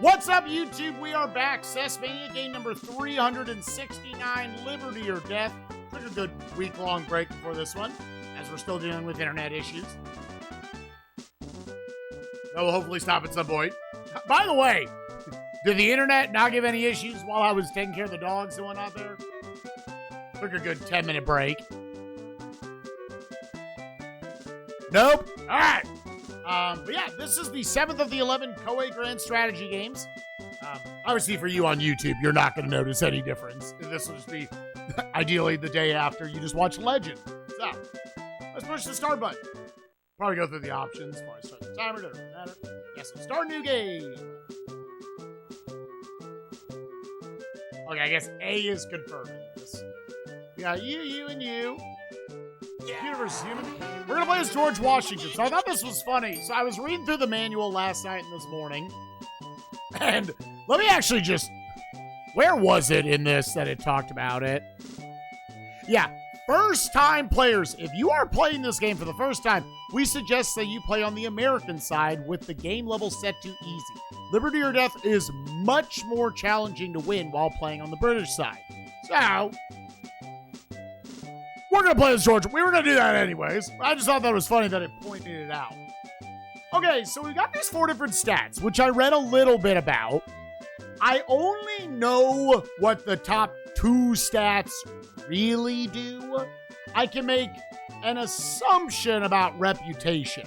What's up, YouTube? We are back. SNESMania game number 369, Liberty or Death. Took a good week-long break before this one, as we're still dealing with internet issues. That will hopefully stop at some point. By the way, did the internet not give any issues while I was taking care of the dogs and whatnot there? Took a good 10-minute break. Nope. All right. But yeah, this is the 7th of the 11 Koei Grand Strategy games. Obviously, for you on YouTube, you're not going to notice any difference. This will just be, ideally, the day after you just watch Legend. So, let's push the start button. Probably go through the options before I start the timer. Doesn't matter. Yes, so start new game. Okay, I guess A is confirming this. We got you, and you. Computer versus human. We're gonna play as George Washington. So I thought this was funny. So I was reading through the manual last night and this morning. And let me actually just... Where was it in this that it talked about it? Yeah. First-time players. If you are playing this game for the first time, we suggest that you play on the American side with the game level set to easy. Liberty or Death is much more challenging to win while playing on the British side. So... we're going to play as George. We were going to do that anyways. I just thought that was funny that it pointed it out. Okay, so we got these 4 different stats, which I read a little bit about. I only know what the top 2 stats really do. I can make an assumption about reputation.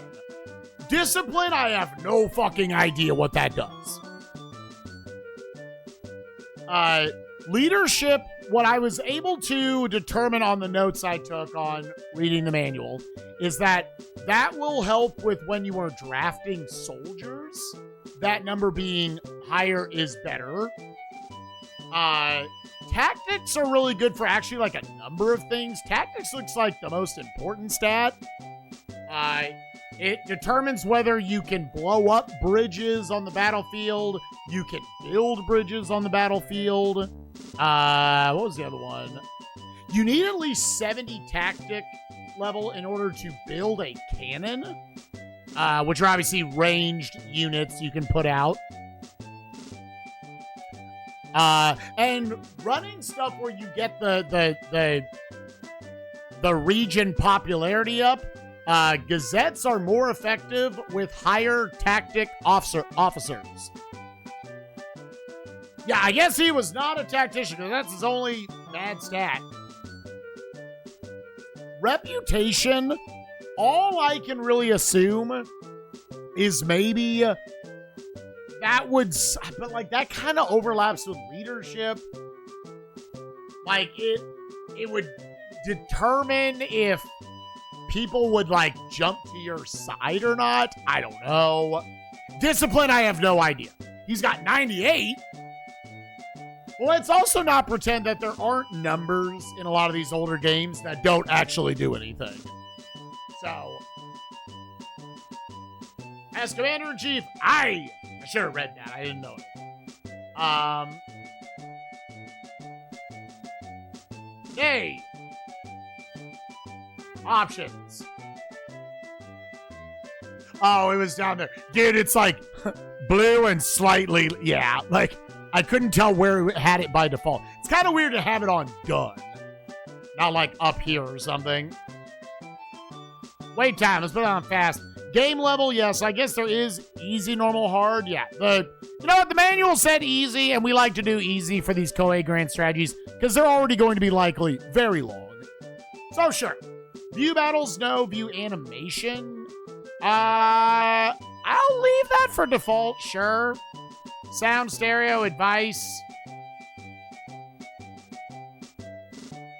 Discipline, I have no fucking idea what that does. Leadership, what I was able to determine on the notes I took on reading the manual is that will help with when you are drafting soldiers. That number being higher is better. Tactics are really good for actually like a number of things. Tactics looks like the most important stat. It determines whether you can blow up bridges on the battlefield. You can build bridges on the battlefield. What was the other one? You need at least 70 tactic level in order to build a cannon, which are obviously ranged units you can put out. And running stuff where you get the region popularity up. Gazettes are more effective with higher tactic officers. Yeah, I guess he was not a tactician, because that's his only bad stat. Reputation, all I can really assume is maybe that would... But, like, that kind of overlaps with leadership. Like, it would determine if people would, like, jump to your side or not. I don't know. Discipline, I have no idea. He's got 98. Well, let's also not pretend that there aren't numbers in a lot of these older games that don't actually do anything. So, as Commander-in-Chief, I should have read that. I didn't know it. A. Options. Oh, it was down there. Dude, it's like blue and slightly, yeah, like I couldn't tell where it had it by default. It's kind of weird to have it on done. Not like up here or something. Wait time, let's put it on fast. Game level, yes, I guess there is easy, normal, hard. Yeah, you know what, the manual said easy, and we like to do easy for these Koei Grand Strategies because they're already going to be likely very long. So sure. View battles, no. View animation. I'll leave that for default, sure. Sound, stereo, advice.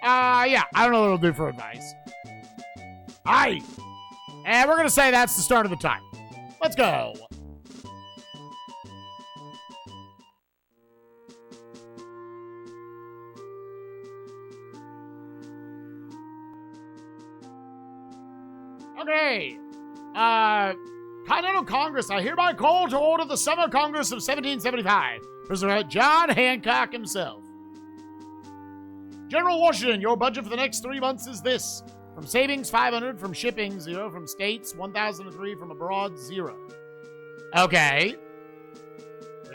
Yeah, I don't know what it'll do for advice. Aight. And we're going to say that's the start of the time. Let's go. Okay. Continental Congress, I hereby call to order the Summer Congress of 1775. President John Hancock himself. General Washington, your budget for the next 3 months is this. From savings, 500. From shipping, 0. From states, 1,003. From abroad, 0. Okay.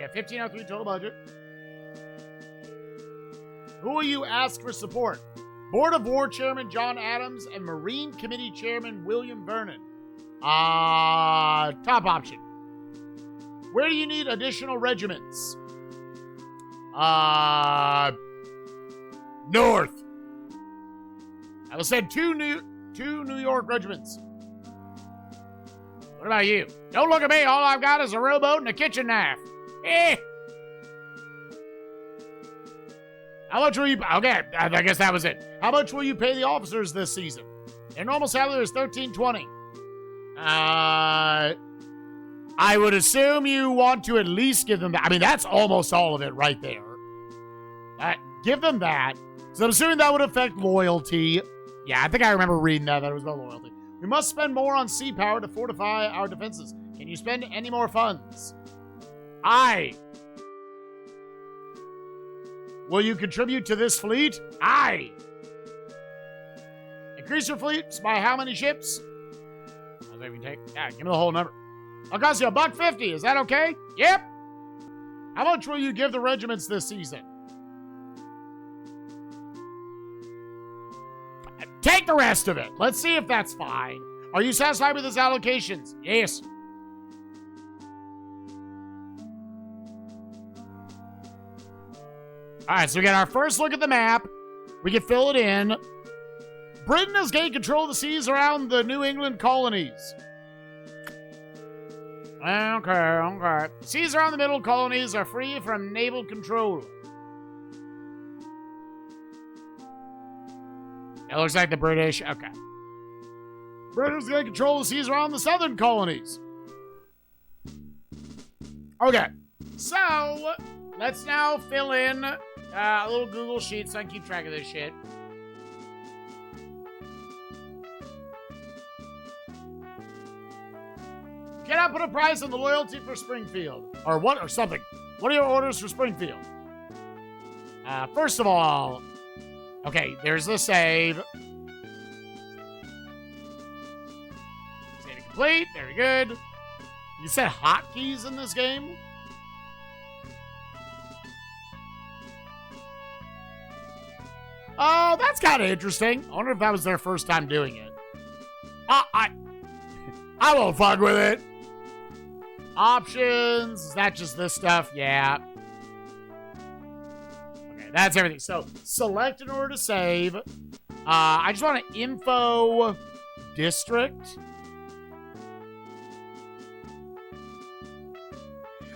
We have 1503 total budget. Who will you ask for support? Board of War Chairman John Adams and Marine Committee Chairman William Vernon. Top option. Where do you need additional regiments? North. I will send two New York regiments. What about you? Don't look at me. All I've got is a rowboat and a kitchen knife. Eh. How much will you... Okay, I guess that was it. How much will you pay the officers this season? Their normal salary is $13.20. I would assume you want to at least give them that. I mean, that's almost all of it right there. Give them that. So I'm assuming that would affect loyalty. Yeah, I think I remember reading that it was about loyalty. We must spend more on sea power to fortify our defenses. Can you spend any more funds? Aye. Will you contribute to this fleet? Aye. Increase your fleet by how many ships? I'll say we take. Yeah, give me the whole number. I'll cost you $1.50. Is that okay? Yep. How much will you give the regiments this season? Take the rest of it. Let's see if that's fine. Are you satisfied with his allocations? Yes. All right, so we got our first look at the map. We can fill it in. Britain has gained control of the seas around the New England colonies. Okay. Seas around the middle colonies are free from naval control. It looks like the British. Okay. British gained control of the seas around the southern colonies. Okay. So, let's now fill in a little Google sheet so I can keep track of this shit. Cannot put a price on the loyalty for Springfield. Or what? Or something. What are your orders for Springfield? First of all, okay, there's the save. Save it complete. Very good. You said hotkeys in this game? Oh, that's kind of interesting. I wonder if that was their first time doing it. I won't fuck with it. Options. Is that just this stuff? Yeah. Okay, that's everything. So, select in order to save. I just want to info district.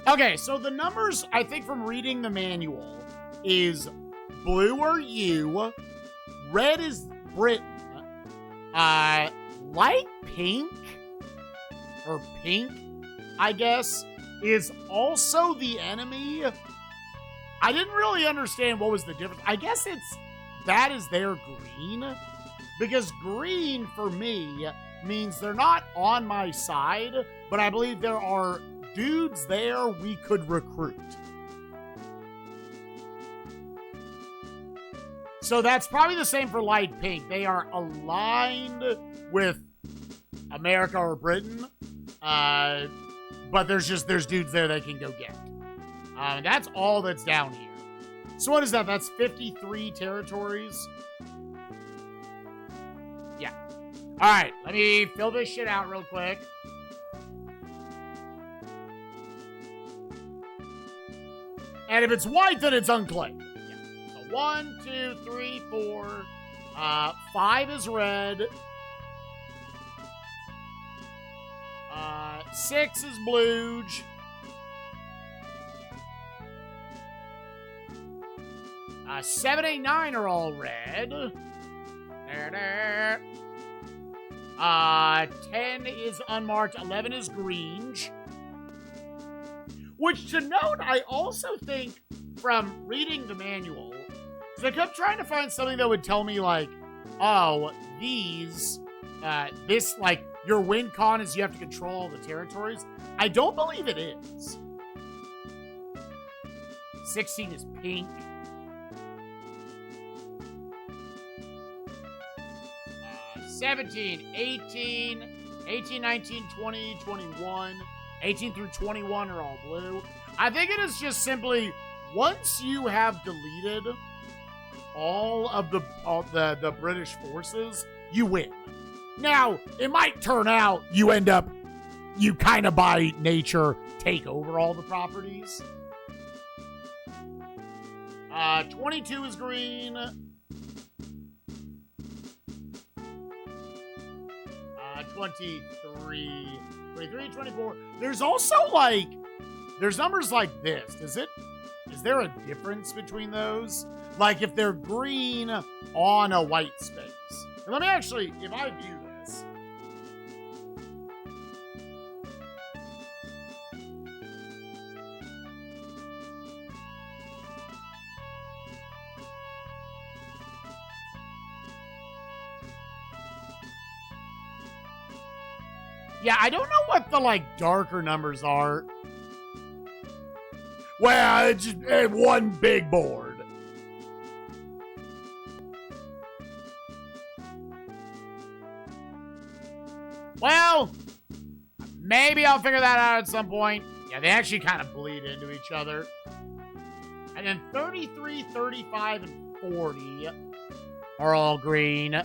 Okay, so the numbers, I think from reading the manual, is blue are you, red is Britain, light pink, or pink, I guess, is also the enemy. I didn't really understand what was the difference. I guess that is their green, because green for me means they're not on my side, but I believe there are dudes there we could recruit. So that's probably the same for light pink. They are aligned with America or Britain, but there's dudes there they can go get. That's all that's down here. So what is that? That's 53 territories. Yeah. All right, let me fill this shit out real quick. And if it's white, then it's unclaimed. Yeah. So 1, 2, 3, 4. 5 is red. 6 is blue. 7, 8, 9 are all red. There. 10 is unmarked. 11 is green. Which, to note, I also think from reading the manual, because I kept trying to find something that would tell me, like, oh, this, like, your win con is you have to control all the territories. I don't believe it is. 16 is pink. 17, 18, 19, 20, 21. 18 through 21 are all blue. I think it is just simply once you have deleted all of the British forces, you win. Now, it might turn out you kind of by nature take over all the properties. 22 is green. 23, 24. There's also there's numbers like this. Is there a difference between those? Like if they're green on a white space. Let me actually, if I view this. Yeah, I don't know what the darker numbers are. Well, it's just one big board. Well, maybe I'll figure that out at some point. Yeah, they actually kind of bleed into each other. And then 33, 35, and 40 are all green.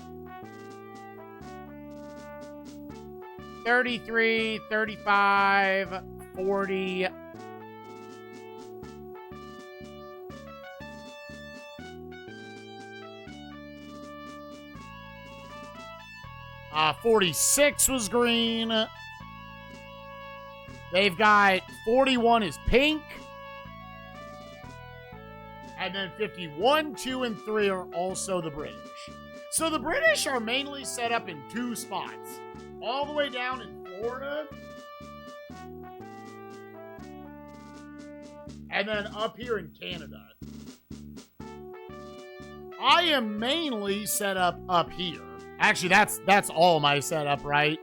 33, 35, 40. 46 was green. They've got 41 is pink. And then 51, 2, and 3 are also the British. So the British are mainly set up in two spots. All the way down in Florida. And then up here in Canada. I am mainly set up here. Actually, that's all my setup, right?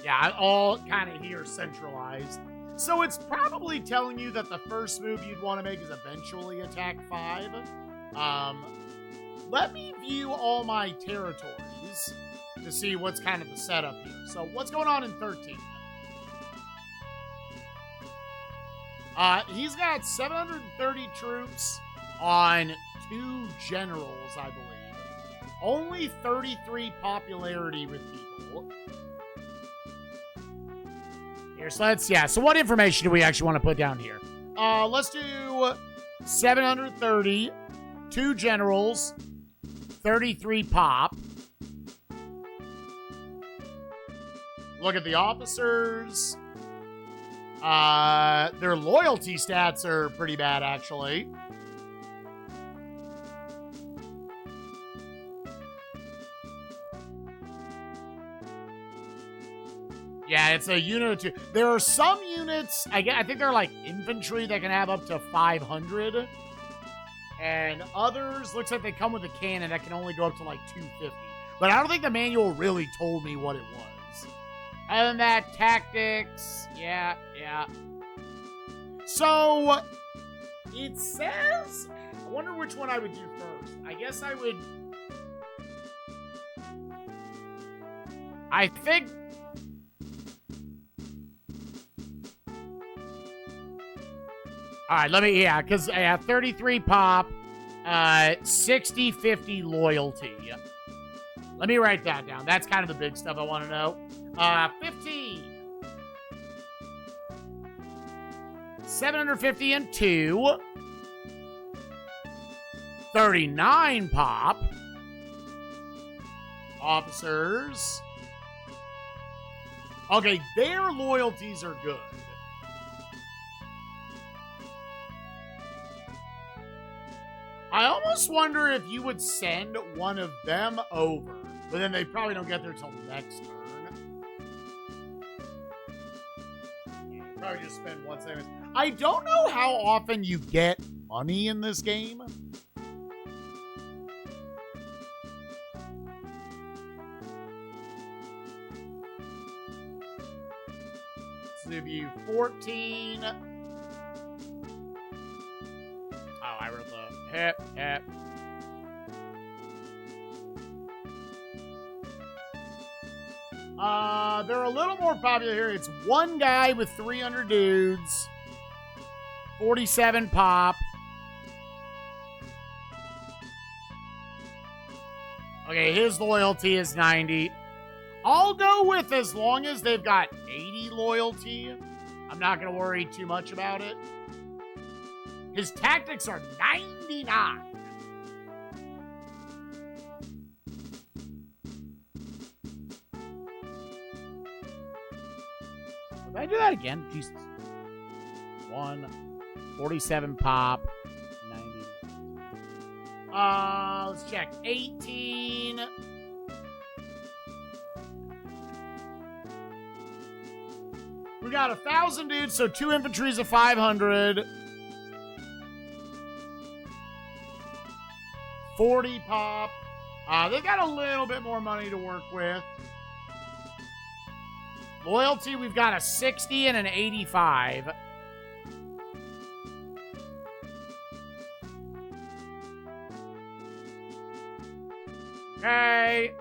Yeah, all kind of here centralized. So it's probably telling you that the first move you'd want to make is eventually attack 5. Let me view all my territories to see what's kind of the setup here. So what's going on in 13? He's got 730 troops on 2 generals, I believe. Only 33 popularity with people. Here, so so what information do we actually want to put down here? Let's do 730, 2 generals, 33 pop. Look at the officers. Their loyalty stats are pretty bad, actually. Yeah, it's a unit or 2. There are some units, I think they're like infantry that can have up to 500. And others, looks like they come with a cannon that can only go up to like 250. But I don't think the manual really told me what it was. Other than that, tactics, yeah. So, it says, I wonder which one I would do first. I guess I would, I think, all right, because 33 pop, 60, 50 loyalty. Let me write that down. That's kind of the big stuff I want to know. 15. 750 and 2. 39 pop. Officers. Okay, their loyalties are good. I almost wonder if you would send one of them over, but then they probably don't get there till next turn. Yeah, probably just spend 1 second. I don't know how often you get money in this game. Let's view 14. Oh, I wrote the hip. They're a little more popular here. It's one guy with 300 dudes. 47 pop. Okay, his loyalty is 90. I'll go with as long as they've got 80 loyalty. I'm not going to worry too much about it. His tactics are 99. Did I do that again? Jesus. 47 pop. 90. Let's check. 18. We got 1,000 dudes, so 2 infantries of 500. 40 pop. They got a little bit more money to work with. Loyalty, we've got a 60 and an 85. Okay.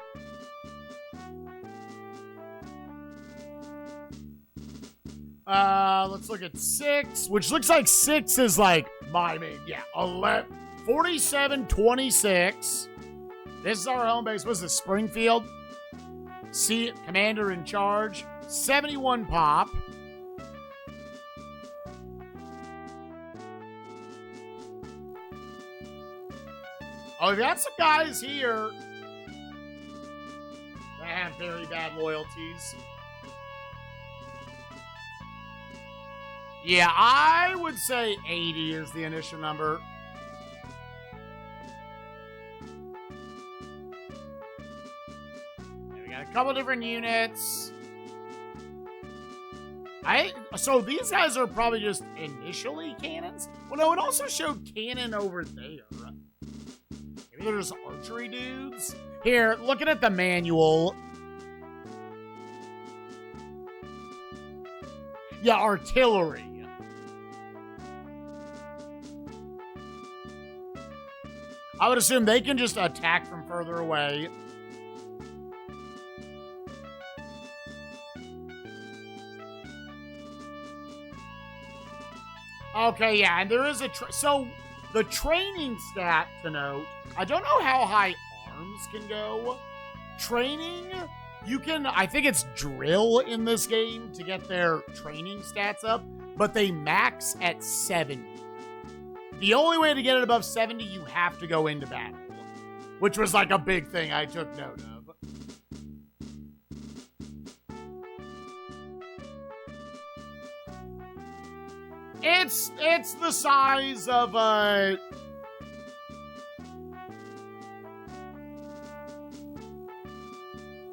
Let's look at 6, which looks like 6 is like my main. Yeah, 11, 47, 26. This is our home base. What's this, Springfield? See, commander in charge. 71 pop. Oh, we've got some guys here that have very bad loyalties. Yeah, I would say 80 is the initial number. Yeah, we got a couple different units. So these guys are probably just initially cannons. Well, no, it also showed cannon over there. Maybe they're just archery dudes. Here, looking at the manual. Yeah, artillery. I would assume they can just attack from further away. Okay, yeah, and there is a... So, the training stat to note, I don't know how high arms can go. Training, you can... I think it's drill in this game to get their training stats up, but they max at 70. The only way to get it above 70, you have to go into battle, which was like a big thing I took note of. It's the size of a...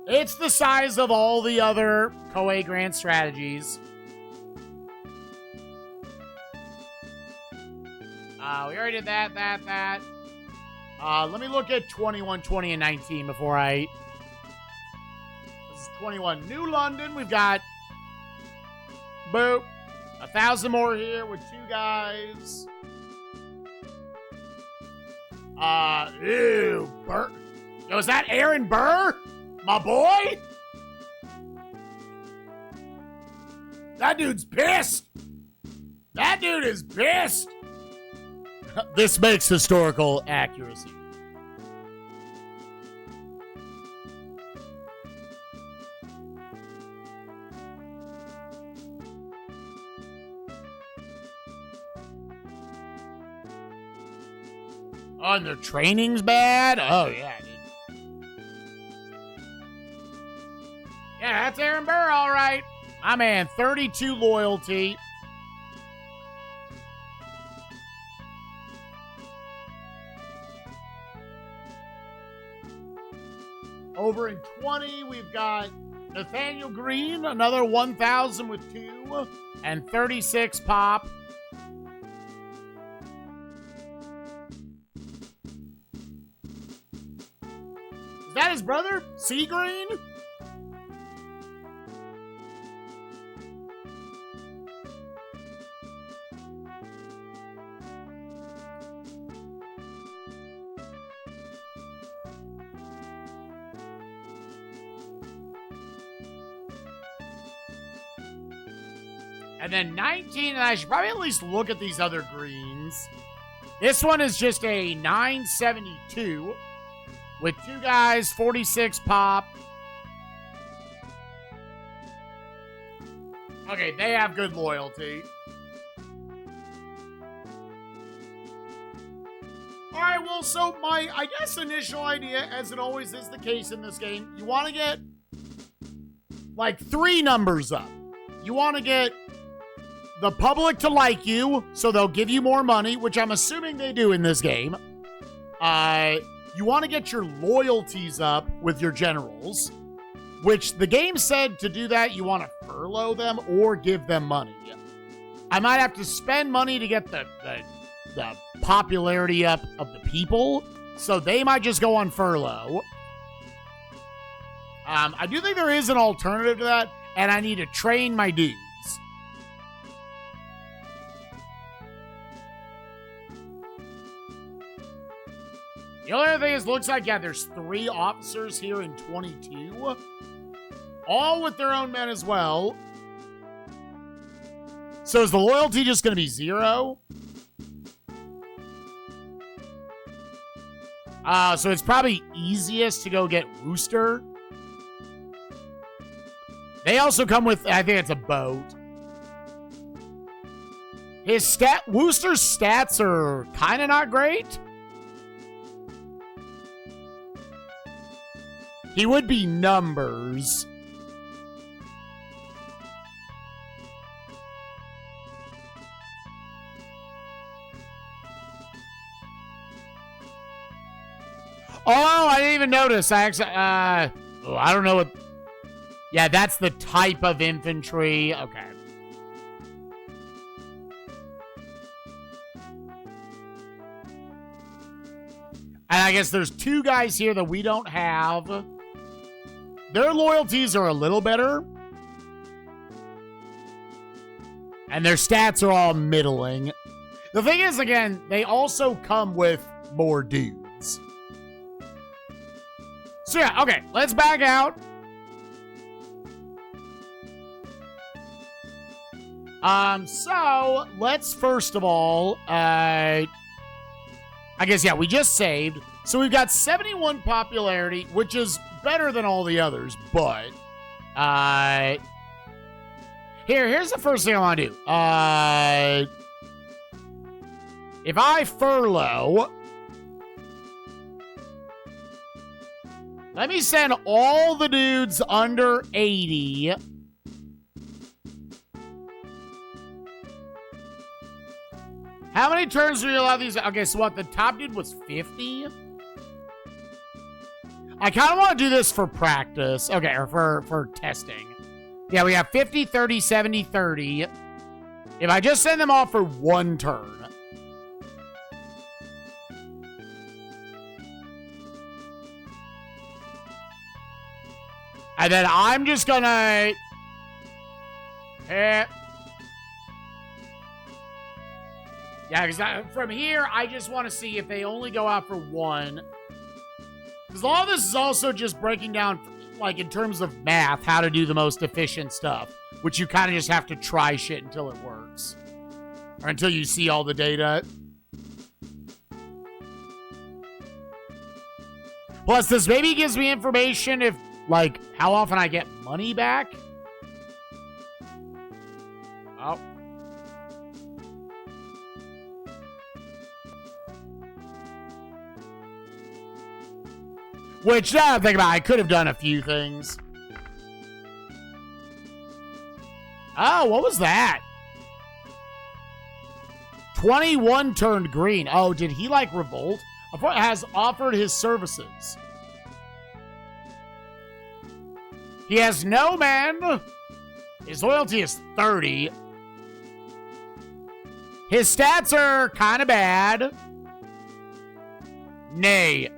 It's the size of all the other Koei Grand strategies. We already did that. Let me look at 21, 20, and 19 before I... This is 21. New London, we've got... Boop. 1,000 more here with 2 guys. Ew, Burr. Yo, is that Aaron Burr? My boy? That dude's pissed. That dude is pissed. This makes historical accuracy. Oh, and their training's bad? Oh, yeah, dude. Yeah, that's Aaron Burr, all right. My man, 32 loyalty. Over in 20, we've got Nathaniel Green, another 1,000 with 2, and 36 pop. Is that his brother? Sea Green? And then 19, and I should probably at least look at these other greens. This one is just a 972 with 2 guys, 46 pop. Okay, they have good loyalty. All right, well, so my, I guess, initial idea, as it always is the case in this game, you want to get, like, 3 numbers up. You want to get the public to like you, so they'll give you more money, which I'm assuming they do in this game. You want to get your loyalties up with your generals, which the game said to do that, you want to furlough them or give them money. I might have to spend money to get the popularity up of the people, so they might just go on furlough. I do think there is an alternative to that, and I need to train my dudes. The only other thing is, looks like, yeah, there's 3 officers here in 22. All with their own men as well. So is the loyalty just going to be 0? So it's probably easiest to go get Wooster. They also come with, I think it's a boat. Wooster's stats are kind of not great. He would be numbers. Oh, I didn't even notice. I actually, I don't know what. Yeah, that's the type of infantry. Okay. And I guess there's 2 guys here that we don't have. Their loyalties are a little better. And their stats are all middling. The thing is, again, they also come with more dudes. So yeah, okay, let's back out. So let's first of all, I guess, yeah, we just saved. So we've got 71 popularity, which is better than all the others, but here's the first thing I want to do. If I furlough, let me send all the dudes under 80. How many turns do you allow these? Okay, so what? The top dude was 50? I kind of want to do this for practice. Okay, or for testing. Yeah, we have 50, 30, 70, 30. If I just send them all for 1 turn. And then I'm just gonna... Yeah, because from here, I just want to see if they only go out for 1. Because a lot of this is also just breaking down, like, in terms of math, how to do the most efficient stuff. Which you kind of just have to try shit until it works. Or until you see all the data. Plus, this maybe gives me information if, like, how often I get money back. Oh. Which, now I'm thinking about, I could have done a few things. Oh, what was that? 21 turned green. Oh, did he, like, revolt? Has offered his services. He has no man. His loyalty is 30. His stats are kind of bad. Nay.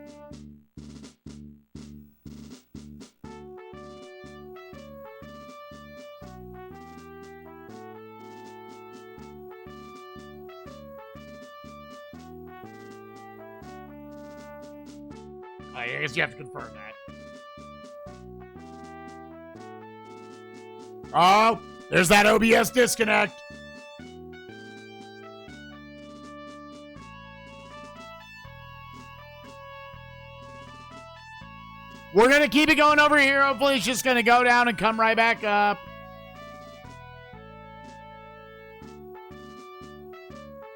I guess you have to confirm that. Oh, There's that OBS disconnect. We're going to keep it going over here. Hopefully it's just going to go down and come right back up.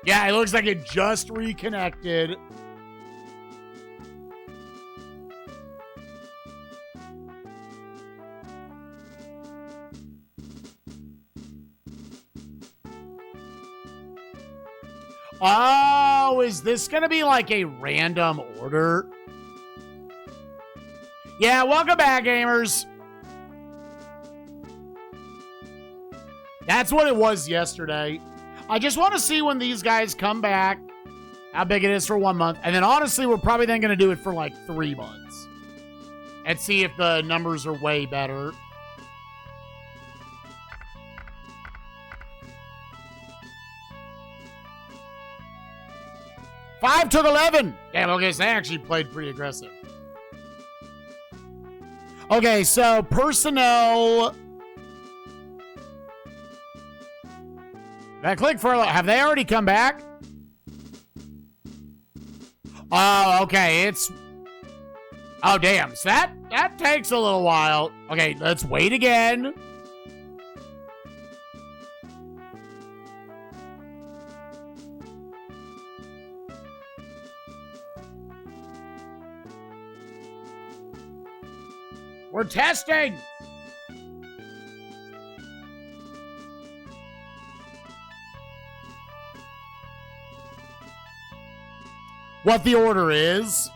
Yeah, it looks like it just reconnected. Oh, is this going to be like a random order? Yeah, welcome back, gamers. That's what it was yesterday. I just want to see when these guys come back, how big it is for 1 month. And then, honestly, we're probably then going to do it for like 3 months. And see if the numbers are way better. Five took 11. Damn, okay, so they actually played pretty aggressive. Okay, so personnel. Did I click for? Have they already come back? Oh, okay. It's. Oh, damn. So that takes a little while. Okay, let's wait again. We're testing. What the order is.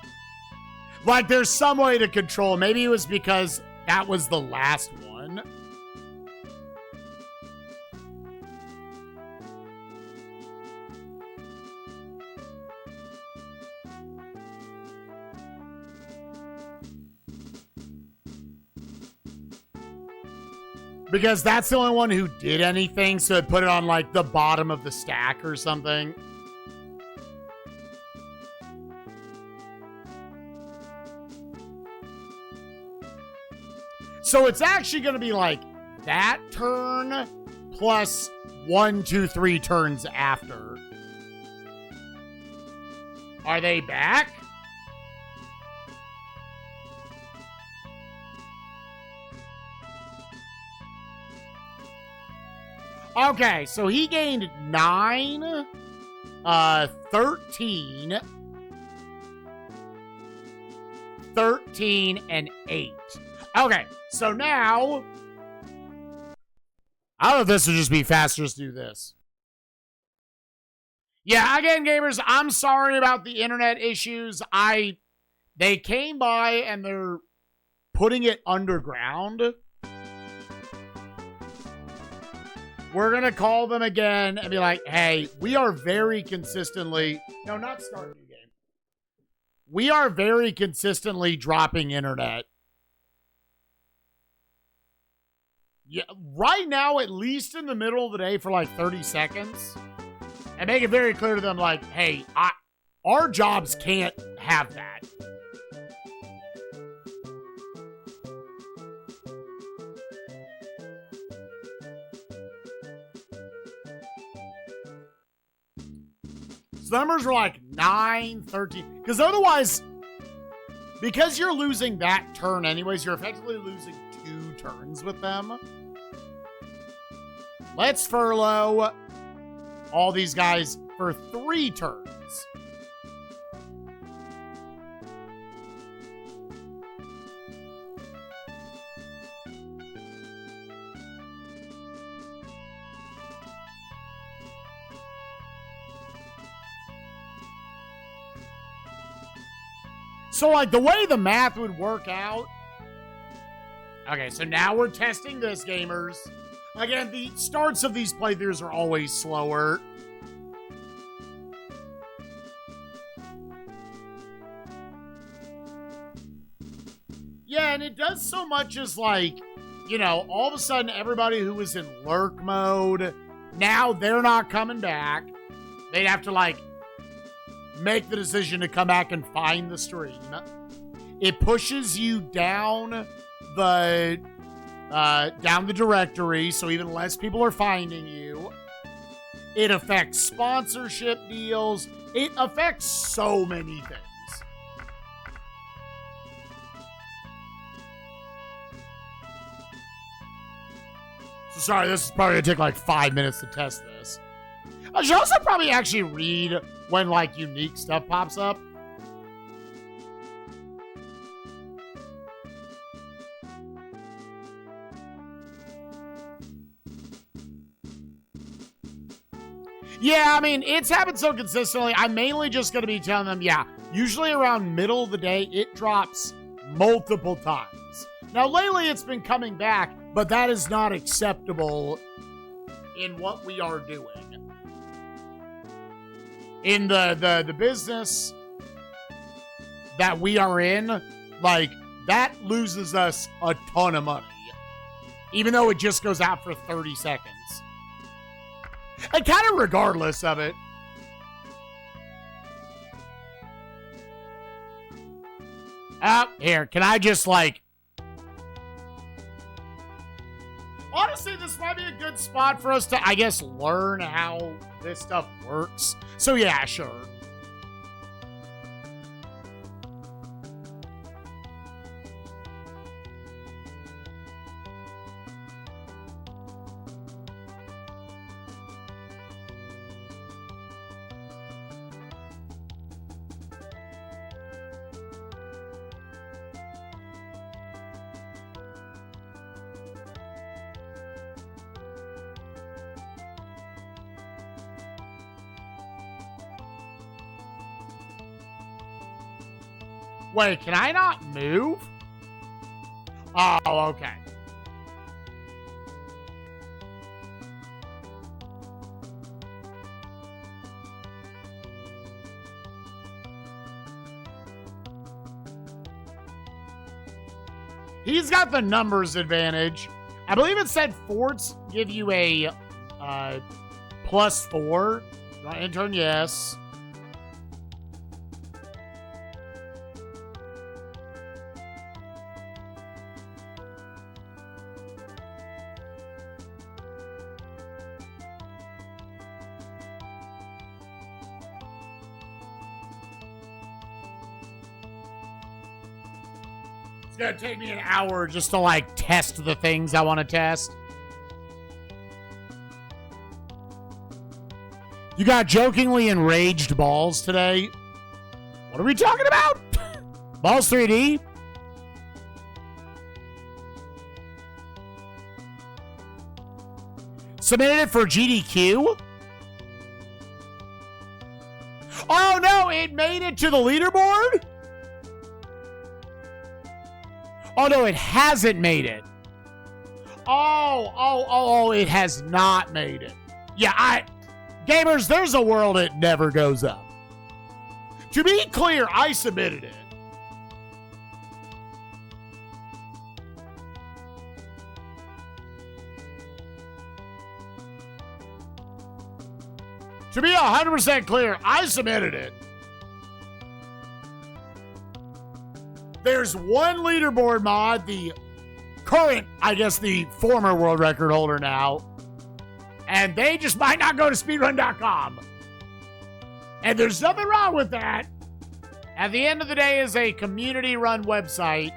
Like, there's some way to control. Maybe it was because that was the last one. Because that's the only one who did anything, so it put it on, like, the bottom of the stack or something. So it's actually going to be, like, that turn plus 1, 2, 3 turns after. Are they back? Okay, so he gained 9, 13, 13, and 8. Okay, so now, I don't know if this would just be faster just to do this. Yeah, again, gamers, I'm sorry about the internet issues. They came by and they're putting it underground. We're going to call them again and be like, hey, we are very consistently... No, not start a new game. We are very consistently dropping internet. Yeah, right now, at least in the middle of the day for like 30 seconds. And make it very clear to them, like, hey, our jobs can't have that. So the numbers were like 9, 13. Because otherwise, because you're losing that turn anyways, you're effectively losing 2 turns with them. Let's furlough all these guys for 3 turns. So, like, the way the math would work out... Okay, so now we're testing this, gamers. Again, the starts of these playthroughs are always slower. Yeah, and it does so much as, like, you know, all of a sudden everybody who was in lurk mode, now they're not coming back. They'd have to, like, make the decision to come back and find the stream. It pushes you down the down the directory, so even less people are finding you. It affects sponsorship deals. It affects so many things. So sorry, this is probably gonna take like 5 minutes to test this. I should also probably actually read when like unique stuff pops up. Yeah, I mean, it's happened so consistently. I'm mainly just going to be telling them, yeah, usually around middle of the day, it drops multiple times. Now, lately, it's been coming back, but that is not acceptable in what we are doing. In the business that we are in, like, that loses us a ton of money. Even though it just goes out for 30 seconds. And kind of regardless of it. Here, can I just like... Honestly, this might be a good spot for us to, I guess, learn how this stuff works. So yeah, sure. Wait, can I not move? Oh, okay. He's got the numbers advantage. I believe it said forts give you a +4. Intern, yes. It's gonna take me an hour just to like test the things I want to test. You got jokingly enraged balls today. What are we talking about? Balls 3D? Submitted it for GDQ? Oh no, it made it to the leaderboard? Oh, no, it hasn't made it. Oh, it has not made it. Yeah, gamers, there's a world it never goes up. To be clear, I submitted it. To be 100% clear, I submitted it. There's one leaderboard mod, the current, I guess the former world record holder now, and they just might not go to speedrun.com. And there's nothing wrong with that. At the end of the day, it's a community-run website.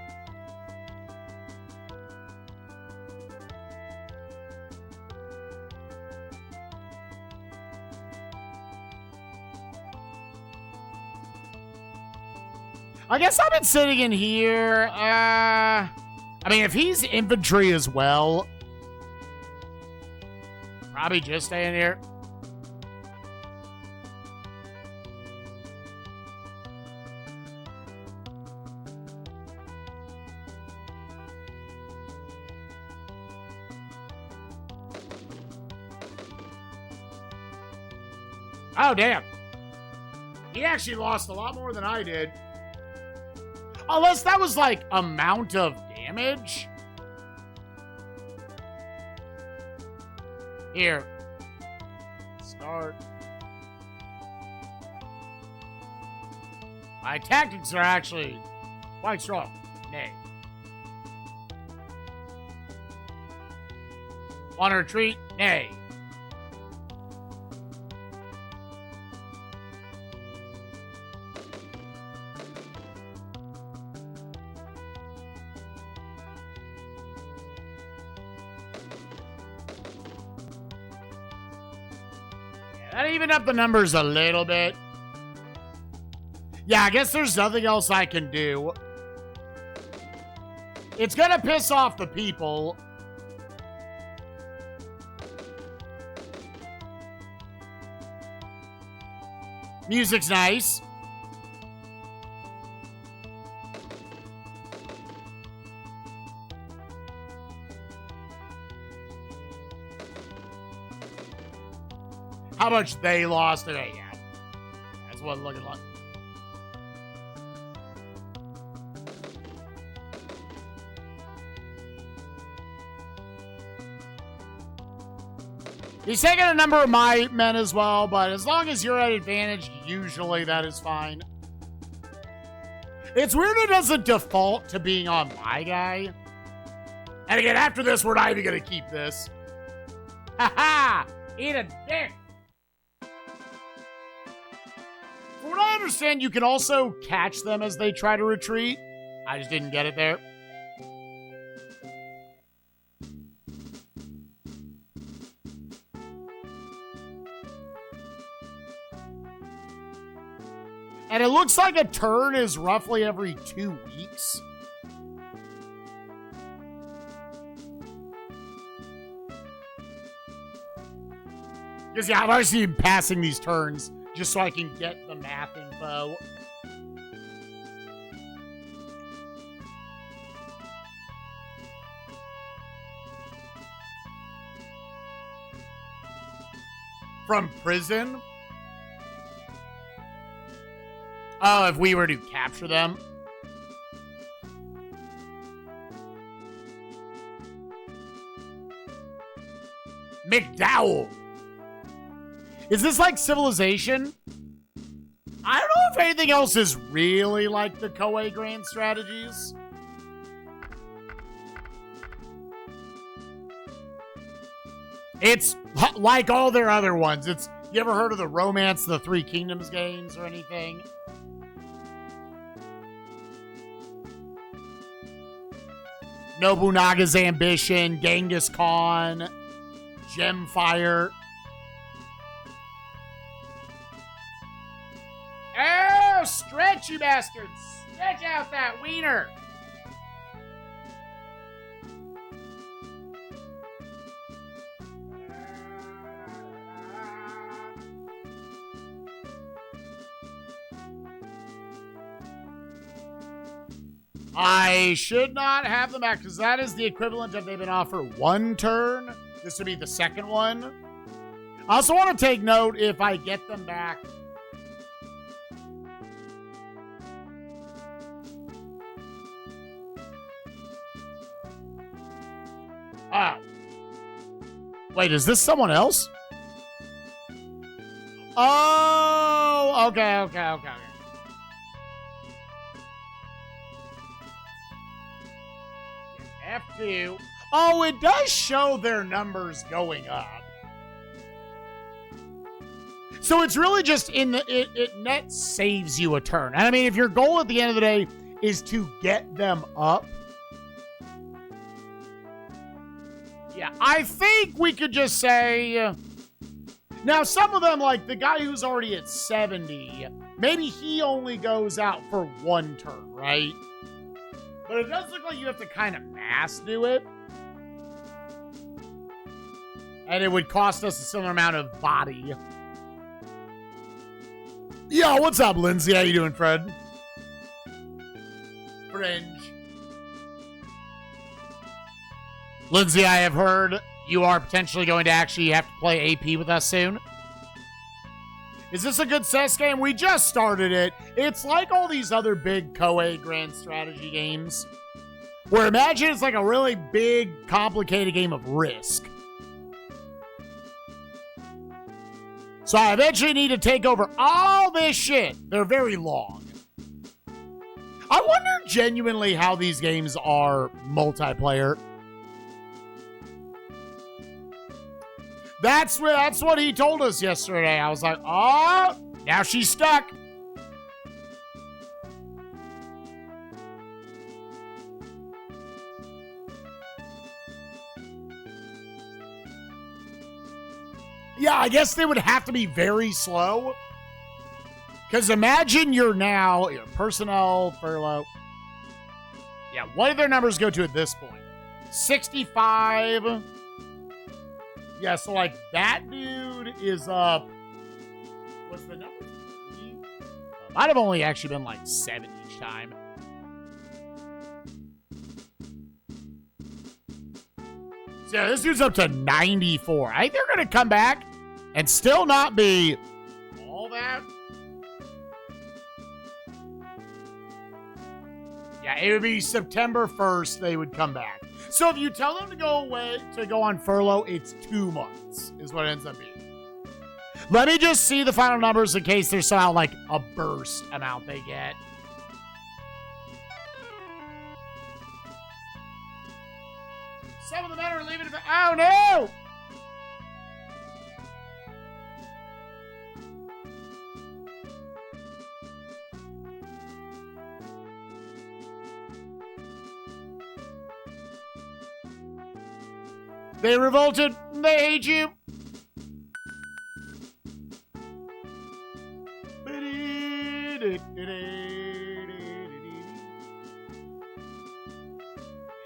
I guess I've been sitting in here. I mean, if he's infantry as well, probably just stay in here. Oh, damn. He actually lost a lot more than I did. Unless that was, like, amount of damage. Here. Start. My tactics are actually quite strong. Nay. On a retreat? Nay. That evened up the numbers a little bit. Yeah, I guess there's nothing else I can do. It's gonna piss off the people. Music's nice. How much they lost today? Yeah. That's what it's looking like. He's taking a number of my men as well, but as long as you're at advantage, usually that is fine. It's weird it doesn't default to being on my guy. And again, after this, we're not even going to keep this. Ha-ha! Eat a dick! From what I understand, you can also catch them as they try to retreat. I just didn't get it there. And it looks like a turn is roughly every 2 weeks. Because, yeah, I've actually been passing these turns just so I can get the math info. From prison? Oh, if we were to capture them. McDowell. Is this like Civilization? I don't know if anything else is really like the Koei Grand strategies. It's like all their other ones. It's, you ever heard of the Romance of the Three Kingdoms games or anything? Nobunaga's Ambition, Genghis Khan, Gemfire. Oh, stretch, you bastards! Stretch out that wiener! I should not have them back because that is the equivalent of they've been offered 1 turn. This would be the second one. I also want to take note if I get them back. Oh. Wait, is this someone else? Oh, okay. F2. Oh, it does show their numbers going up. So it's really just in the, it net saves you a turn. And I mean, if your goal at the end of the day is to get them up, yeah, I think we could just say, now some of them, like the guy who's already at 70, maybe he only goes out for 1 turn, right? But it does look like you have to kind of mass do it. And it would cost us a similar amount of body. Yo, what's up, Lindsay? How you doing, Fred? Fringe. Lindsay, I have heard you are potentially going to actually have to play AP with us soon. Is this a good CES game? We just started it. It's like all these other big Koei Grand Strategy games. Where imagine it's like a really big, complicated game of Risk. So I eventually need to take over all this shit. They're very long. I wonder genuinely how these games are multiplayer. That's what he told us yesterday. I was like, oh, now she's stuck. Yeah, I guess they would have to be very slow. Because imagine you're now personnel, furlough. Yeah, what do their numbers go to at this point? 65. Yeah, so like that dude is up. What's the number? Might have only actually been like 7 each time. So yeah, this dude's up to 94. I think they're going to come back and still not be all that. Yeah, it would be September 1st they would come back. So if you tell them to go on furlough, it's 2 months is what it ends up being. Let me just see the final numbers in case there's somehow like a burst amount they get. Some of the men are leaving. Oh no! They revolted. They hate you.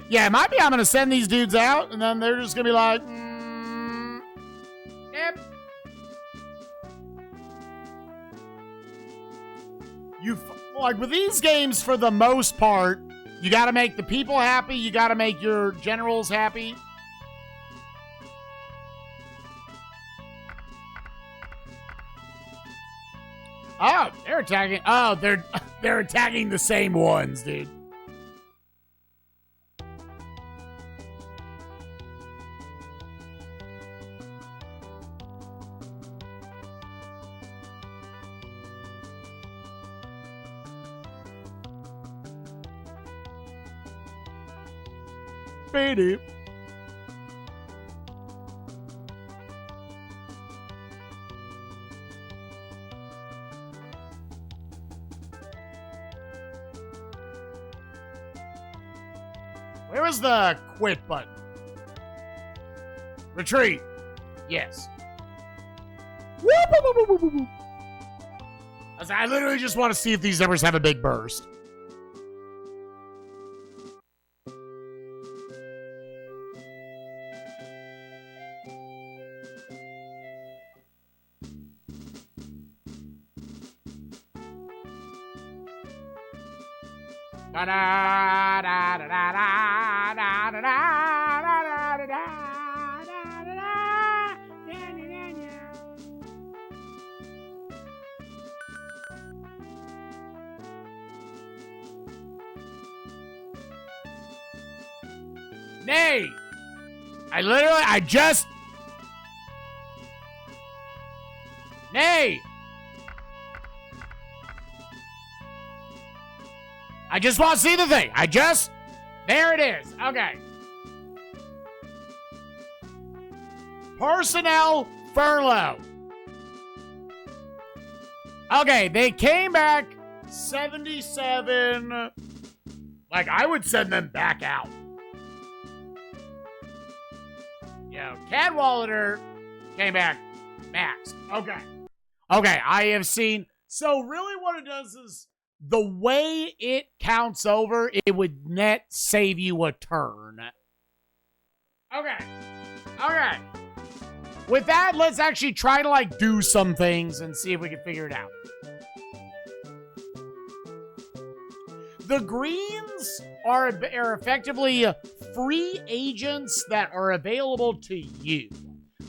Yeah, it might be I'm going to send these dudes out, and then they're just going to be like, yep. Like, with these games, for the most part, you got to make the people happy. You got to make your generals happy. Oh, they're attacking. Oh, they're attacking the same ones, dude. Baby. Where was the quit button? Retreat. Yes. I literally just want to see if these numbers have a big burst. Nay! I just... Nay! I just want to see the thing. There it is. Okay. Personnel furlough. Okay, they came back 77. Like, I would send them back out. Yo, Cadwallader came back max. Okay. Okay, I have seen. So really what it does is the way it counts over, it would net save you a turn. Okay. Okay. With that, let's actually try to, like, do some things and see if we can figure it out. The greens are effectively free agents that are available to you.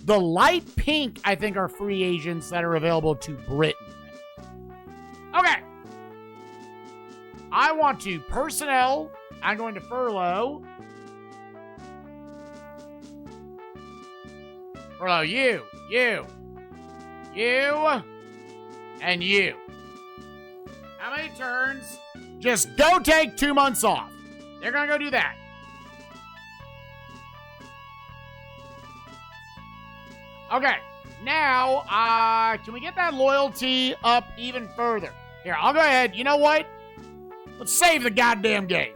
The light pink, I think, are free agents that are available to Britain. Okay. I want to personnel. I'm going to furlough. Furlough you, and you. How many turns? Just go take 2 months off. They're going to go do that. Okay. Now, can we get that loyalty up even further? Here, I'll go ahead. You know what? Let's save the goddamn game.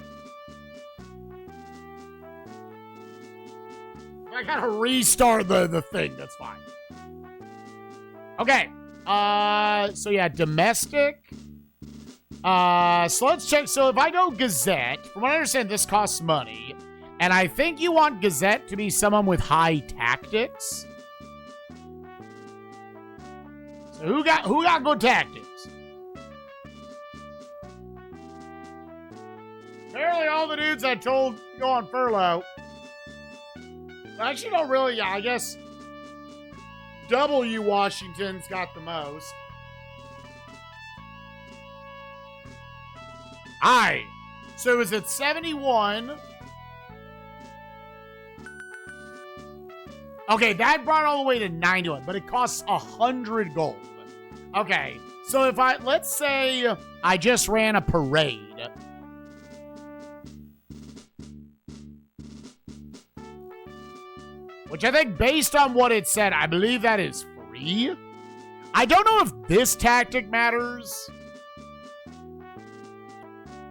I gotta restart the thing. That's fine. Okay. So yeah, domestic. So let's check. So if I go Gazette, from what I understand, this costs money. And I think you want Gazette to be someone with high tactics. So who got good tactics? Apparently all the dudes I told to go on furlough. I actually don't really, yeah, I guess W. Washington's got the most. Aye. So it was at 71. Okay, that brought it all the way to 91, but it costs 100 gold. Okay, so if let's say I just ran a parade. Which I think, based on what it said, I believe that is free. I don't know if this tactic matters.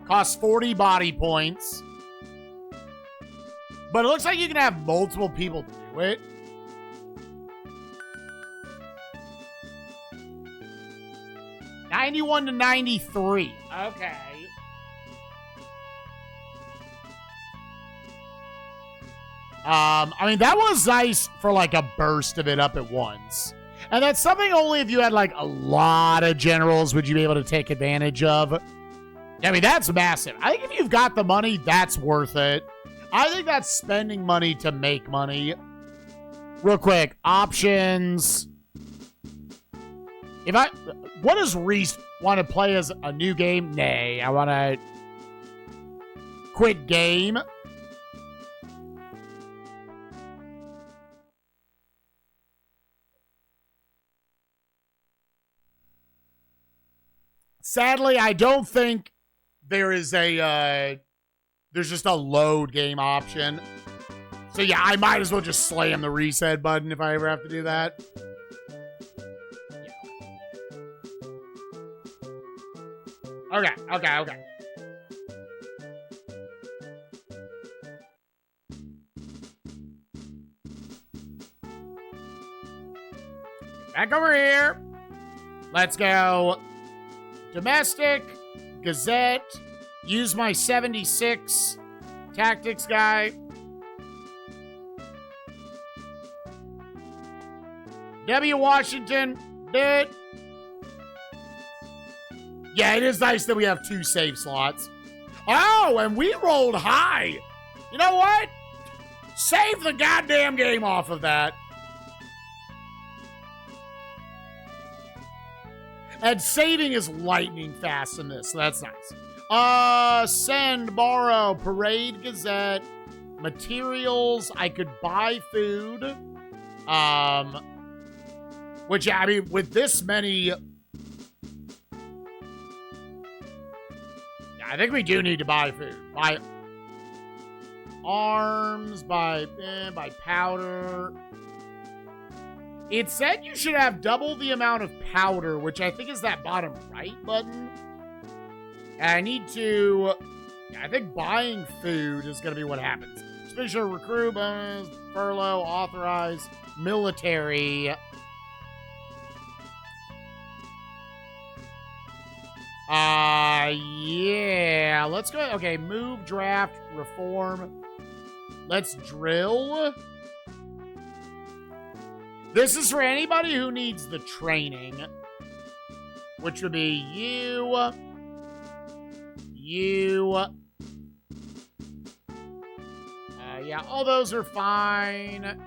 Costs 40 body points. But it looks like you can have multiple people do it. $91 to $93. Okay. I mean, that was nice for like a burst of it up at once. And that's something only if you had like a lot of generals would you be able to take advantage of. I mean, that's massive. I think if you've got the money, that's worth it. I think that's spending money to make money. Real quick, options. What does Reese want to play as a new game? Nay, I want to quit game. Sadly, I don't think there is there's just a load game option. So yeah, I might as well just slam the reset button if I ever have to do that. Yeah. Okay. Back over here. Let's go. Domestic, Gazette, use my 76 tactics guy. W. Washington, did. Yeah, it is nice that we have 2 save slots. Oh, and we rolled high. You know what? Save the goddamn game off of that. And saving is lightning fast in this, so that's nice. Send, borrow, parade, Gazette, materials. I could buy food. Which, I mean, with this many... I think we do need to buy food. Buy arms, buy powder. It said you should have double the amount of powder, which I think is that bottom right button. And I need to... I think buying food is going to be what happens. Special recruit bonus, furlough, authorize, military. Yeah. Let's go. Okay, move, draft, reform. Let's drill. This is for anybody who needs the training, which would be you. Yeah, all those are fine.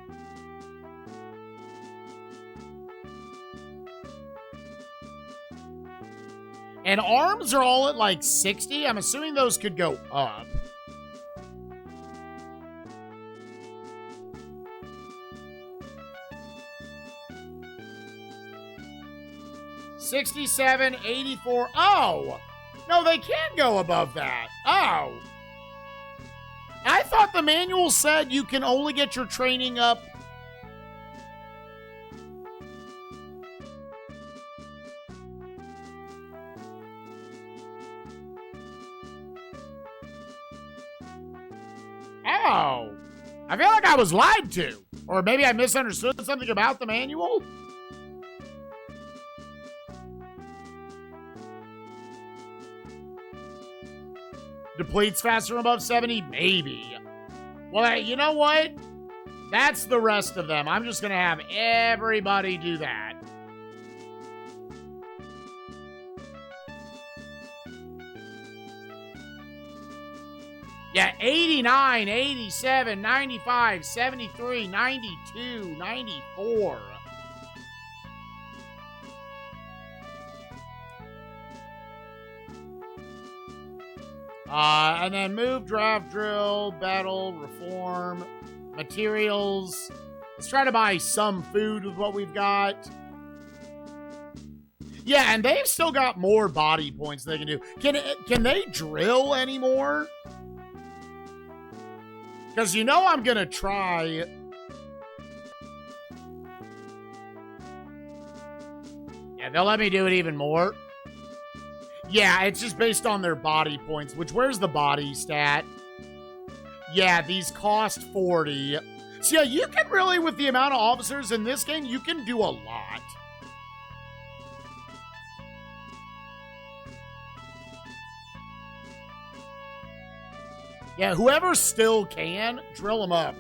And arms are all at like 60. I'm assuming those could go up. $67, $84. Oh! No, they can go above that. Oh. I thought the manual said you can only get your training up Oh. I feel like I was lied to. Or maybe I misunderstood something about the manual. Depletes faster above 70? Maybe. Well, you know what? That's the rest of them. I'm just going to have everybody do that. Yeah, 89, 87, 95, 73, 92, 94. And then move, draft, drill, battle, reform, materials. Let's try to buy some food with what we've got. Yeah, and they've still got more body points they can do. Can they drill anymore? Because you know I'm going to try. Yeah, they'll let me do it even more. Yeah, it's just based on their body points, which, where's the body stat? Yeah, these cost 40. So yeah, you can really, with the amount of officers in this game, you can do a lot. Yeah, whoever still can, drill them up.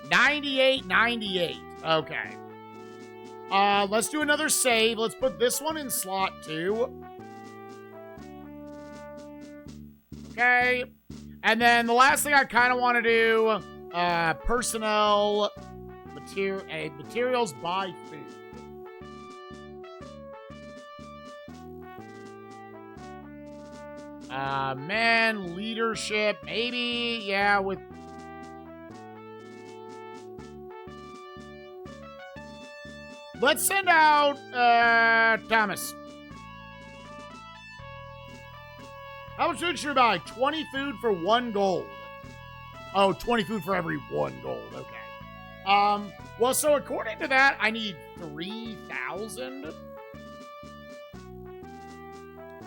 98, 98. Okay. Let's do another save. Let's put this one in slot 2. Okay. And then the last thing I kind of want to do, personnel, materials by food. Man, leadership, maybe, yeah, with... Let's send out, Thomas. How much food should we buy? 20 food for 1 gold. Oh, 20 food for every 1 gold, okay. Well, so according to that, I need 3,000.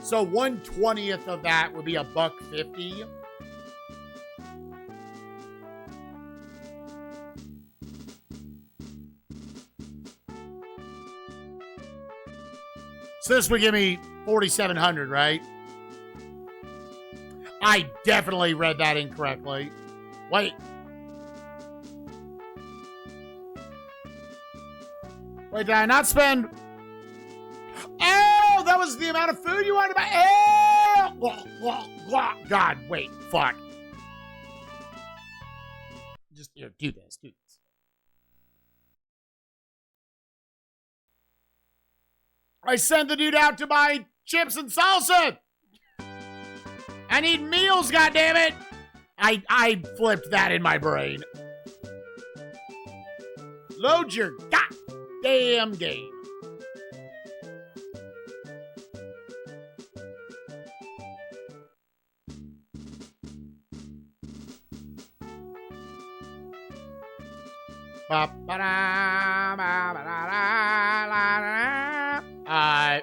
So 1/20th of that would be $1.50. So this would give me 4,700, right? I definitely read that incorrectly. Wait. Wait, did I not spend... Oh, that was the amount of food you wanted to buy. Oh, God, wait, fuck. Just here, do this. I sent the dude out to buy chips and salsa. I need meals, goddammit. I flipped that in my brain. Load your goddamn game.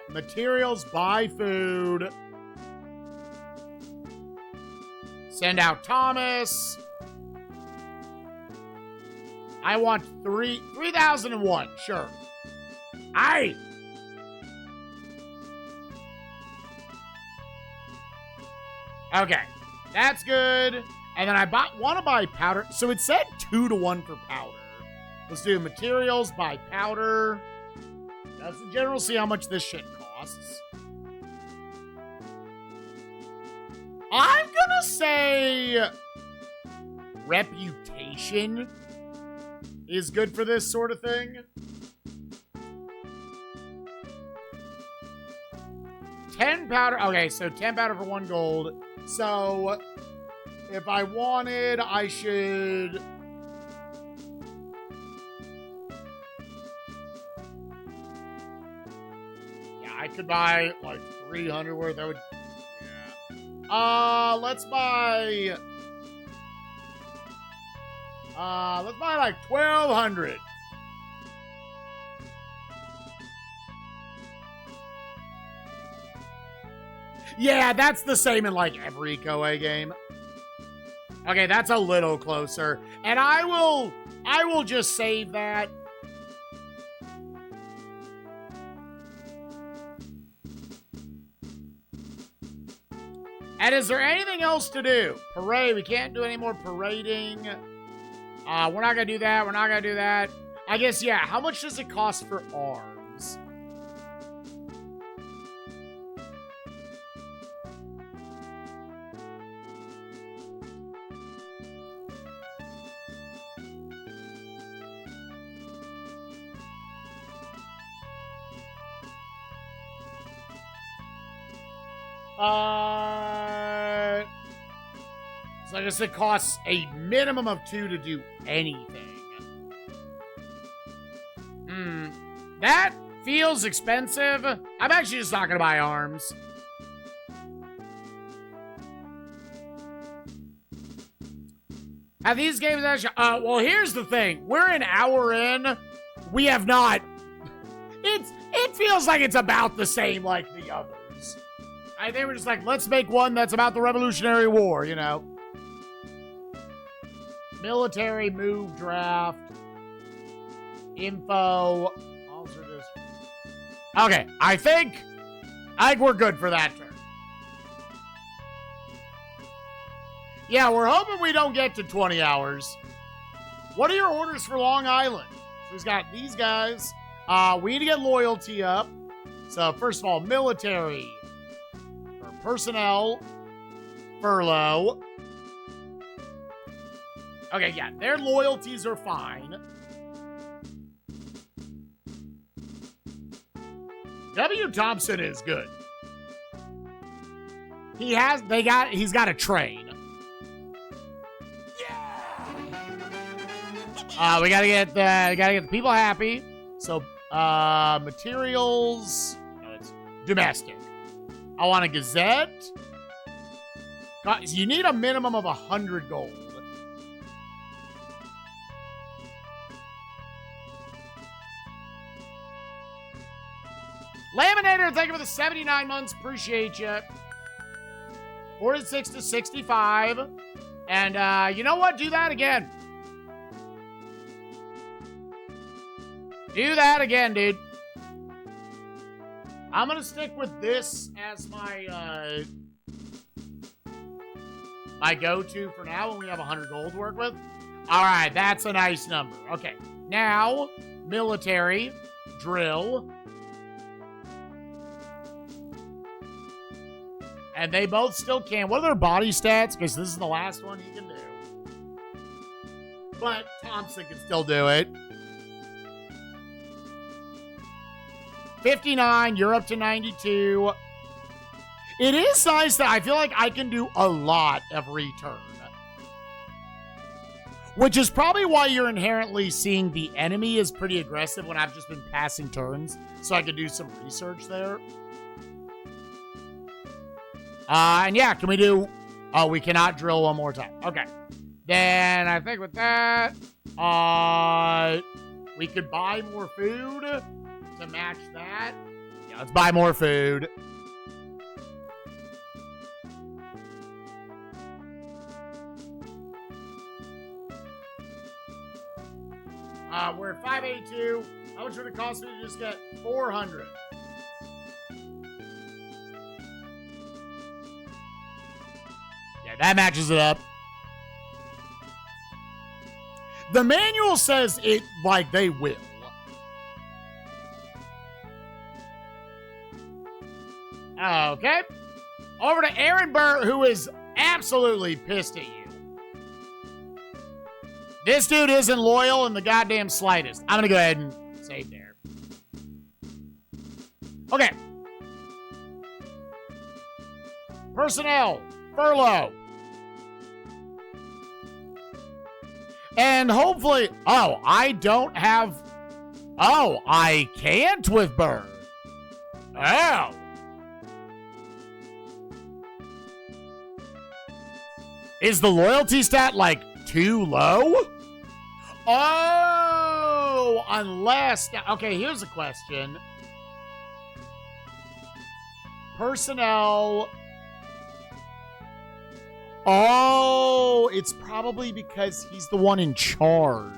Materials, buy food. Send out Thomas. I want 3,001. Sure. Okay. That's good. And then I want to buy powder. So it said 2-to-1 for powder. Let's do materials, buy powder. That's in general, see how much this shit costs. I'm gonna say reputation is good for this sort of thing. 10 powder. Okay, so 10 powder for 1 gold. So if I wanted, I should... Yeah, I could buy like 300 worth. That would... Yeah. Let's buy like 1,200. Yeah, that's the same in like every Koei game. Okay, that's a little closer. And I will just save that. And is there anything else to do? Parade. We can't do any more parading. We're not going to do that. We're not going to do that. I guess, yeah. How much does it cost for arms? So I guess it costs a minimum of 2 to do anything. That feels expensive. I'm actually just not going to buy arms. Have these games actually... well, here's the thing. We're an hour in. We have not... It feels like it's about the same like the others. They were just like, let's make one that's about the Revolutionary War, you know. Military move draft. Info. Okay, I think we're good for that turn. Yeah, we're hoping we don't get to 20 hours. What are your orders for Long Island? So he's got these guys. We need to get loyalty up. So first of all, military. Personnel. Furlough. Okay, yeah, their loyalties are fine. W. Thompson is good. He's got a train. Yeah. We gotta get the people happy. So, materials. No, it's domestic. I want a Gazette. You need a minimum of 100 gold. Laminator, thank you for the 79 months. Appreciate you. 46 to 65. And you know what? Do that again. Do that again, dude. I'm going to stick with this as my my go-to for now when we have 100 gold to work with. All right, that's a nice number. Okay, now, military, drill. And they both still can. What are their body stats? Because this is the last one he can do. But Thompson can still do it. 59, you're up to 92. It is nice that I feel like I can do a lot every turn. Which is probably why you're inherently seeing the enemy is pretty aggressive when I've just been passing turns. So I could do some research there. And yeah, can we do... Oh, we cannot drill one more time. Okay. Then I think with that, we could buy more food to match that. Yeah, let's buy more food. We're at 582. How much would it cost me to just get 400? Yeah, that matches it up. The manual says it like they will. Okay. Over to Aaron Burr, who is absolutely pissed at you. This dude isn't loyal in the goddamn slightest. I'm going to go ahead and save there. Okay. Personnel. Furlough. And hopefully... Oh, I don't have... Oh, I can't with Burr. Oh. Is the loyalty stat, like, too low? Oh, unless... Okay, here's a question. Personnel... Oh, it's probably because he's the one in charge.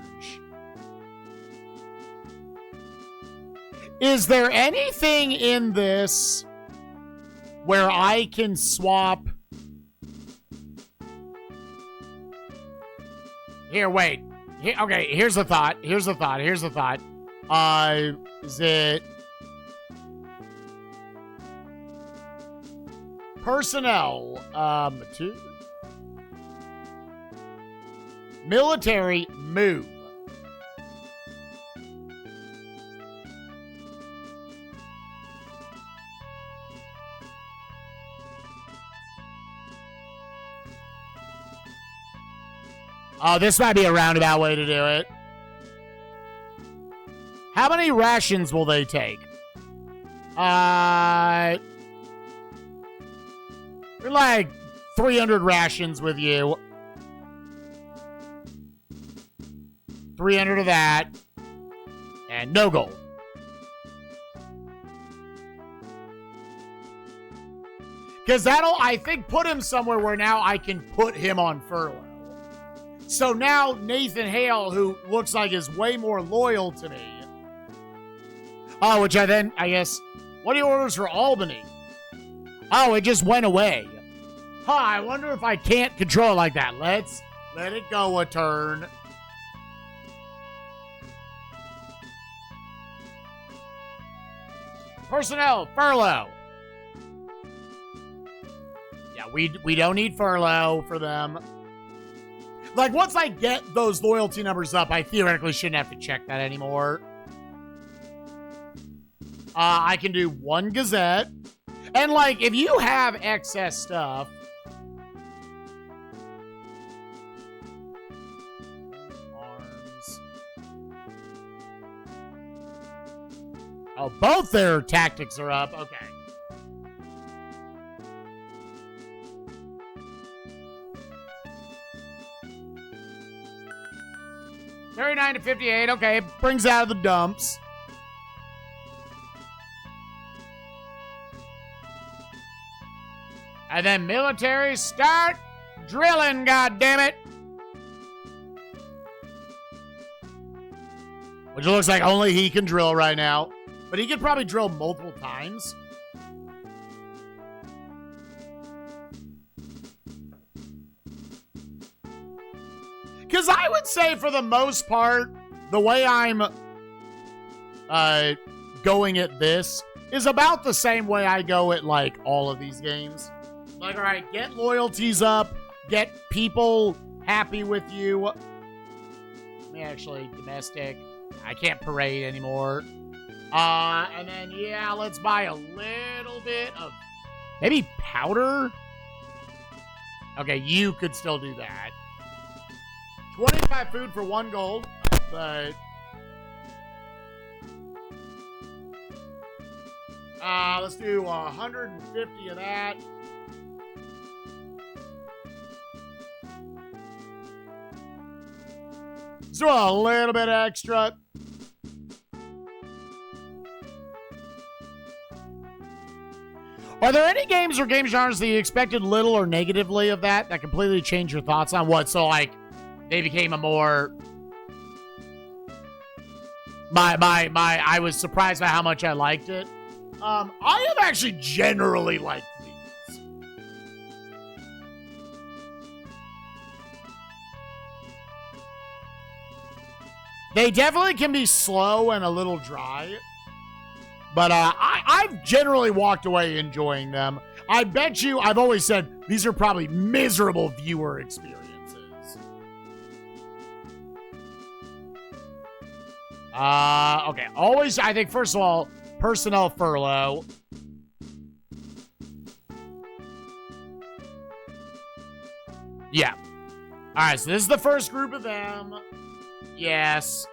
Is there anything in this where I can swap? Here, wait. Here, okay, here's the thought. Is it personnel? Two. Military, move. Oh, this might be a roundabout way to do it. How many rations will they take? We're like 300 rations with you. 300 of that. And no gold. Because that'll, I think, put him somewhere where now I can put him on furlough. So now Nathan Hale, who looks like is way more loyal to me. Oh, which I guess, what are your orders for Albany? Oh, it just went away. Huh, I wonder if I can't control it like that. Let's let it go a turn. Personnel, furlough. Yeah, we don't need furlough for them. Like, once I get those loyalty numbers up, I theoretically shouldn't have to check that anymore. I can do 1 Gazette. And, like, if you have excess stuff... Arms. Oh, both their tactics are up. Okay. $39 to $58. Okay, brings out of the dumps. And then military, start drilling, goddammit. Which looks like only he can drill right now. But he could probably drill multiple times. Because I would say, for the most part, the way I'm going at this is about the same way I go at, like, all of these games. Like, all right, get loyalties up, get people happy with you. Let me actually, domestic. I can't parade anymore. And then, yeah, let's buy a little bit of maybe powder. Okay, you could still do that. 25 food for 1 gold, but let's do 150 of that. Let's do a little bit extra. Are there any games or game genres that you expected little or negatively of that completely changed your thoughts on what? So, like, they became a more... I was surprised by how much I liked it. I have actually generally liked these. They definitely can be slow and a little dry. But I've generally walked away enjoying them. I bet you, I've always said, these are probably miserable viewer experiences. Okay, always, I think, first of all, personnel furlough. Yeah. All right, so this is the first group of them. Yes.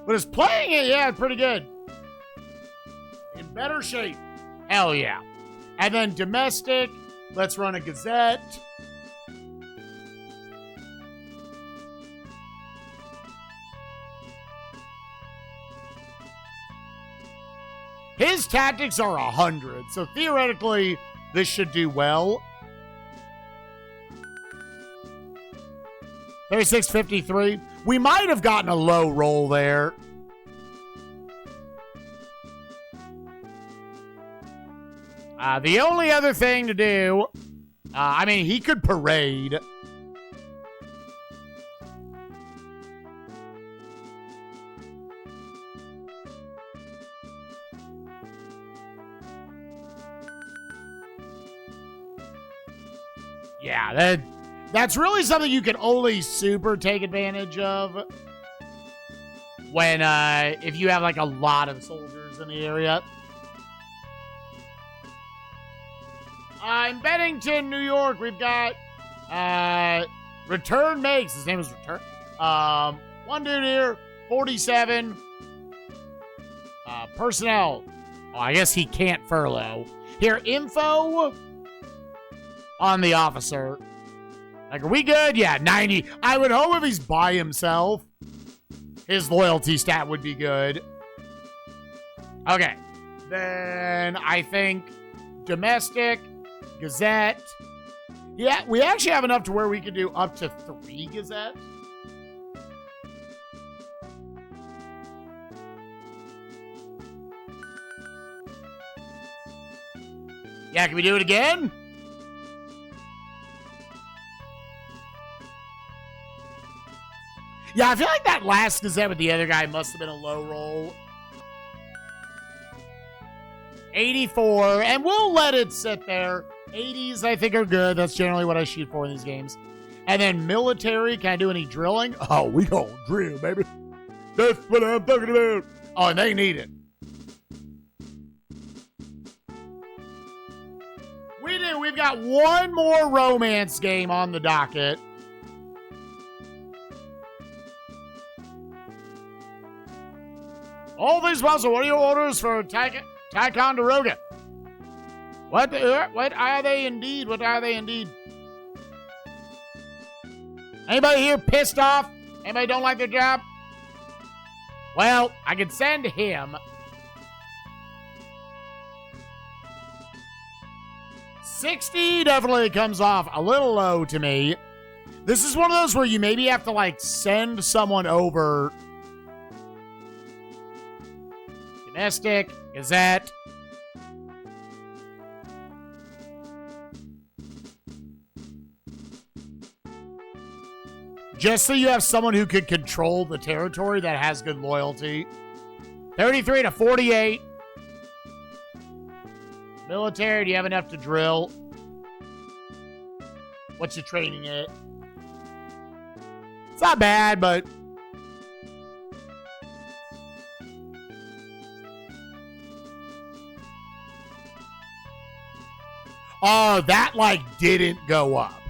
But it's playing it, yeah, it's pretty good. In better shape. Hell yeah. And then domestic, let's run a Gazette. His tactics are 100, so theoretically, This should do well. 36.53. We might have gotten a low roll there. The only other thing to do, I mean, he could parade. Yeah, that's really something you can only super take advantage of when, if you have like a lot of soldiers in the area. In Bennington, New York, we've got, Return Makes. His name is Return. One dude here, 47. Personnel. Oh, I guess he can't furlough. Here, info on the officer. Like, are we good? Yeah, 90. I would hope if he's by himself, his loyalty stat would be good. Okay. Then I think domestic, Gazette. Yeah, we actually have enough to where we could do up to 3 Gazette. Yeah, can we do it again? Yeah, I feel like that last Gazette with the other guy must have been a low roll. 84, and we'll let it sit there. 80s, I think, are good. That's generally what I shoot for in these games. And then military, can I do any drilling? Oh, we gonna drill, baby. That's what I'm talking about. Oh, and they need it. We do. We've got one more romance game on the docket. All these possible. What are your orders for Ticonderoga? What are they indeed? What are they indeed? Anybody here pissed off? Anybody don't like their job? Well, I could send him. 60 definitely comes off a little low to me. This is one of those where you maybe have to, like, send someone over. Domestic, Gazette. Just so you have someone who could control the territory that has good loyalty. 33 to 48. Military, do you have enough to drill? What's your training at? It's not bad, but... Oh, that, like, didn't go up.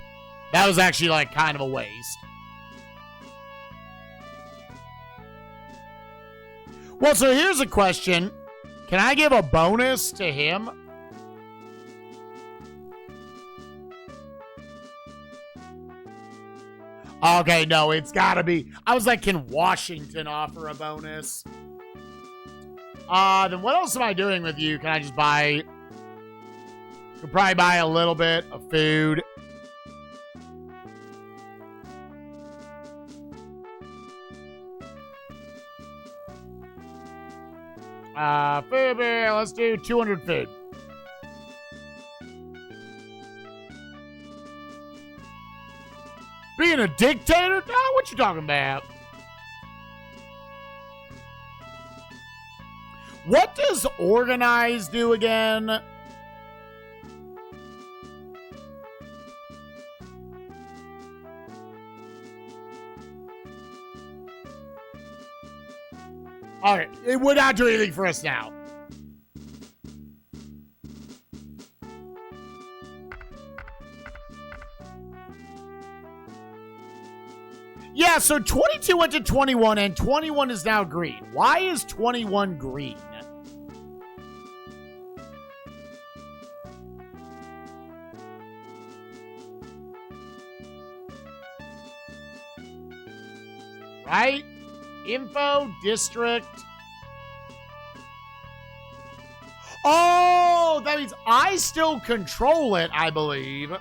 That was actually, like, kind of a waste. Well, so here's a question. Can I give a bonus to him? Okay, no, it's gotta be. I was like, can Washington offer a bonus? Then what else am I doing with you? Can I just buy... Could probably buy a little bit of food. Food, let's do 200 food. Being a dictator? Oh, what you talking about? What does organize do again? All right, it would not do anything for us now. Yeah, so 22 went to 21, and 21 is now green. Why is 21 green? Right? Info, district. Oh, Oh, that means I still control it, I believe.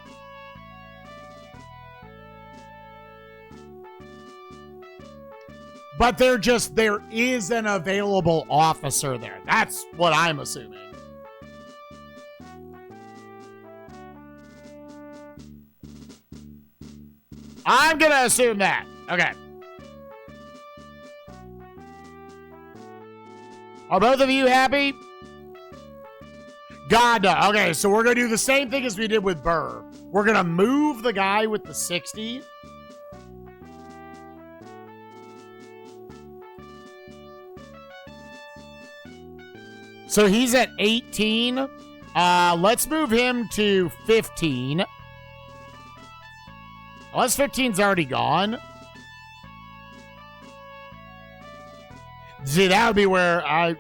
But there is an available officer there. That's what I'm assuming. I'm going to assume that. Okay. Are both of you happy? God, no. Okay, so we're going to do the same thing as we did with Burr. We're going to move the guy with the 60. So he's at 18. Let's move him to 15. Unless 15's already gone. See, that would be where I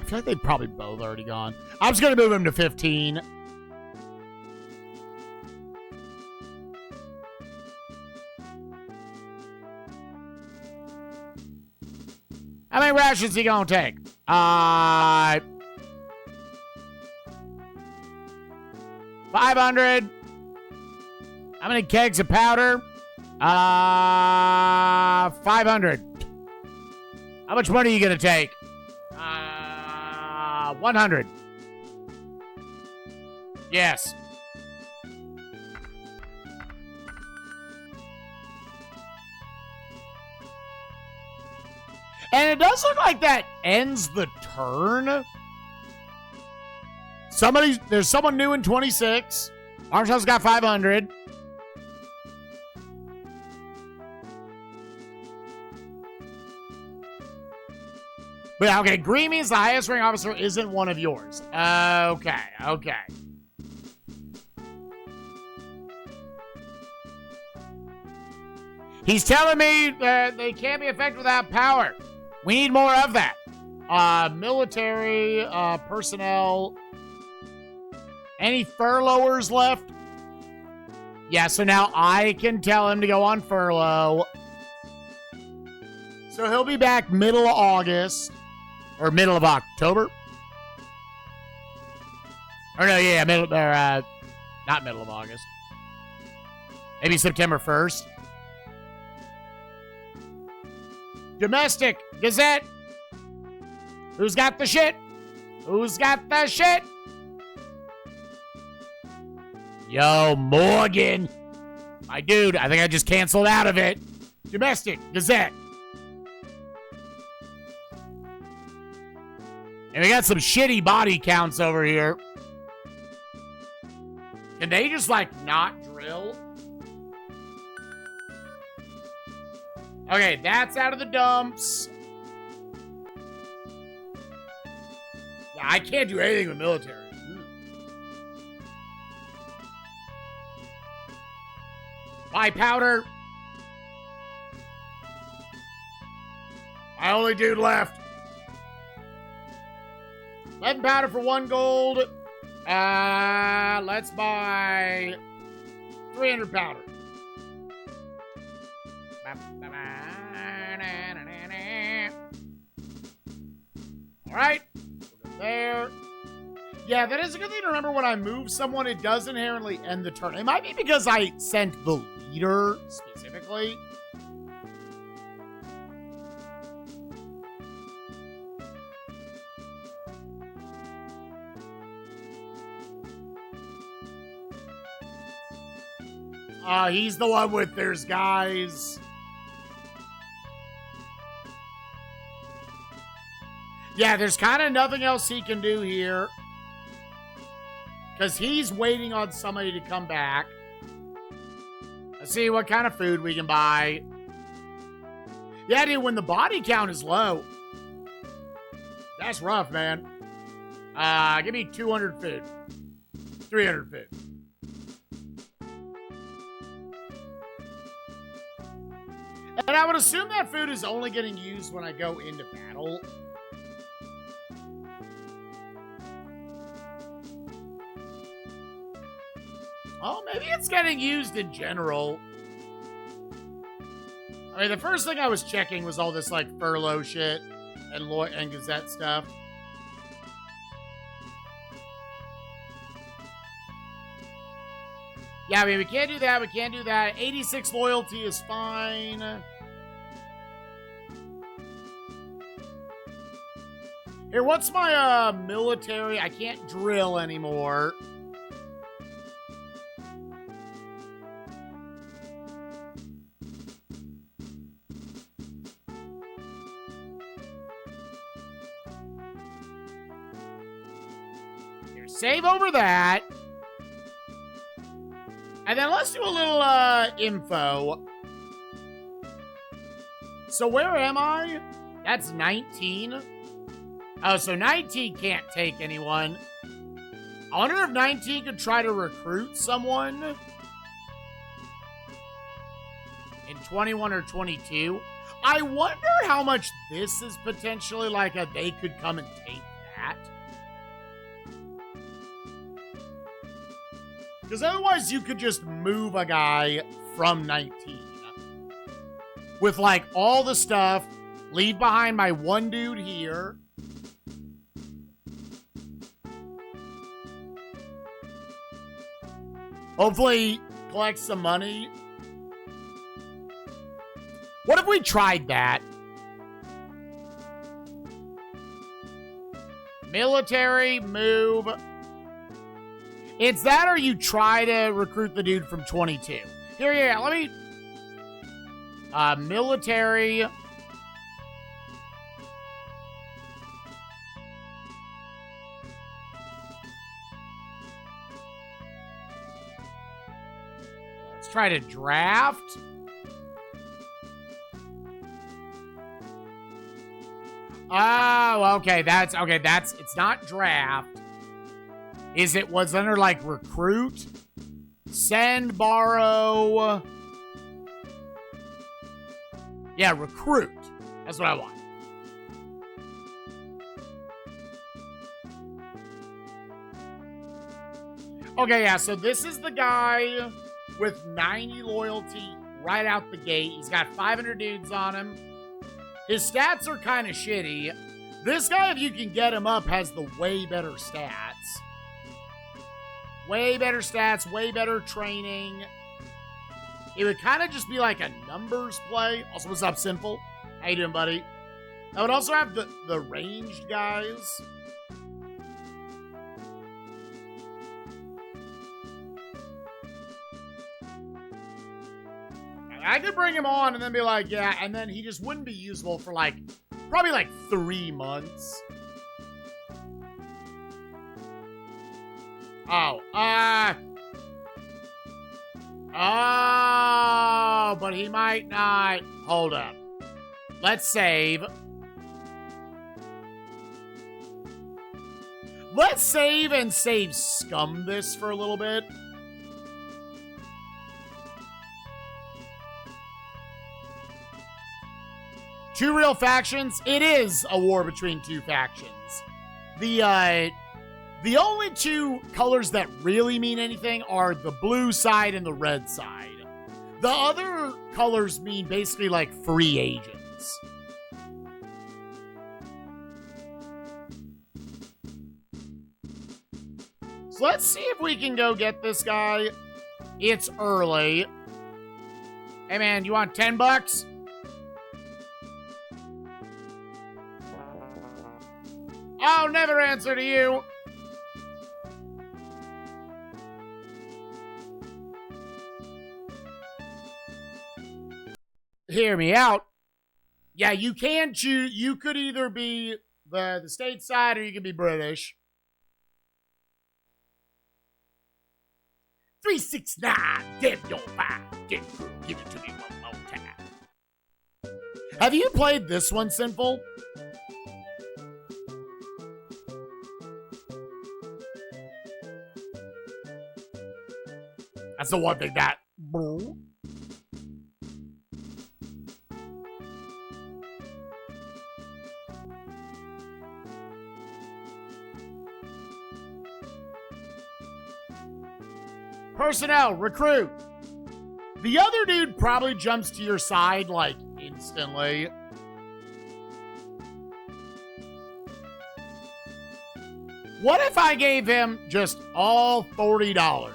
feel like they've probably both already gone. I'm just going to move him to 15. How many rations he going to take? 500. How many kegs of powder? 500. How much money are you going to take? 100. Yes. And it does look like that ends the turn. There's someone new in 26. Marshall's got 500. But okay, green means the highest rank officer isn't one of yours. Okay. He's telling me that they can't be effective without power. We need more of that. Military, personnel. Any furloughers left? Yeah, so now I can tell him to go on furlough. So he'll be back middle of August. Or middle of October. Or no, yeah, not middle of August. Maybe September 1st. Domestic Gazette. Who's got the shit? Who's got the shit? Yo, Morgan. My dude, I think I just canceled out of it. Domestic Gazette. And we got some shitty body counts over here. Can they just, like, not drill? Okay, that's out of the dumps. Yeah, I can't do anything with military. Buy powder. My only dude left. 11 powder for 1 gold. Let's buy 300 powder. All right. We'll go there. Yeah, that is a good thing to remember when I move someone, it does inherently end the turn. It might be because I sent the leader specifically. He's the one with there's guys. Yeah, there's kind of nothing else he can do here. Because he's waiting on somebody to come back. Let's see what kind of food we can buy. Yeah, dude, when the body count is low. That's rough, man. Give me 200 food. 300 food. And I would assume that food is only getting used when I go into battle. Oh, maybe it's getting used in general. I mean, the first thing I was checking was all this, like, furlough shit and Gazette stuff. Yeah, I mean, we can't do that. We can't do that. 86 loyalty is fine. Here, what's my military? I can't drill anymore. Here, save over that. And then let's do a little info. So where am I? That's 19. Oh, so 19 can't take anyone. I wonder if 19 could try to recruit someone in 21 or 22. I wonder how much this is potentially like they could come and take that. Because otherwise you could just move a guy from 19 with like all the stuff, leave behind my one dude here. Hopefully collect some money. What if we tried that? Military, move. It's that or you try to recruit the dude from 22. Here, let me... military... Let's try to draft. Oh, okay. It's not draft. Was under like recruit, send, borrow. Yeah, recruit. That's what I want. Okay, yeah, so this is the guy with 90 loyalty right out the gate. He's got 500 dudes on him. His stats are kind of shitty. This guy, if you can get him up, has the way better stats. Way better stats, way better training. It would kind of just be like a numbers play. Also, what's up, Simple? How you doing, buddy? I would also have the ranged guys. I could bring him on and then be like, yeah, and then he just wouldn't be usable for like, probably like 3 months. Oh, but he might not. Hold up. Let's save. Let's save and save scum this for a little bit. Two real factions? It is a war between two factions. The only two colors that really mean anything are the blue side and the red side. The other colors mean basically like free agents. So let's see if we can go get this guy. It's early. Hey man, you want 10 bucks? I'll never answer to you. Hear me out. Yeah, you can choose. You could either be the stateside or you could be British. 369, damn your fire. Give it to me one more time. Have you played this one, Sinful? That's the one thing that... Personnel, recruit. The other dude probably jumps to your side, like, instantly. What if I gave him just all $40?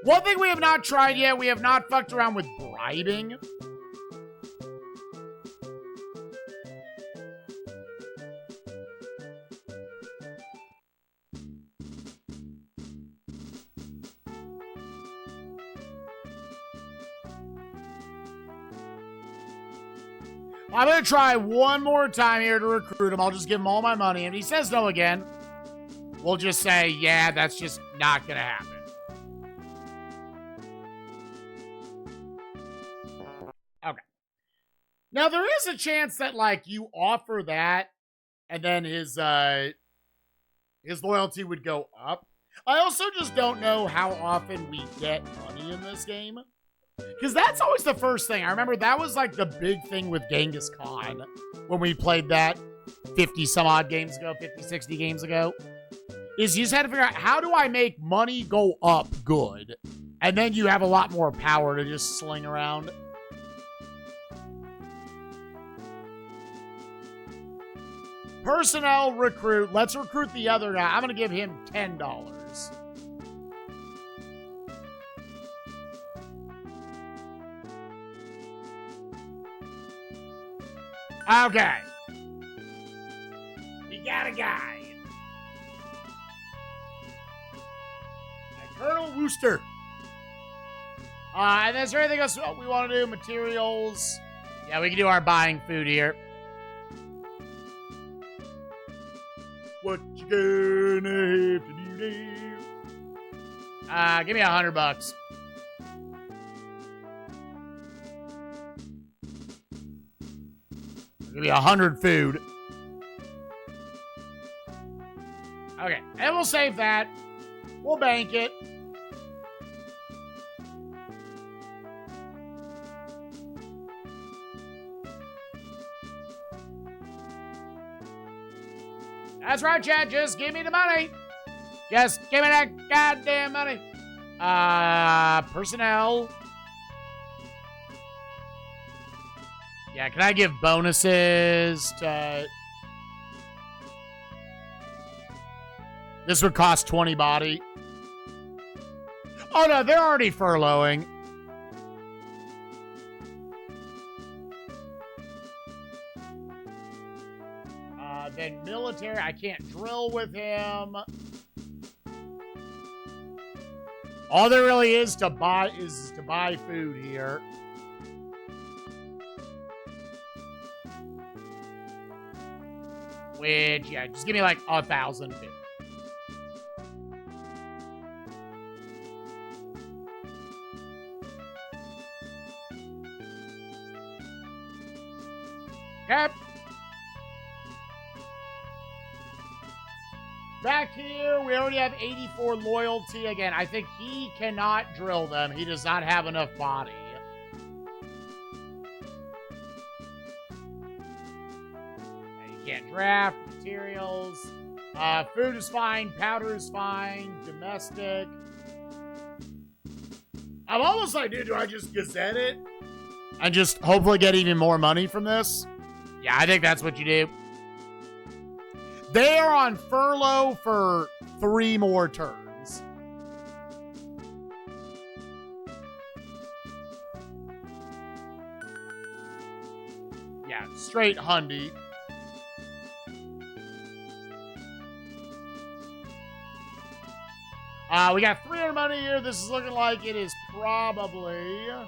One thing we have not tried yet, we have not fucked around with bribing. I'm going to try one more time here to recruit him. I'll just give him all my money. And if he says no again, we'll just say, yeah, that's just not going to happen. Okay. Now, there is a chance that, like, you offer that, and then his loyalty would go up. I also just don't know how often we get money in this game. Because that's always the first thing. I remember that was like the big thing with Genghis Khan when we played that 50 some odd games ago, 50, 60 games ago. Is you just had to figure out, how do I make money go up good? And then you have a lot more power to just sling around. Personnel recruit. Let's recruit the other guy. I'm going to give him $10. Okay. We got a guy. Colonel Wooster. And is there anything else we want to do? Materials. Yeah, we can do our buying food here. What you gonna have to do now? Give me $100. Give me 100 food. Okay, and we'll save that. We'll bank it. That's right, Chad. Just give me the money. Just give me that goddamn money. Personnel. Yeah, can I give bonuses to... This would cost 20 body. Oh, no, they're already furloughing. Then military, I can't drill with him. All there really is to buy food here. Which, yeah, just give me like 1,000 food. Okay. Back here, we already have 84 loyalty. Again, I think he cannot drill them. He does not have enough body. You can't draft materials. Food is fine. Powder is fine. Domestic. I'm almost like, dude, do I just gazette it? And just hopefully get even more money from this? Yeah, I think that's what you do. They are on furlough for 3 more turns. Yeah, straight Hundy. We got 300 money here. This is looking like it is probably... Yeah,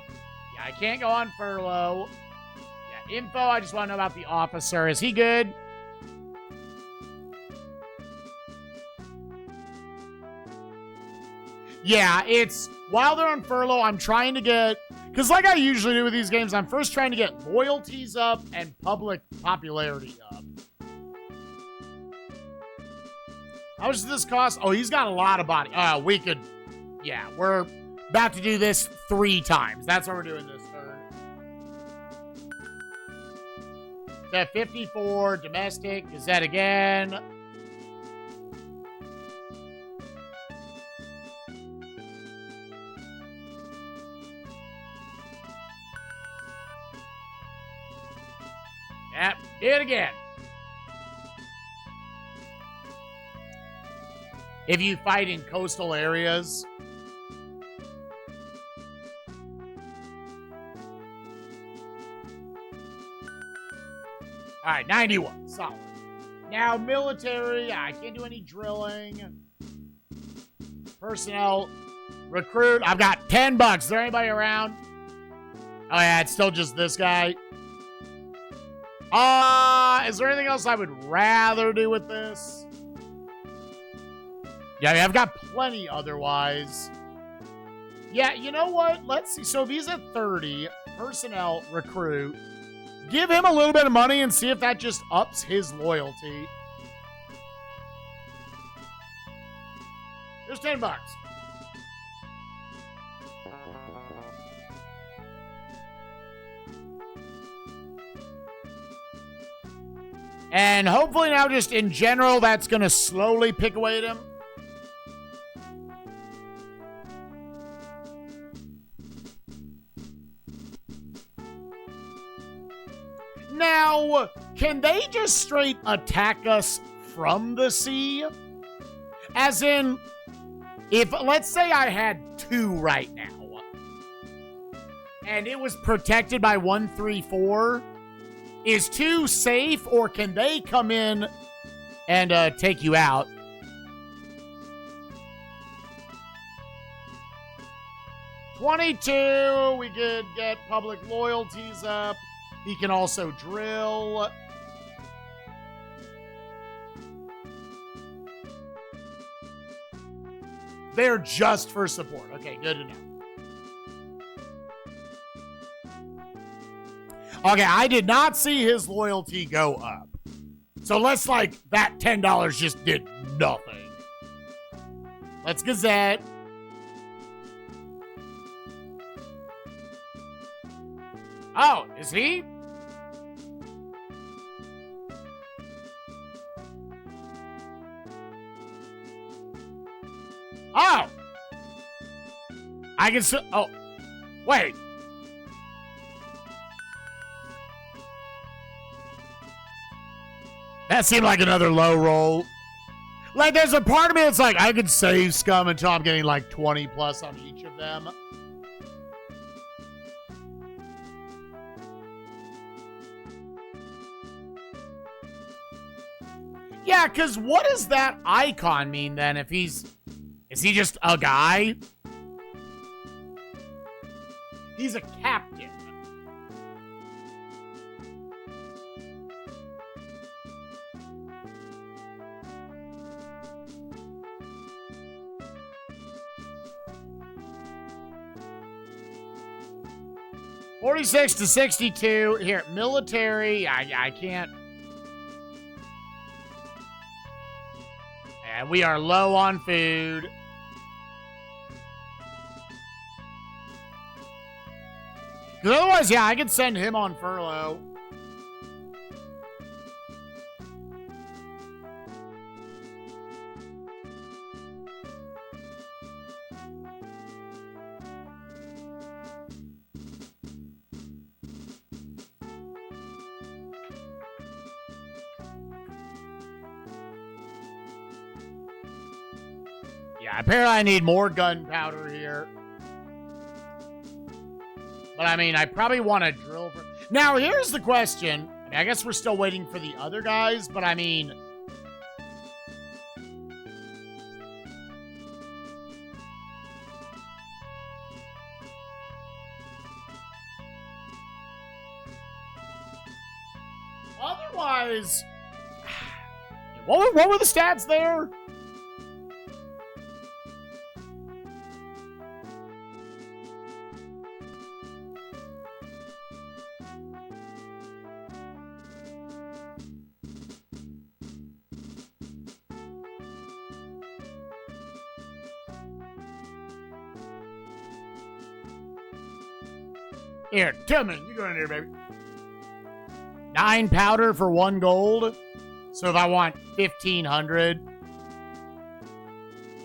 I can't go on furlough. Yeah, info, I just want to know about the officer. Is he good? Yeah, it's... While they're on furlough, I'm trying to get... Because like I usually do with these games, I'm first trying to get loyalties up and public popularity up. How much does this cost? Oh, he's got a lot of body. We could... Yeah, we're about to do this 3 times. That's what we're doing this turn. At 54, domestic. Is that again? Yep, do it again. if you fight in coastal areas. All right, 91. Solid. Now, military. I can't do any drilling. Personnel. Recruit. I've got $10. Is there anybody around? Oh, yeah, it's still just this guy. Is there anything else I would rather do with this? Yeah, I mean, I've got plenty otherwise. Yeah, you know what? Let's see. So if he's at 30, personnel, recruit. Give him a little bit of money and see if that just ups his loyalty. Here's $10. And hopefully now just in general, that's going to slowly pick away at him. Now, can they just straight attack us from the sea? As in, if, let's say I had 2 right now, and it was protected by 134, is 2 safe, or can they come in and take you out? $22, we could get public loyalties up. He can also drill. They're just for support. Okay, good to know. Okay, I did not see his loyalty go up. So let's like that $10 just did nothing. Let's Gazette. Oh, is he? Oh! I can see. Oh, wait. That seemed like another low roll. Like, there's a part of me that's like, I could save scum until I'm getting like 20 plus on each of them. Yeah, because what does that icon mean then if he's... Is he just a guy? He's a captain. $46 to $62. Here, military. I can't... And we are low on food. Because otherwise, yeah, I could send him on furlough. Yeah, apparently I need more gunpowder here. But I mean, I probably want to drill for... Now, here's the question. I mean, I guess we're still waiting for the other guys, but I mean... Otherwise... What were the stats there? Here, come in. You go in here, baby. 9 powder for 1 gold. So if I want 1,500,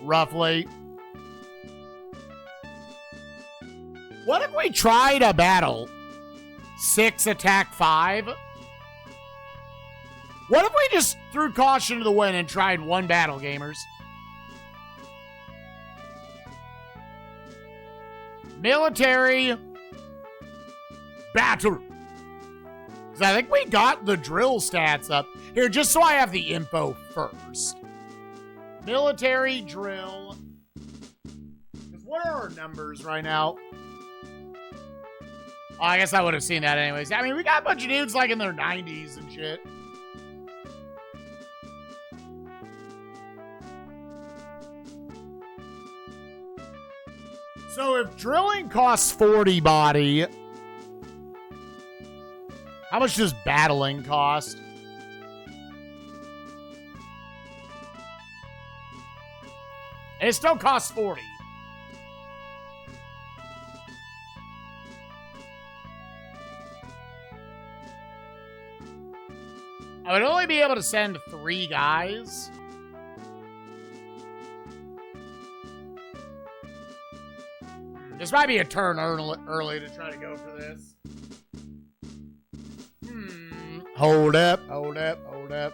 roughly. What if we tried a battle? 6 attack 5? What if we just threw caution to the wind and tried 1 battle, gamers? Military battle. Because I think we got the drill stats up. Here, just so I have the info first. Military drill. What are our numbers right now? Oh, I guess I would have seen that anyways. I mean, we got a bunch of dudes like in their 90s and shit. So if drilling costs 40 body, how much does battling cost? And it still costs 40. I would only be able to send 3 guys. This might be a turn early to try to go for this. Hold up, hold up, hold up.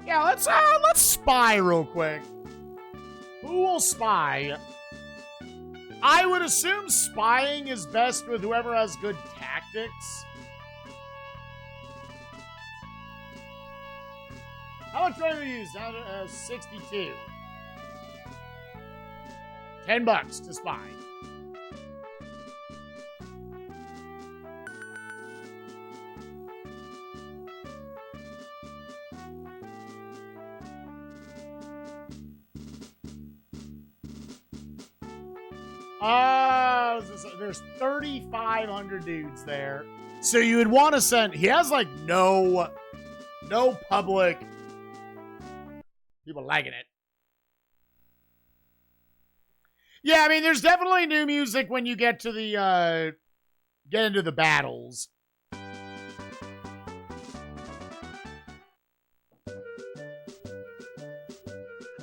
Yeah, let's spy real quick. Who will spy? I would assume spying is best with whoever has good tactics. How much do we use? 62. $10 to spy. There's 3,500 dudes there. So you would want to send... He has, like, no public... People liking it. Yeah, I mean, there's definitely new music when you get to the, get into the battles.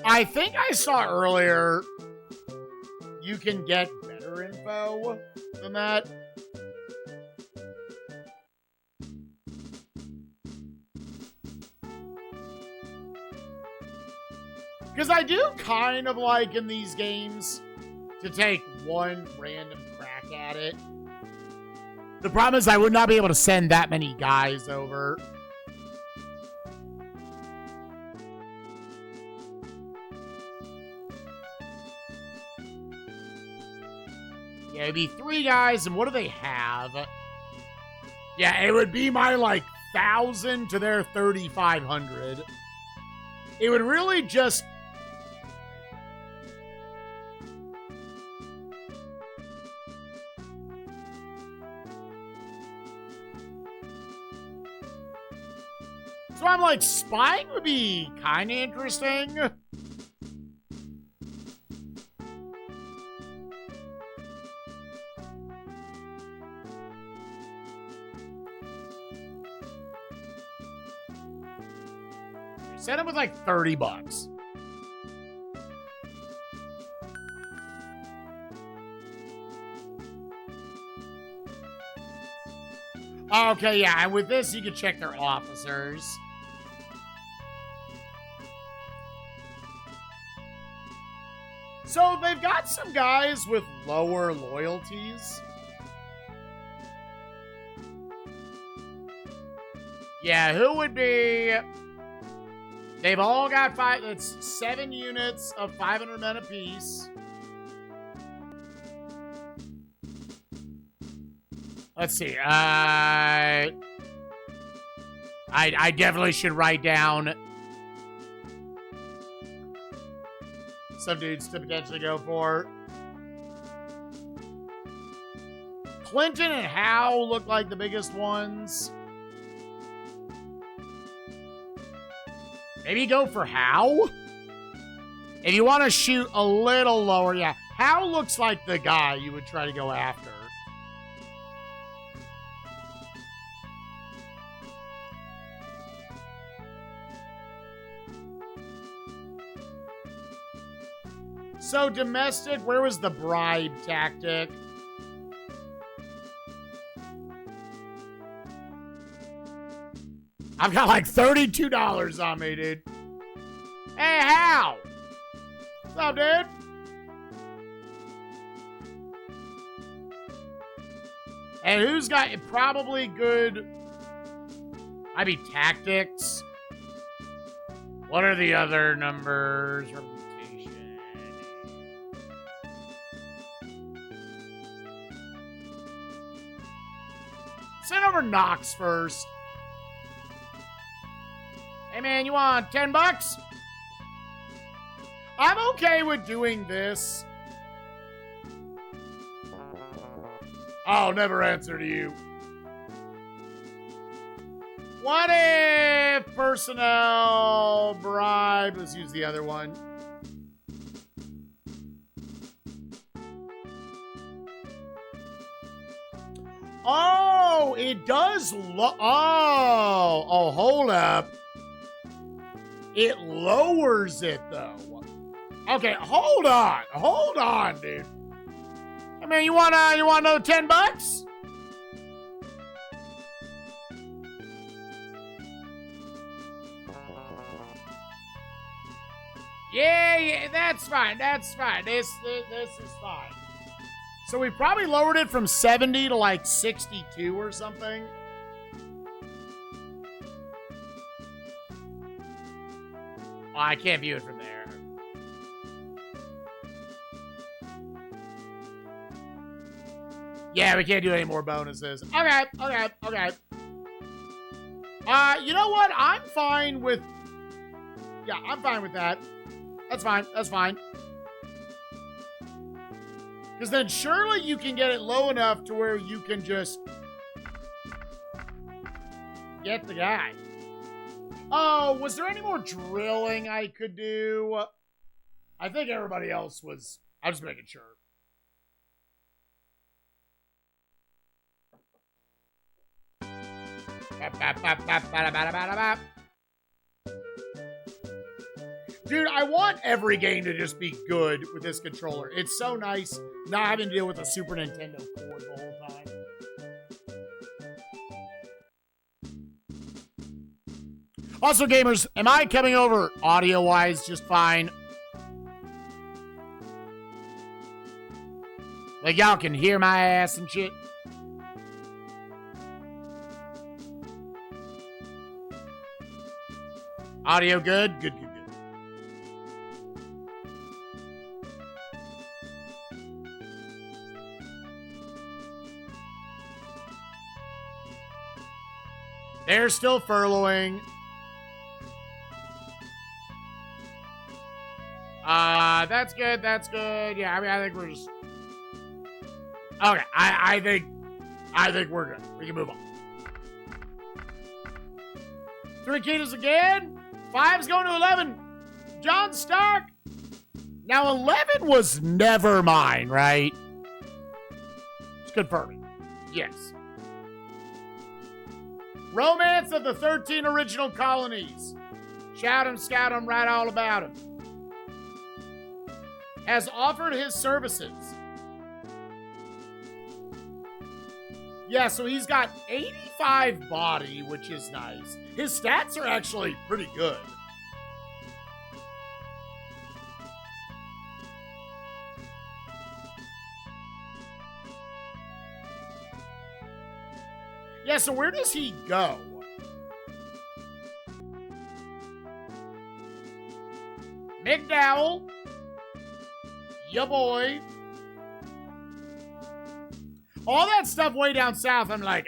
I think I saw earlier... You can get better info than that. Because I do kind of like in these games to take one random crack at it. The problem is I would not be able to send that many guys over. Yeah, it'd be 3 guys, and what do they have? Yeah, it would be my, like, 1,000 to their 3,500. It would really just... So I'm like, spying would be kind of interesting. Set him with like $30. Okay, yeah, and with this, you can check their officers. So they've got some guys with lower loyalties. Yeah, who would be... They've all got 5... It's 7 units of 500 men apiece. Let's see. I definitely should write down some dudes to potentially go for. Clinton and Howe look like the biggest ones. Maybe go for Howe? If you want to shoot a little lower, yeah. Howe looks like the guy you would try to go after. So domestic, where was the bribe tactic? I've got like $32 on me, dude. Hey, Hal. What's up, dude? And who's got probably good... Maybe tactics. What are the other numbers? Reputation. Send over Knox first. Hey man, you want 10 bucks? I'm okay with doing this. I'll never answer to you. What if personnel bribe? Let's use the other one. Oh, it does. Oh, hold up. It lowers it though. Okay, hold on, dude. I mean, you want another 10 bucks? Yeah, that's fine. This is fine. So we probably lowered it from 70 to like 62 or something. Oh, I can't view it from there. Yeah, we can't do any more bonuses. Okay. You know what? I'm fine with... Yeah, I'm fine with that. That's fine. Because then surely you can get it low enough to where you can just... get the guy. Oh, was there any more drilling I could do? I think everybody else was... I'm just making sure. Dude, I want every game to just be good with this controller. It's so nice not having to deal with a Super Nintendo cord the whole time. Also, gamers, am I coming over audio-wise just fine? Like, y'all can hear my ass and shit? Audio good? Good. They're still furloughing. That's good. Yeah, I mean, I think we're just... Okay, I think we're good. We can move on. 3 Ketas again. 5's going to 11. John Stark. Now, 11 was never mine, right? Just confirming. Yes. Romance of the 13 Original Colonies. Shout 'em, scout 'em, write all about him. Has offered his services. Yeah, so he's got 85 body, which is nice. His stats are actually pretty good. Yeah, so where does he go? McDowell. Ya boy. All that stuff way down south, I'm like,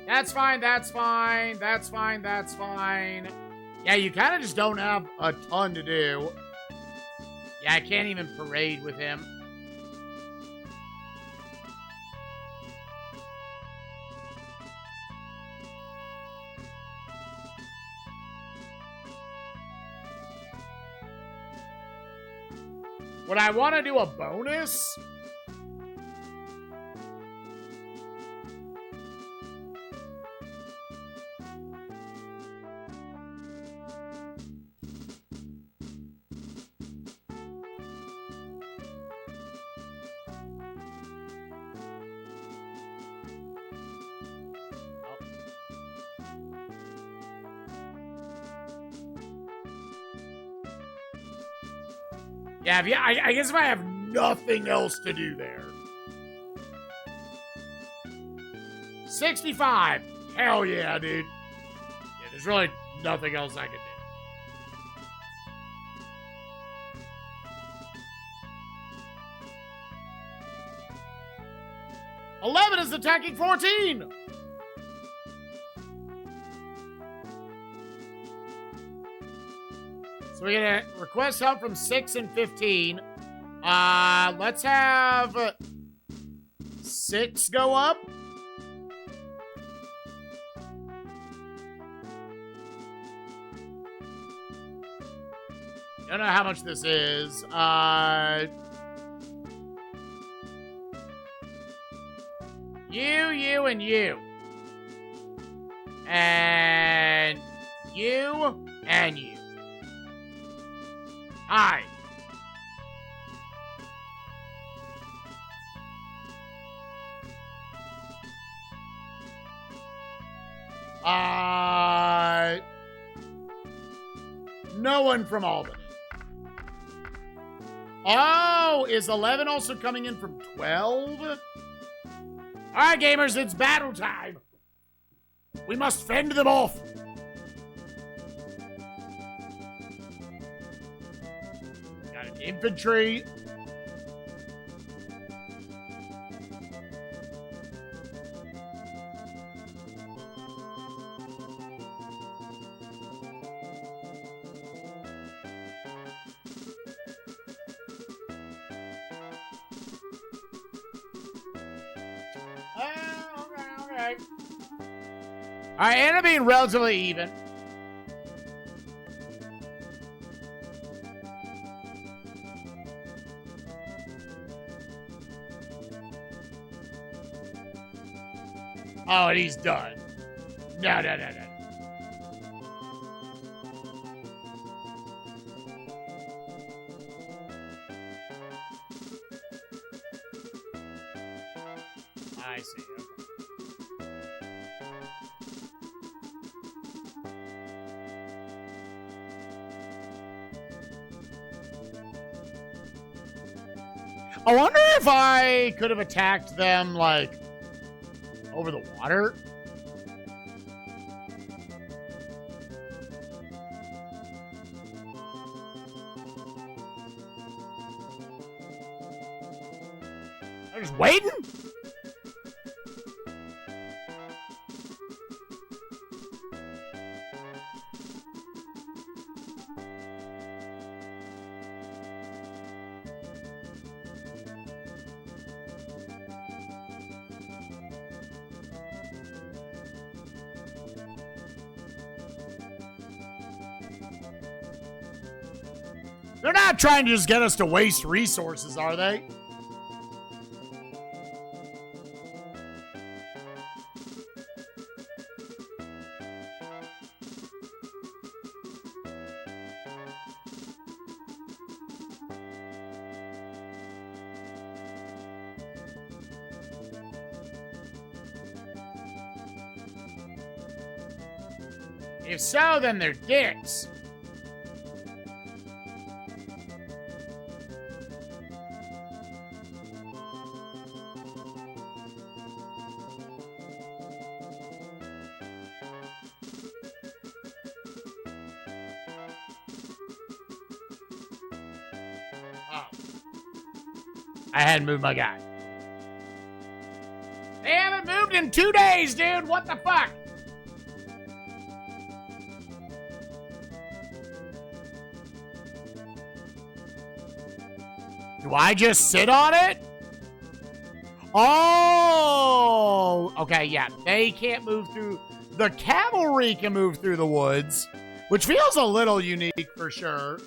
That's fine. Yeah, you kind of just don't have a ton to do. Yeah, I can't even parade with him. Would I want to do a bonus? Yeah, I guess if I have nothing else to do there. 65. Hell yeah, dude. Yeah, there's really nothing else I can do. 11 is attacking 14. So we're gonna request help from 6 and 15. Let's have 6 go up. I don't know how much this is. You, and you. And you, and you. Hi. No one from Albany. Oh, is 11 also coming in from 12? All right, gamers, it's battle time. We must fend them off. Got an infantry. Okay. All right, and being relatively even. Oh, and he's done. No. I see. Okay. I wonder if I could have attacked them, like, over the water. They're just waiting? They're not trying to just get us to waste resources, are they? If so, then they're dicks. I hadn't moved my guy. They haven't moved in 2 days, dude. What the fuck? Do I just sit on it? Oh, okay, yeah. They can't move through. The cavalry can move through the woods, which feels a little unique for sure.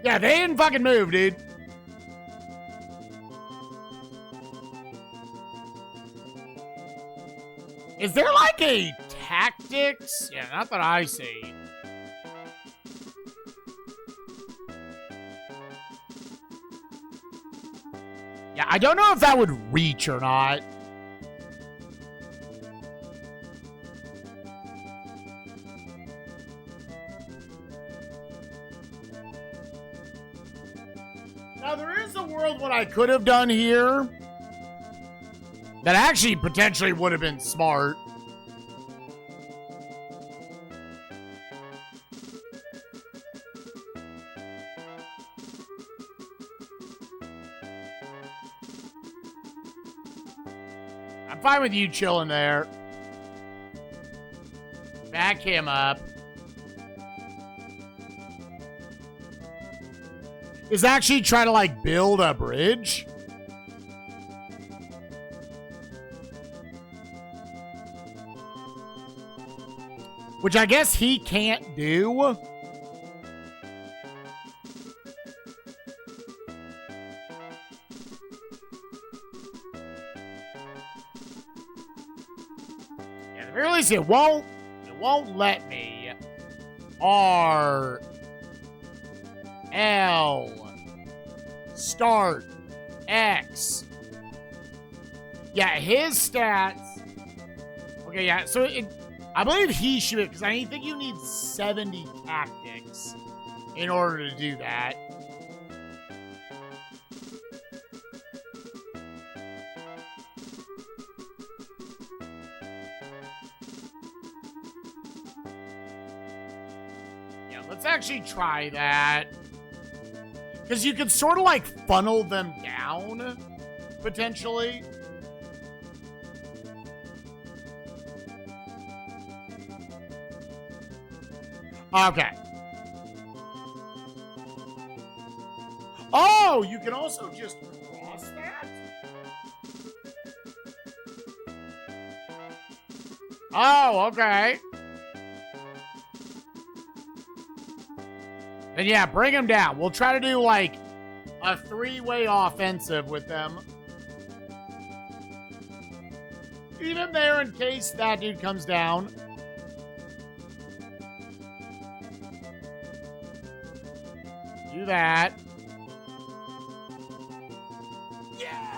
Yeah, they didn't fucking move, dude. Is there like a tactics? Yeah, not that I see. Yeah, I don't know if that would reach or not. Now, there is a world what I could have done here that actually potentially would have been smart. I'm fine with you chilling there. Back him up. Is actually trying to, like, build a bridge. Which I guess he can't do. Yeah, at the very least, it won't let me. R L start X. Yeah, his stats. Okay, yeah, so I believe he should, because I think you need 70 tactics in order to do that. Yeah, let's actually try that. Because you could sort of like funnel them down, potentially. Okay. Oh, you can also just cross that? Oh, okay. And yeah, bring them down. We'll try to do like a 3-way offensive with them. Even there in case that dude comes down. Do that. Yeah.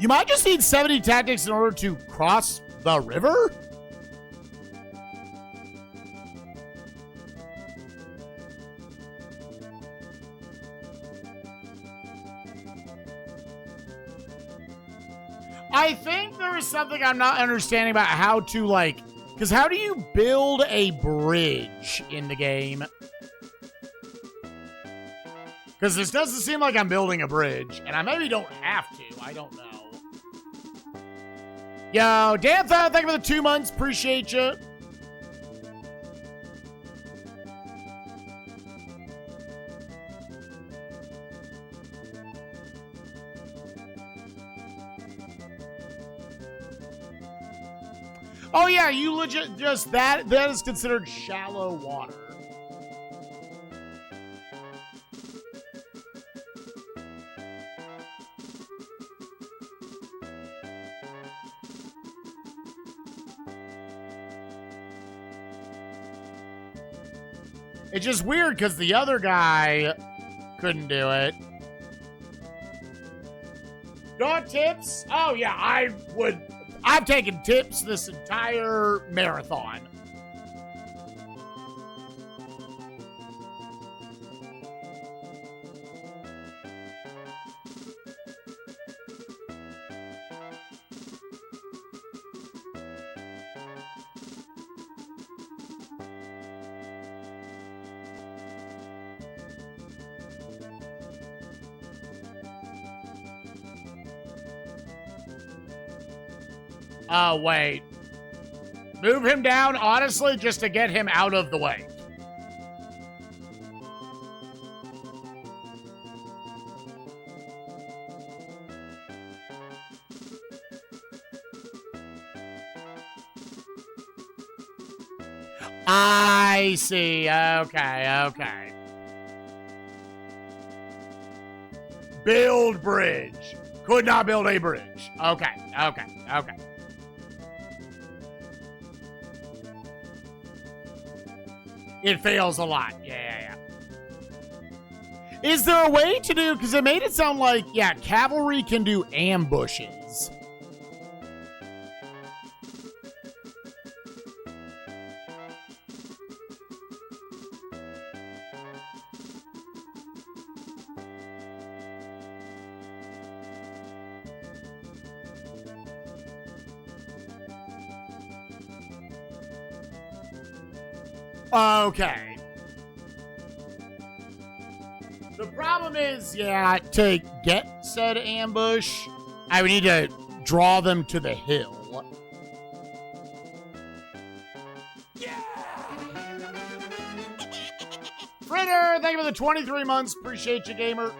You might just need 70 tactics in order to cross the river? I think there is something I'm not understanding about how to, like, because how do you build a bridge in the game? Because this doesn't seem like I'm building a bridge, and I maybe don't have to. I don't know. Yo, Dantha, thank you for the 2 months. Appreciate you. Oh yeah, you legit just that is considered shallow water. It's just weird because the other guy couldn't do it. Got tips? Oh yeah, I've taken tips this entire marathon. Oh, wait. Move him down, honestly, just to get him out of the way. I see. Okay. Build bridge. Could not build a bridge. Okay. It fails a lot. Yeah. Is there a way to do, because it made it sound like, yeah, cavalry can do ambushes. Okay. The problem is, yeah, to get said ambush, I would need to draw them to the hill. Yeah! Fritter, thank you for the 23 months. Appreciate you, gamer.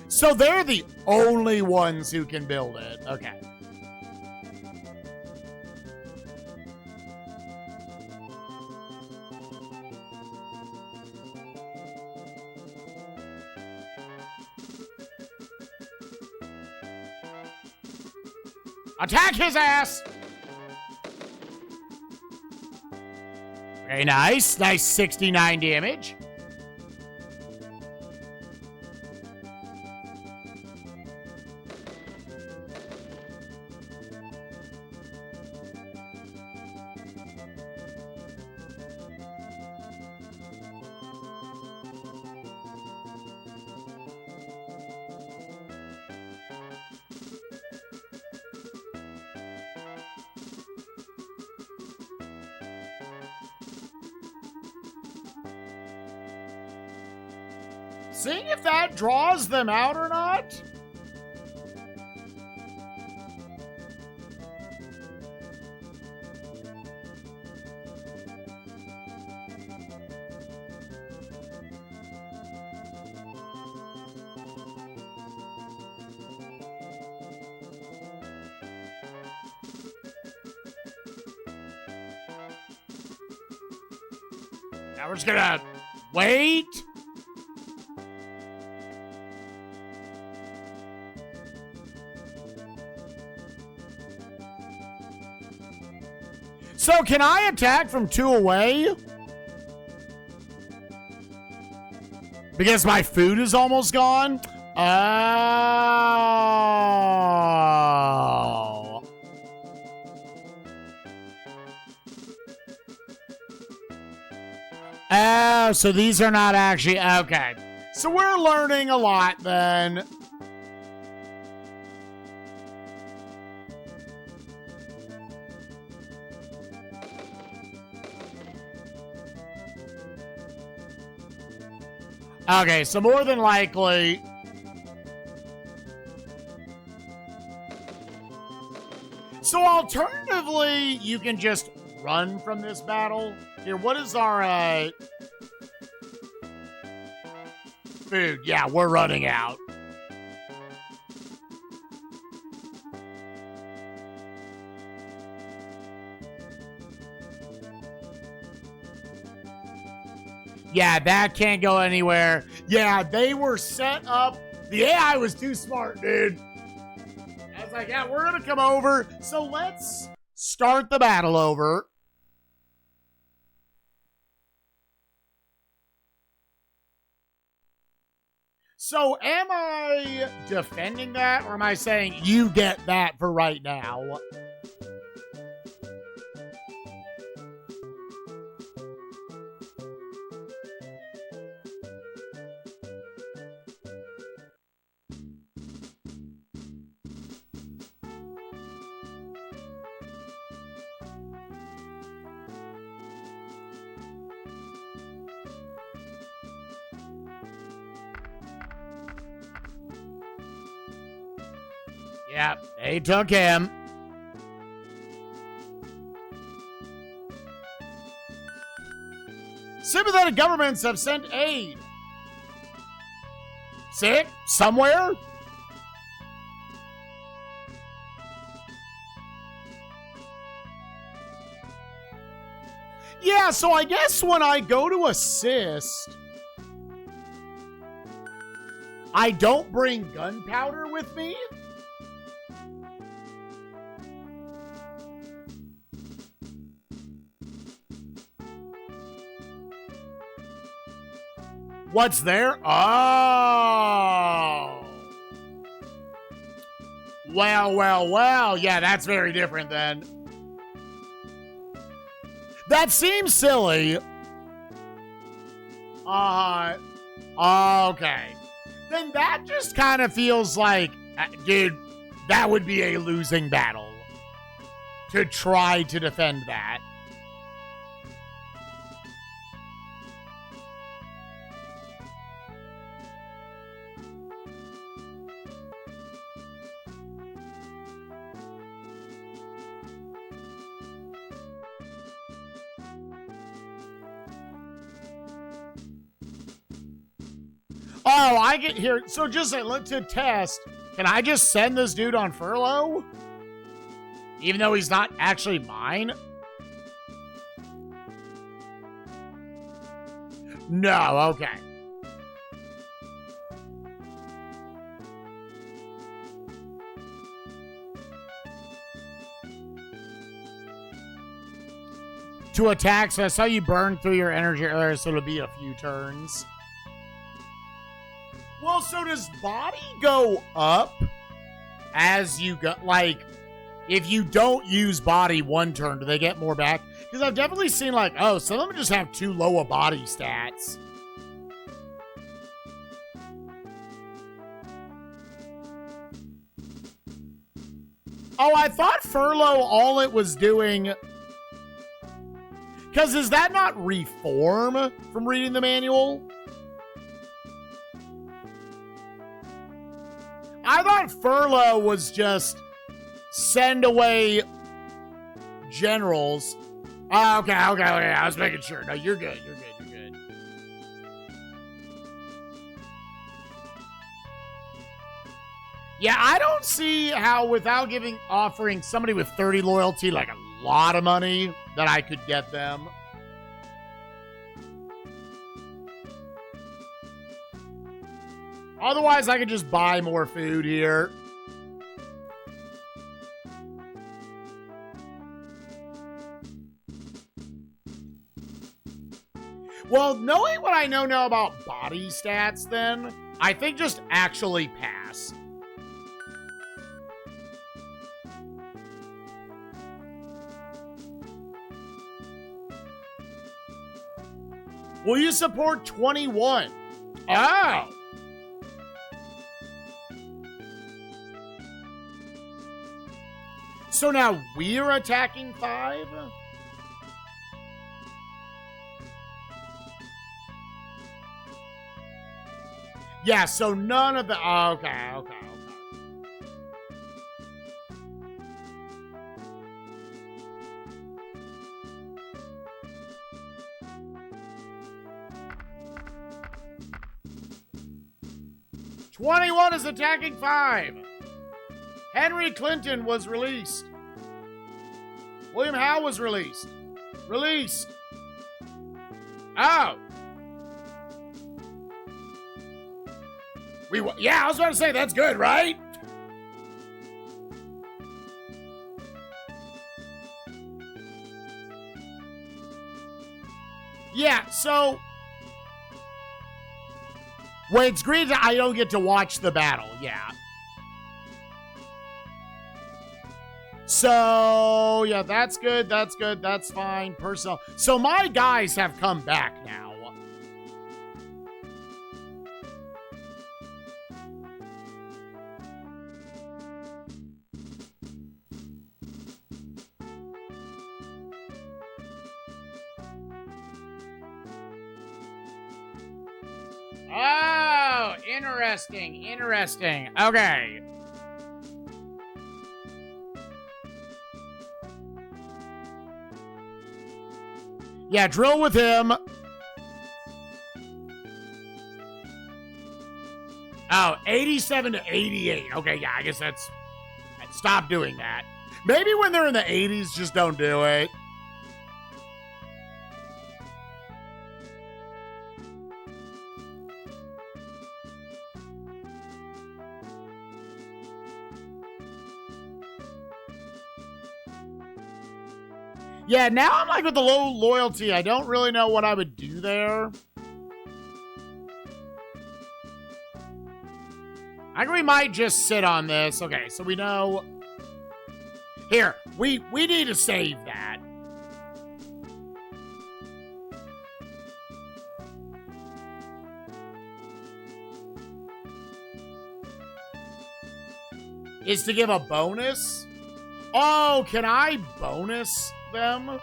So they're the only ones who can build it. Okay. Attack his ass! Very nice. Nice 69 damage. Seeing if that draws them out or not. Now we're just gonna wait. So can I attack from 2 away? Because my food is almost gone? Oh. Oh, so these are not actually... Okay. So we're learning a lot then. Okay, so more than likely... So alternatively, you can just run from this battle. Here, what is our, food? Yeah, we're running out. Yeah, that can't go anywhere. Yeah, they were set up. The AI was too smart, dude. I was like, yeah, we're going to come over. So let's start the battle over. So am I defending that, or am I saying you get that for right now? Yep, they took him. Sympathetic governments have sent aid. Sick? Somewhere? Yeah, so I guess when I go to assist, I don't bring gunpowder with me? What's there? Oh. Well. Yeah, that's very different then. That seems silly. Okay. Then that just kind of feels like, dude, that would be a losing battle to try to defend that. Oh, I get here. So just to test, can I just send this dude on furlough? Even though he's not actually mine? No, okay. To attack, so I saw you burn through your energy earlier, so it'll be a few turns. Well, so does body go up as you go? Like, if you don't use body one turn, do they get more back? Because I've definitely seen, like, oh, some of them just have too low a body stats. Oh, I thought furlough, all it was doing... Because is that not reform from reading the manual? I thought furlough was just send away generals. Oh, okay. I was making sure. No, you're good. You're good. Yeah, I don't see how without offering somebody with 30 loyalty like a lot of money that I could get them. Otherwise, I could just buy more food here. Well, knowing what I know now about body stats, then, I think just actually pass. Will you support 21? Oh! So now we're attacking 5? Yeah, so none of the... Okay. 21 is attacking 5. Henry Clinton was released. William Howe was released. Oh. Yeah, I was about to say, that's good, right? Yeah, so... Wait, it's green. I don't get to watch the battle. Yeah. So, yeah, that's good. That's fine. Personal. So my guys have come back now. Oh, interesting. Okay. Yeah, drill with him. Oh, 87 to 88. Okay, yeah, I guess that's... Stop doing that. Maybe when they're in the 80s, just don't do it. Yeah, now I'm like with the low loyalty. I don't really know what I would do there. I think we might just sit on this. Okay, so we know... Here, we need to save that. Is to give a bonus? Oh, can I bonus them?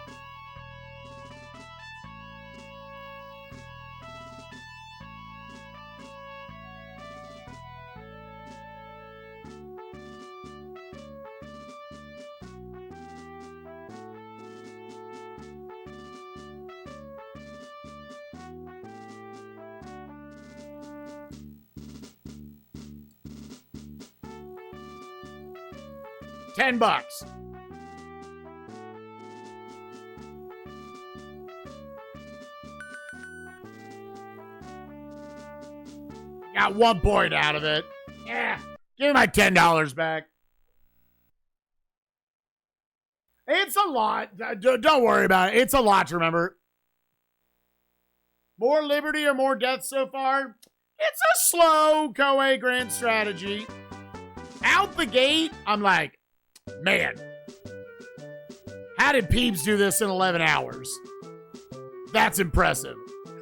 $10. Got 1 point out of it. Yeah. Give me my $10 back. It's a lot. Don't worry about it. It's a lot to remember. More liberty or more death so far? It's a slow Koei grand strategy. Out the gate, I'm like, man, how did Peeps do this in 11 hours? That's impressive.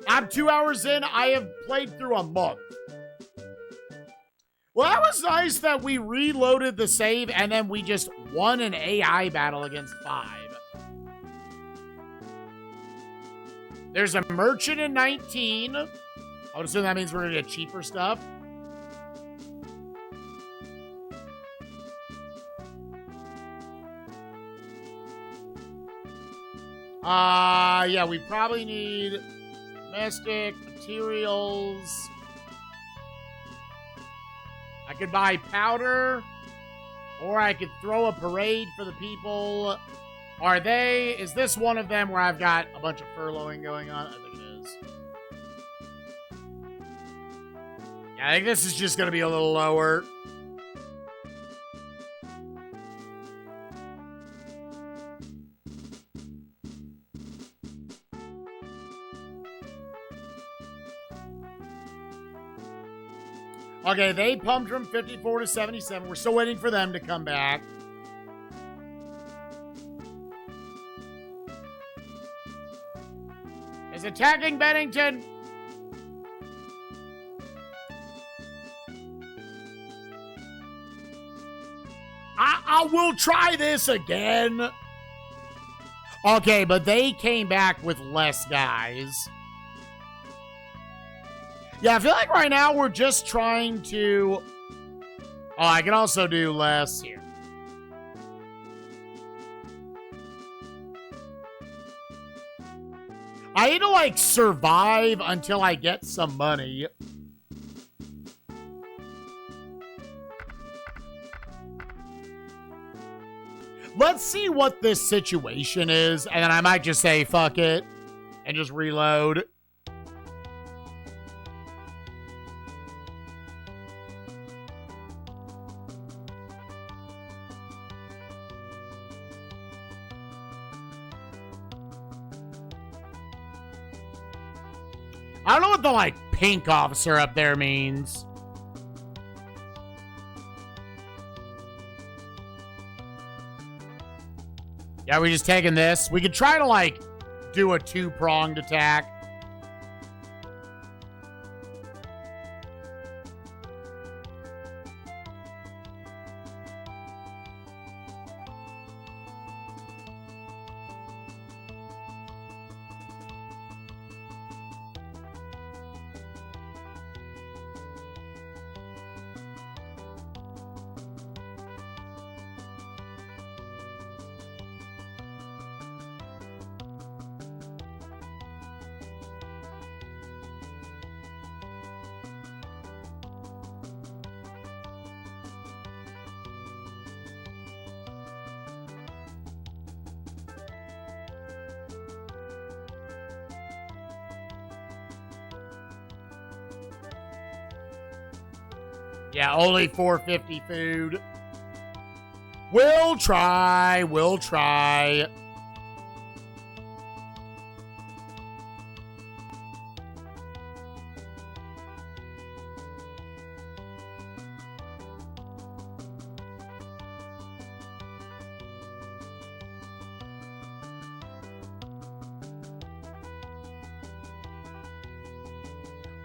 I'm 2 hours in. I have played through a month. Well, that was nice that we reloaded the save and then we just won an AI battle against 5. There's a merchant in 19. I would assume that means we're going to get cheaper stuff. Yeah, we probably need domestic materials. I could buy powder, or I could throw a parade for the people. Is this one of them where I've got a bunch of furloughing going on? I think it is. Yeah, I think this is just going to be a little lower. Okay, they pumped from 54 to 77. We're still waiting for them to come back. Is attacking Bennington. I will try this again. Okay, but they came back with less guys. Yeah, I feel like right now we're just trying to... Oh, I can also do less here. I need to, like, survive until I get some money. Let's see what this situation is, and then I might just say, fuck it, and just reload. I don't know what the, like, pink officer up there means. Yeah, we just taking this. We could try to, like, do a 2-pronged attack. Yeah, only 450 food. We'll try. We'll try.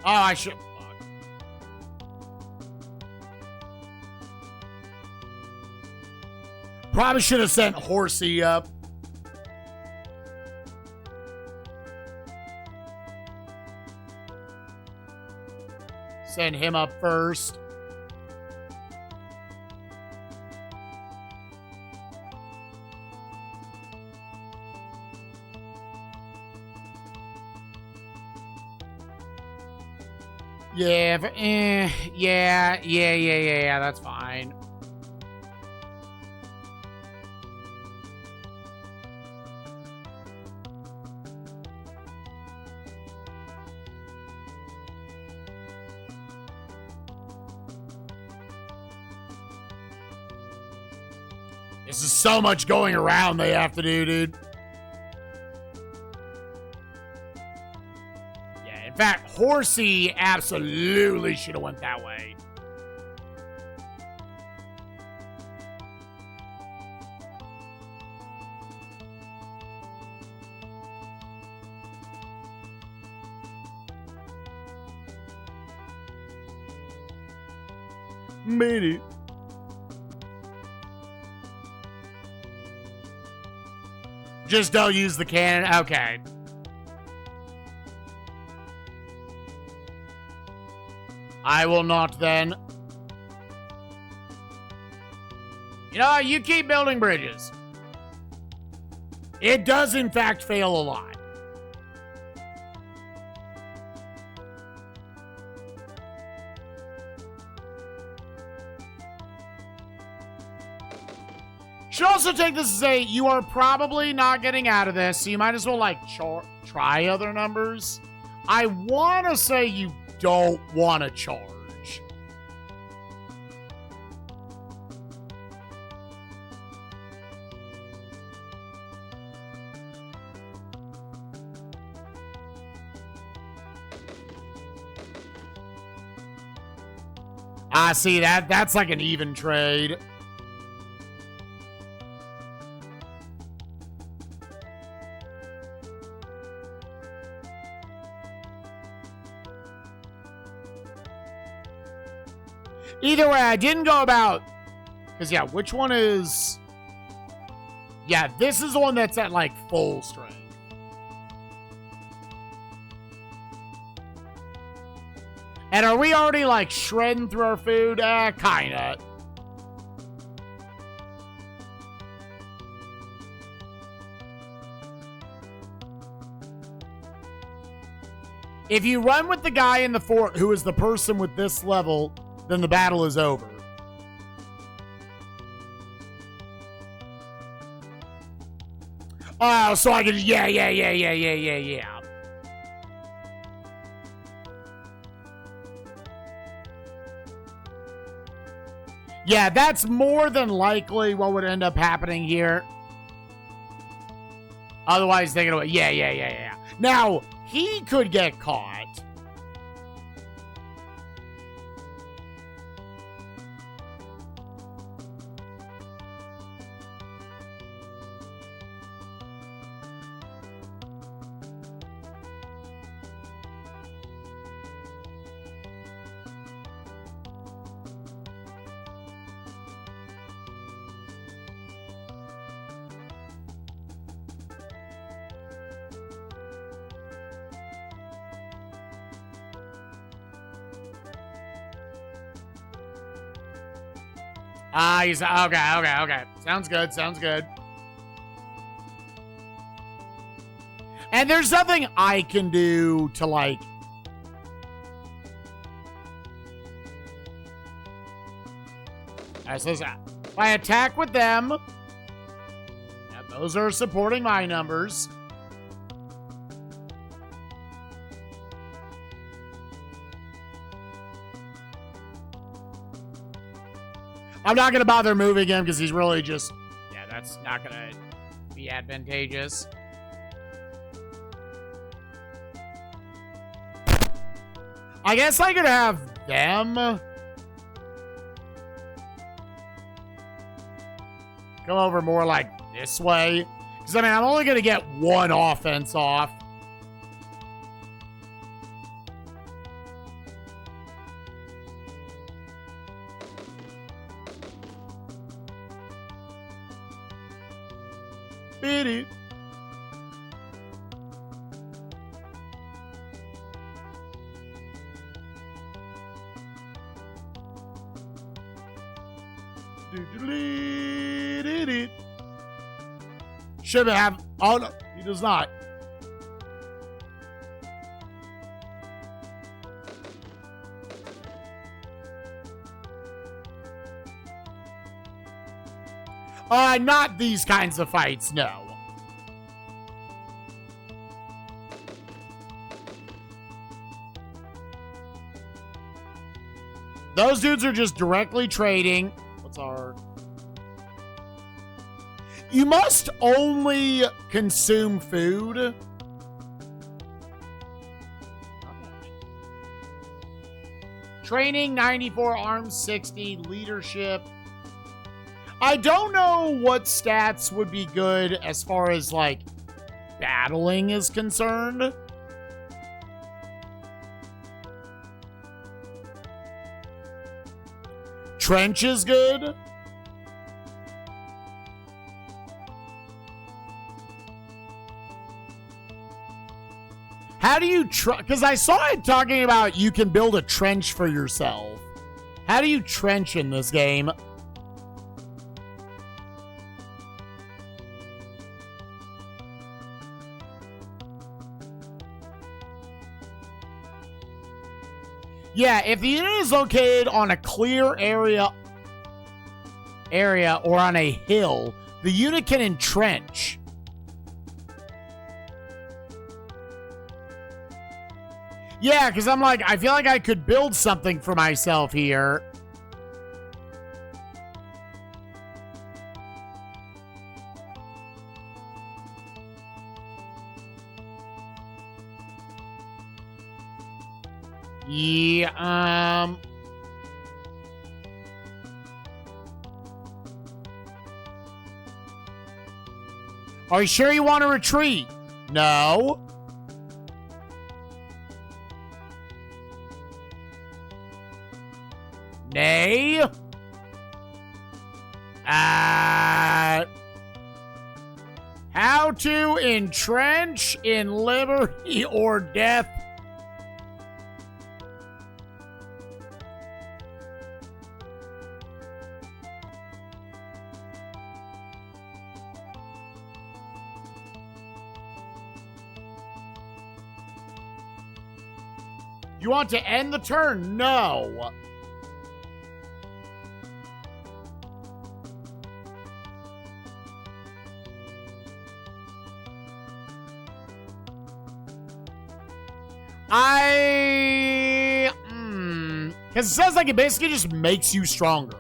Oh, I should. Probably should have sent Horsey up. Send him up first. Yeah, yeah, that's fine. This is so much going around they have to do, dude. Yeah, in fact, Horsey absolutely should have went that way. Maybe. Just don't use the cannon? Okay. I will not then. You know, you keep building bridges. It does, in fact, fail a lot. Should also take this to say you are probably not getting out of this, so you might as well, like, try other numbers. I want to say you don't want to charge. I see that's like an even trade. Either way, I didn't go about... Because, yeah, which one is... Yeah, this is the one that's at, like, full strength. And are we already, like, shredding through our food? Kinda. If you run with the guy in the fort who is the person with this level... then the battle is over. Oh, so I can... Yeah. Yeah, that's more than likely what would end up happening here. Otherwise, they're gonna... Yeah. Now, he could get caught. He's okay. Sounds good. And there's nothing I can do to, like... So if I attack with them... Yeah, those are supporting my numbers. I'm not going to bother moving him because he's really just... Yeah, that's not going to be advantageous. I guess I could have them come over more like this way. Because, I mean, I'm only going to get one offense off. Beat it. Should have. Oh, no. He does not. Not these kinds of fights, no. Those dudes are just directly trading. What's our... You must only consume food. Training, 94, arms, 60, leadership. I don't know what stats would be good as far as, like, battling is concerned. Trench is good. How do you because I saw it talking about you can build a trench for yourself. How do you trench in this game? Yeah, if the unit is located on a clear area or on a hill, the unit can entrench. Yeah, because I'm like, I feel like I could build something for myself here. Yeah, Are you sure you want to retreat? No. Nay. How to entrench in liberty or death? You want to end the turn? No. Because it says like it basically just makes you stronger.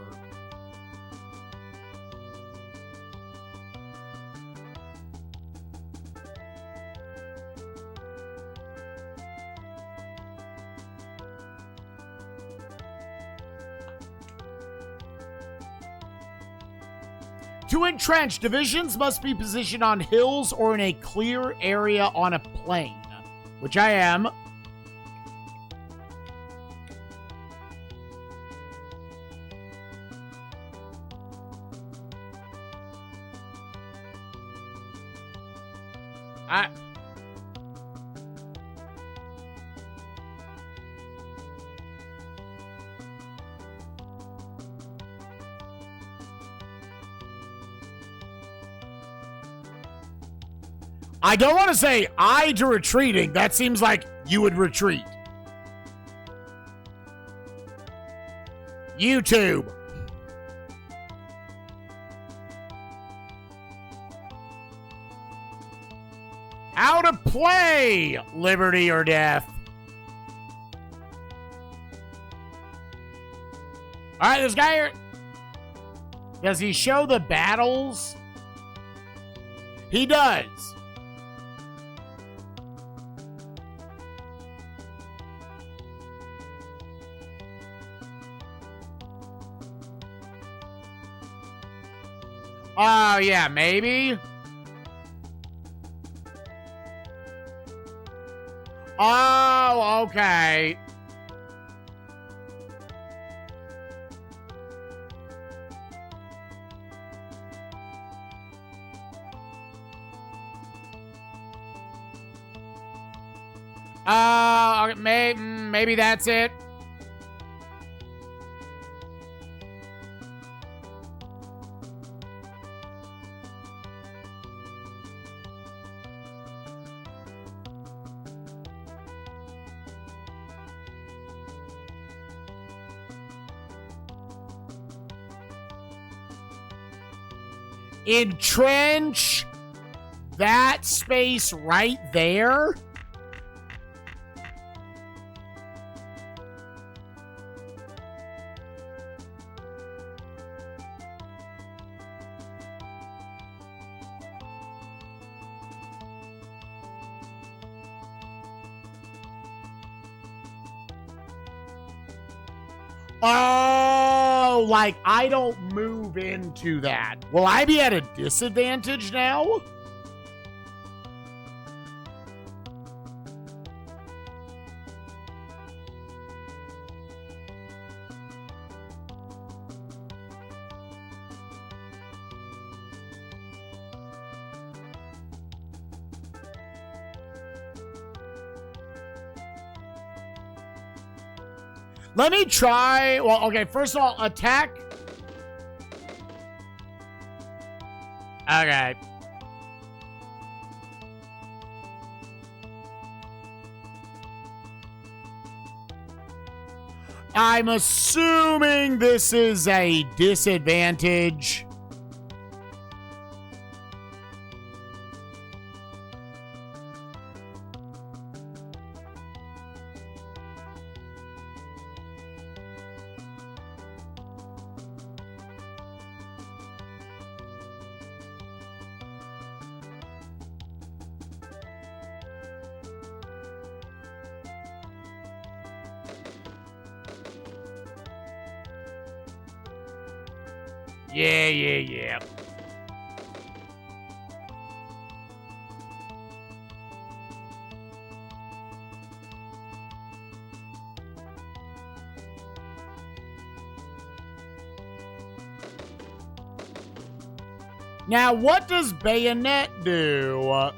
To entrench, divisions must be positioned on hills or in a clear area on a plain, which I am. I don't want to say I to retreating. That seems like you would retreat. YouTube. How to play Liberty or Death. All right, this guy here. Does he show the battles? He does. Oh, yeah, maybe. Oh, okay. Maybe that's it. Entrench that space right there. Oh, like I don't move into that. Will I be at a disadvantage now? Let me try. Well, okay, first of all, attack. Okay. I'm assuming this is a disadvantage. Yeah. Now, what does Bayonet do?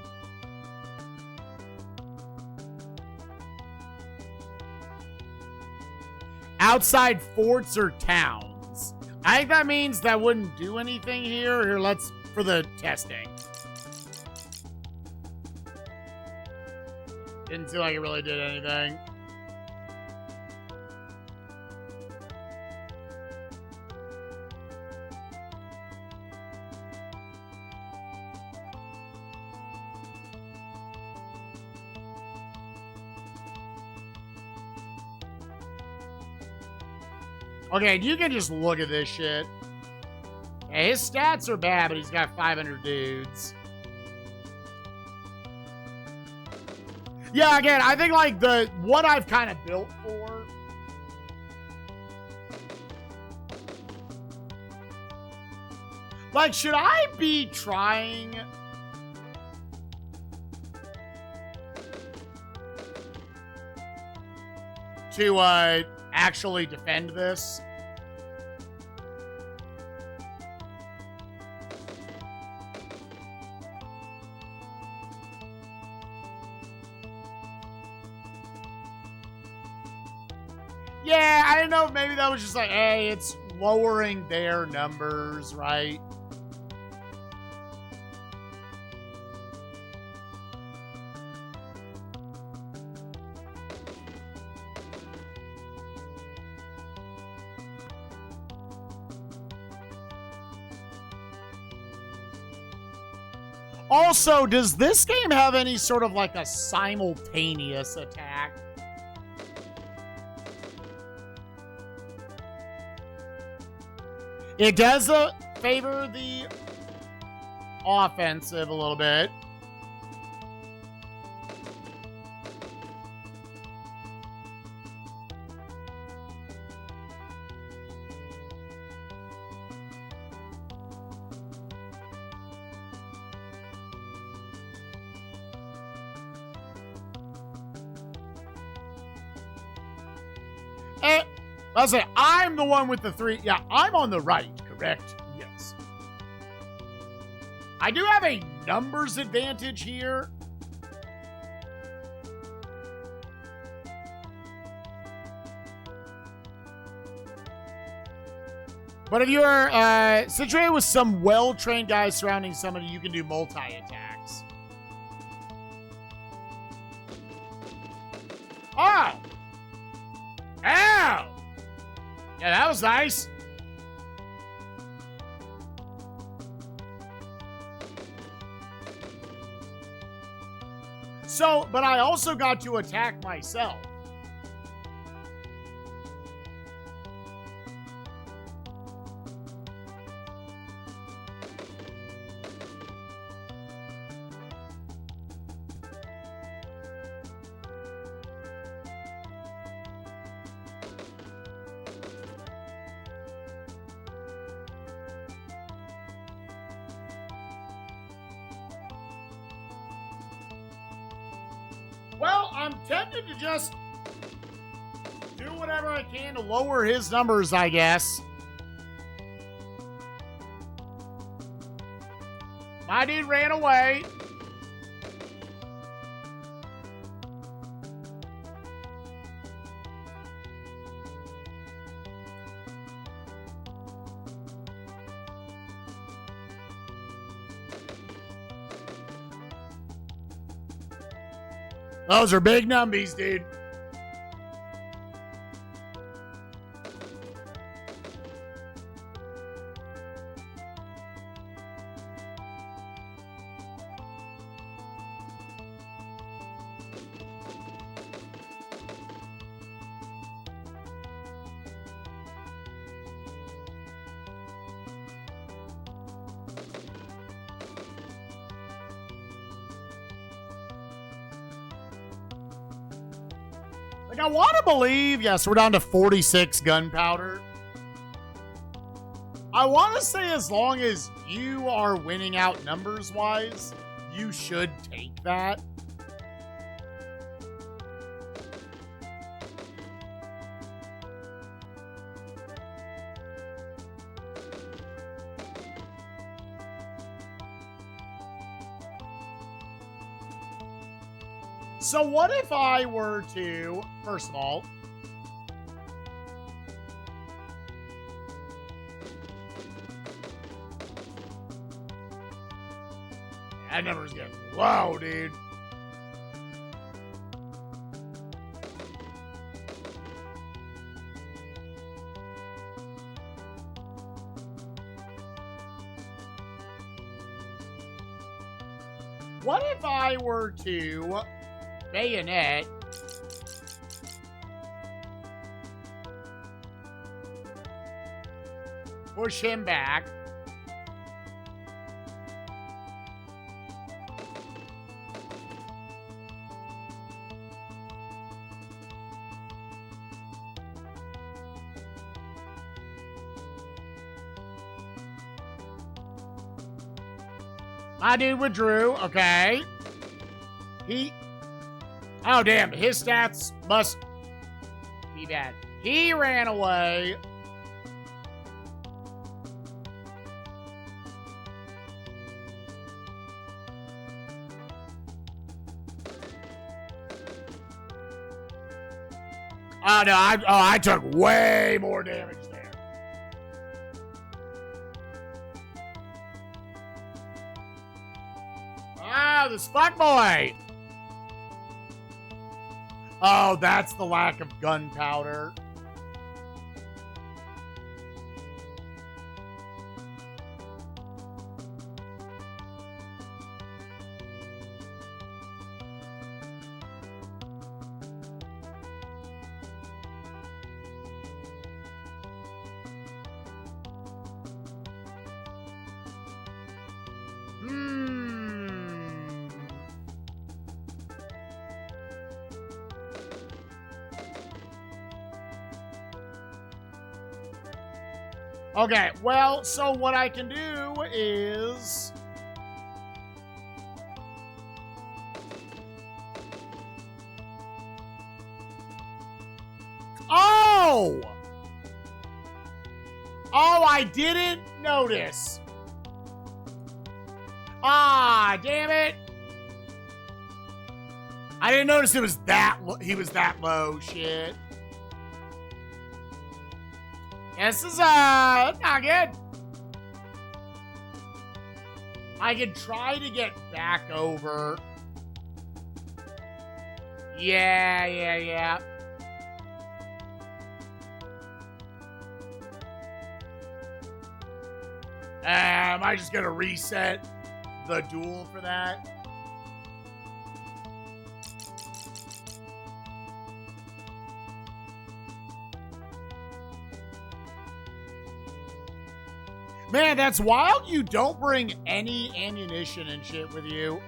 Outside forts or towns? I think that means that wouldn't do anything here. Here, let's, for the testing. Didn't seem like it really did anything. Okay, you can just look at this shit. Okay, his stats are bad, but he's got 500 dudes. Yeah, again, I think like what I've kind of built for. Like, should I be trying to actually defend this? Yeah, I don't know if maybe that was just like, hey, it's lowering their numbers, right? Also, does this game have any sort of like a simultaneous attack? It does favor the offensive a little bit. I say I'm the one with the 3. Yeah, I'm on the right, correct? Yes. I do have a numbers advantage here. But if you're situated with some well-trained guys surrounding somebody, you can do multi-attacks. Oh! Ow! Yeah, that was nice. So, but I also got to attack myself. Well, I'm tempted to just do whatever I can to lower his numbers, I guess. My dude ran away. Those are big numbies, dude. Like, I want to believe, yes, we're down to 46 gunpowder. I want to say as long as you are winning out numbers-wise, you should take that. So what if I were to, first of all, that number's getting low, dude. What if I were to bayonet push him back, my dude withdrew. Okay, oh, damn. His stats must be bad. He ran away. Oh, no. I took way more damage there. Ah, the Spike Boy. Oh, that's the lack of gunpowder. Okay, well, so what I can do is... Oh! Oh, I didn't notice. Ah, damn it. I didn't notice it was that he was that low. Shit. This is not good. I could try to get back over. Yeah. Am I just gonna reset the duel for that? Man, that's wild. You don't bring any ammunition and shit with you.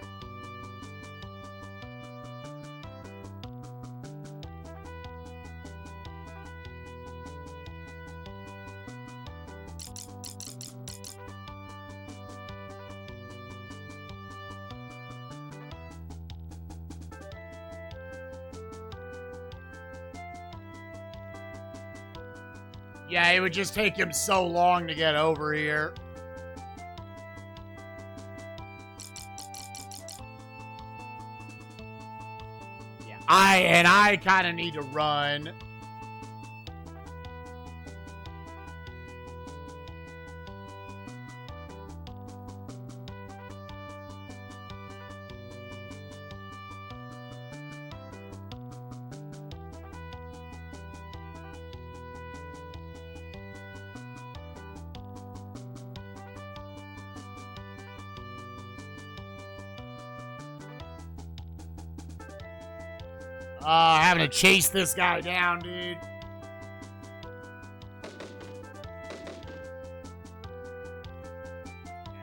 Yeah, it would just take him so long to get over here. Yeah, I kind of need to run. Having to chase this guy down, dude.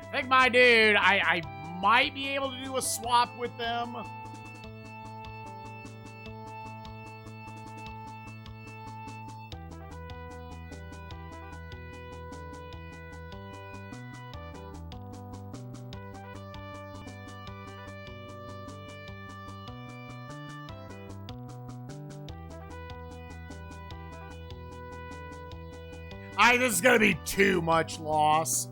I think my dude, I might be able to do a swap with them. This is gonna be too much loss.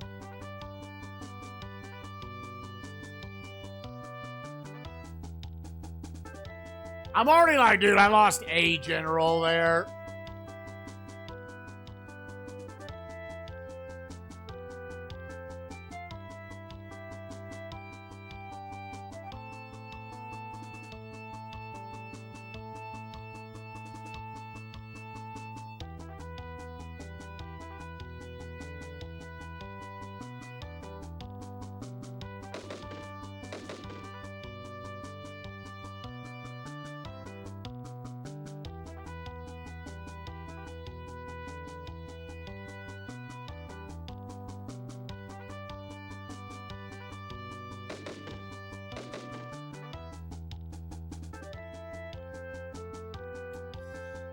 I'm already like, dude, I lost a general there.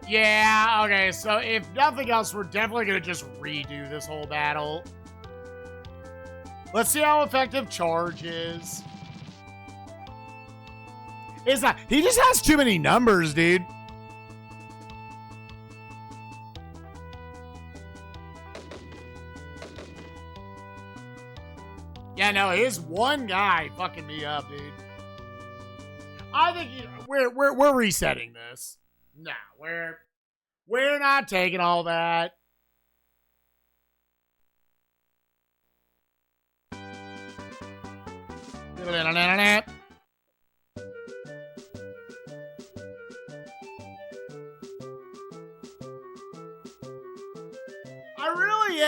Yeah, okay, so if nothing else, we're definitely going to just redo this whole battle. Let's see how effective charge is. It's not, he just has too many numbers, dude. Yeah, no, his one guy fucking me up, dude. I think we're resetting this. Nah, we're not taking all that. I really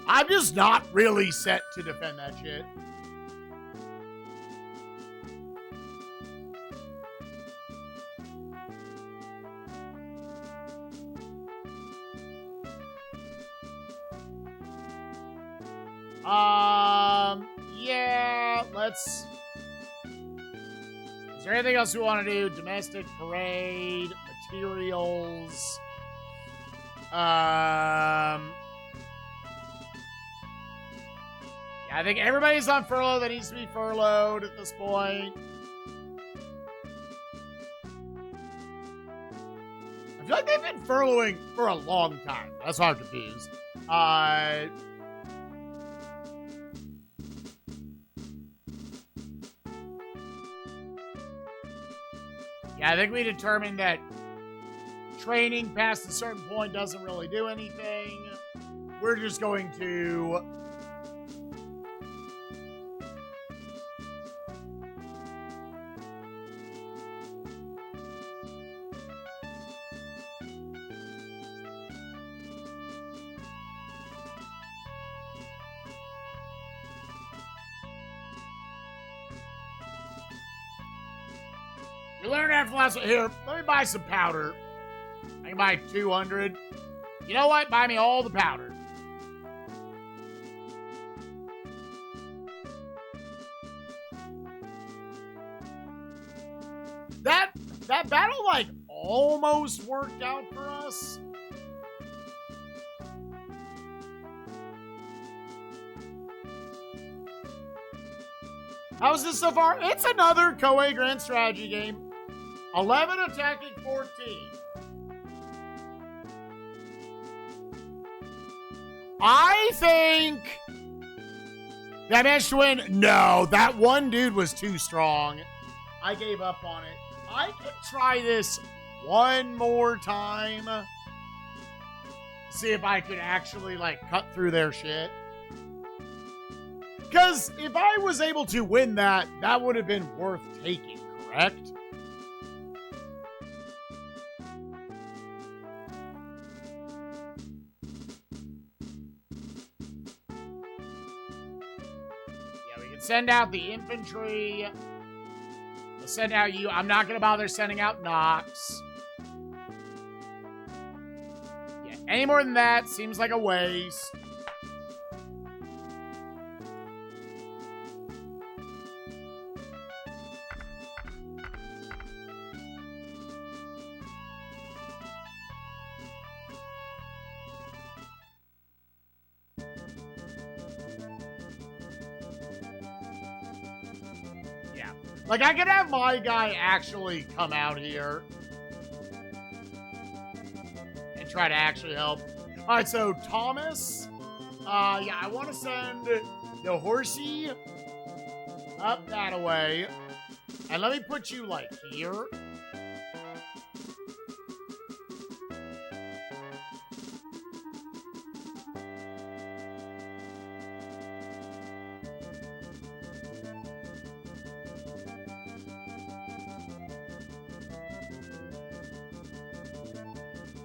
I'm just not really set to defend that shit. Yeah, let's... Is there anything else we want to do? Domestic, parade, materials. Yeah, I think everybody's on furlough that needs to be furloughed at this point. I feel like they've been furloughing for a long time. That's why I'm confused. Yeah, I think we determined that training past a certain point doesn't really do anything. We're just going to... We learned after last one. Here, let me buy some powder. I can buy 200. You know what? Buy me all the powder. That battle, like, almost worked out for us. How's this so far? It's another Koei Grand Strategy game. 11 attacking 14. I think that managed to win. No, that one dude was too strong. I gave up on it. I could try this one more time. See if I could actually, like, cut through their shit. Because if I was able to win that, that would have been worth taking, correct? Send out the infantry. We'll send out you. I'm not going to bother sending out Nox. Yeah, any more than that seems like a waste. Like, I could have my guy actually come out here and try to actually help. All right, so Thomas, yeah, I want to send the horsey up that way. And let me put you, like, here.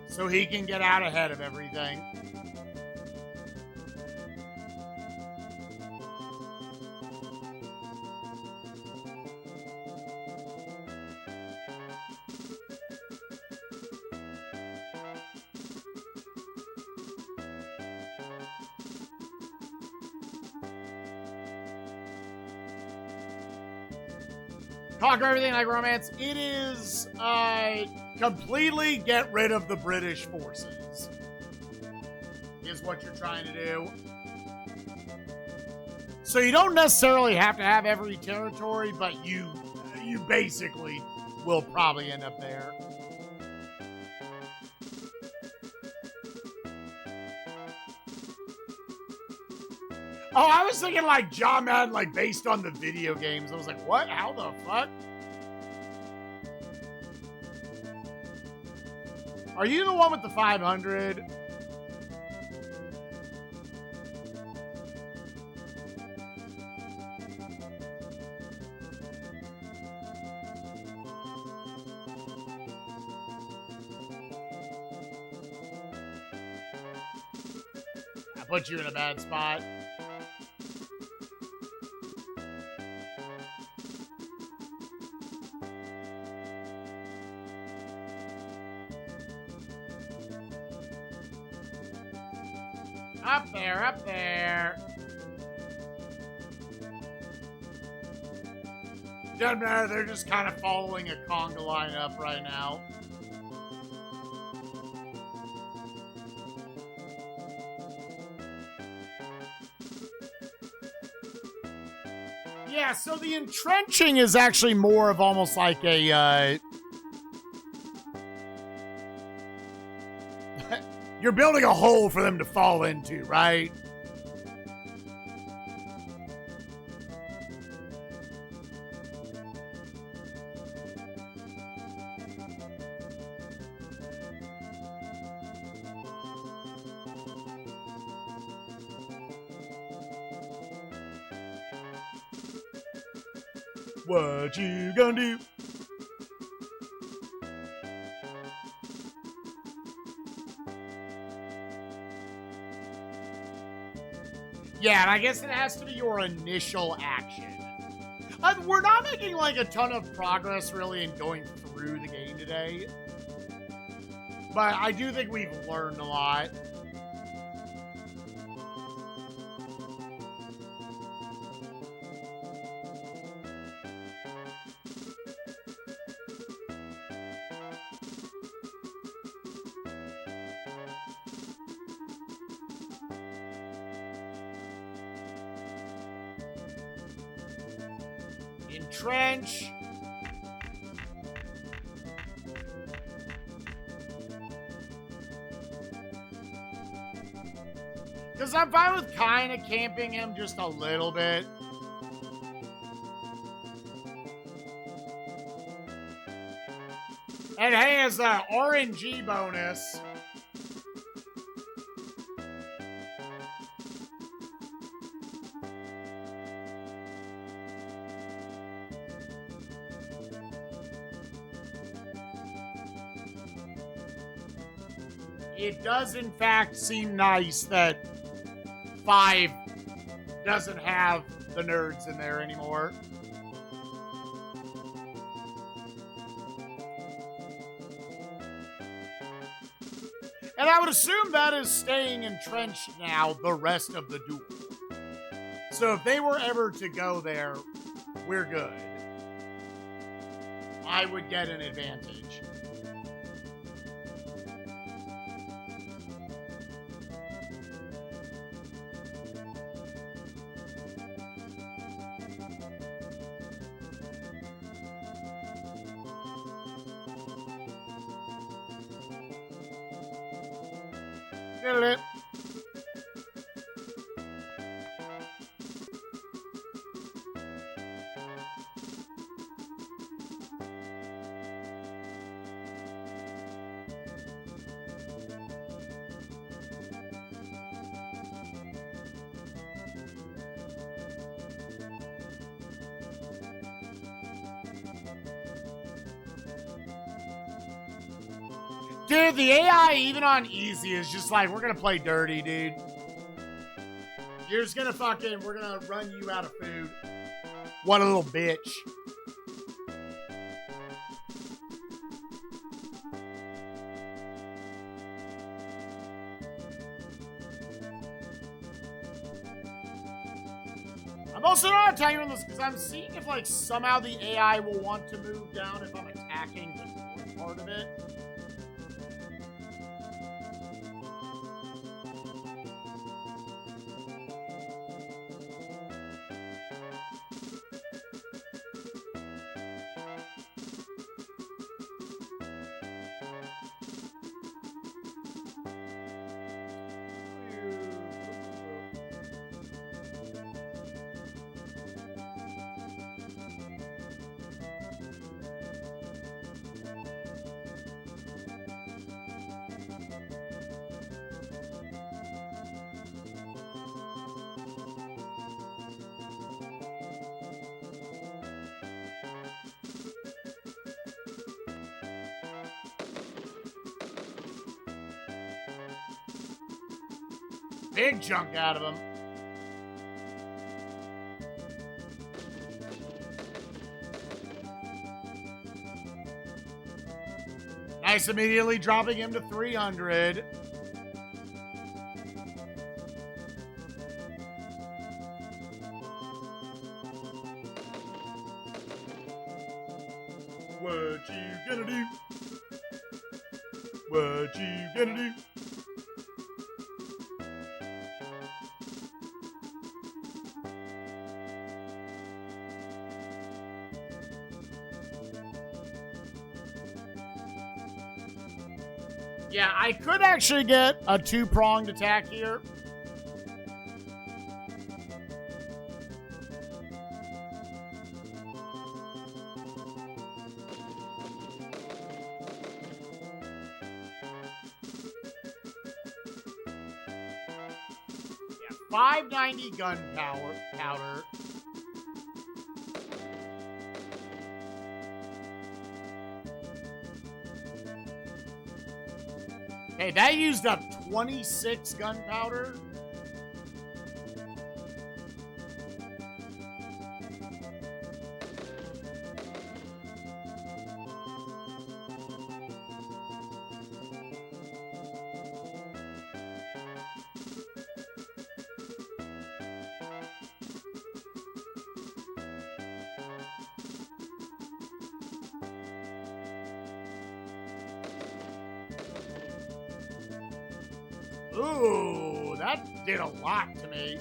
So he can get out ahead of everything. Conquer everything like romance. It is, completely get rid of the British forces. Is what you're trying to do. So you don't necessarily have to have every territory, but you basically will probably end up there. Oh, I was thinking like John Madden, like based on the video games. I was like, what? How the fuck? Are you the one with the 500? I put you in a bad spot. Up there, up there. Doesn't matter, they're just kind of following a conga line up right now. Yeah, so the entrenching is actually more of almost like a, you're building a hole for them to fall into, right? What you gonna do? Yeah, and I guess it has to be your initial action. We're not making like a ton of progress really in going through the game today. But I do think we've learned a lot. Entrench. Because I'm fine with kind of camping him just a little bit. And hey, as an RNG bonus, it does in fact seem nice that 5 doesn't have the nerds in there anymore. And I would assume that is staying entrenched now the rest of the duel. So if they were ever to go there, we're good. I would get an advantage. Get it? Dude, the AI, even on easy, is just like, we're gonna play dirty, dude. You're just gonna we're gonna run you out of food. What a little bitch. I'm also not attacking on this because I'm seeing if, like, somehow the AI will want to move down if I'm attacking the north part of it. Big chunk out of him. Nice, immediately dropping him to 300. What you gonna do? Yeah, I could actually get a two-pronged attack here. Yeah, 590 gunpowder. Hey, that used up 26 gunpowder. Ooh, that did a lot to me.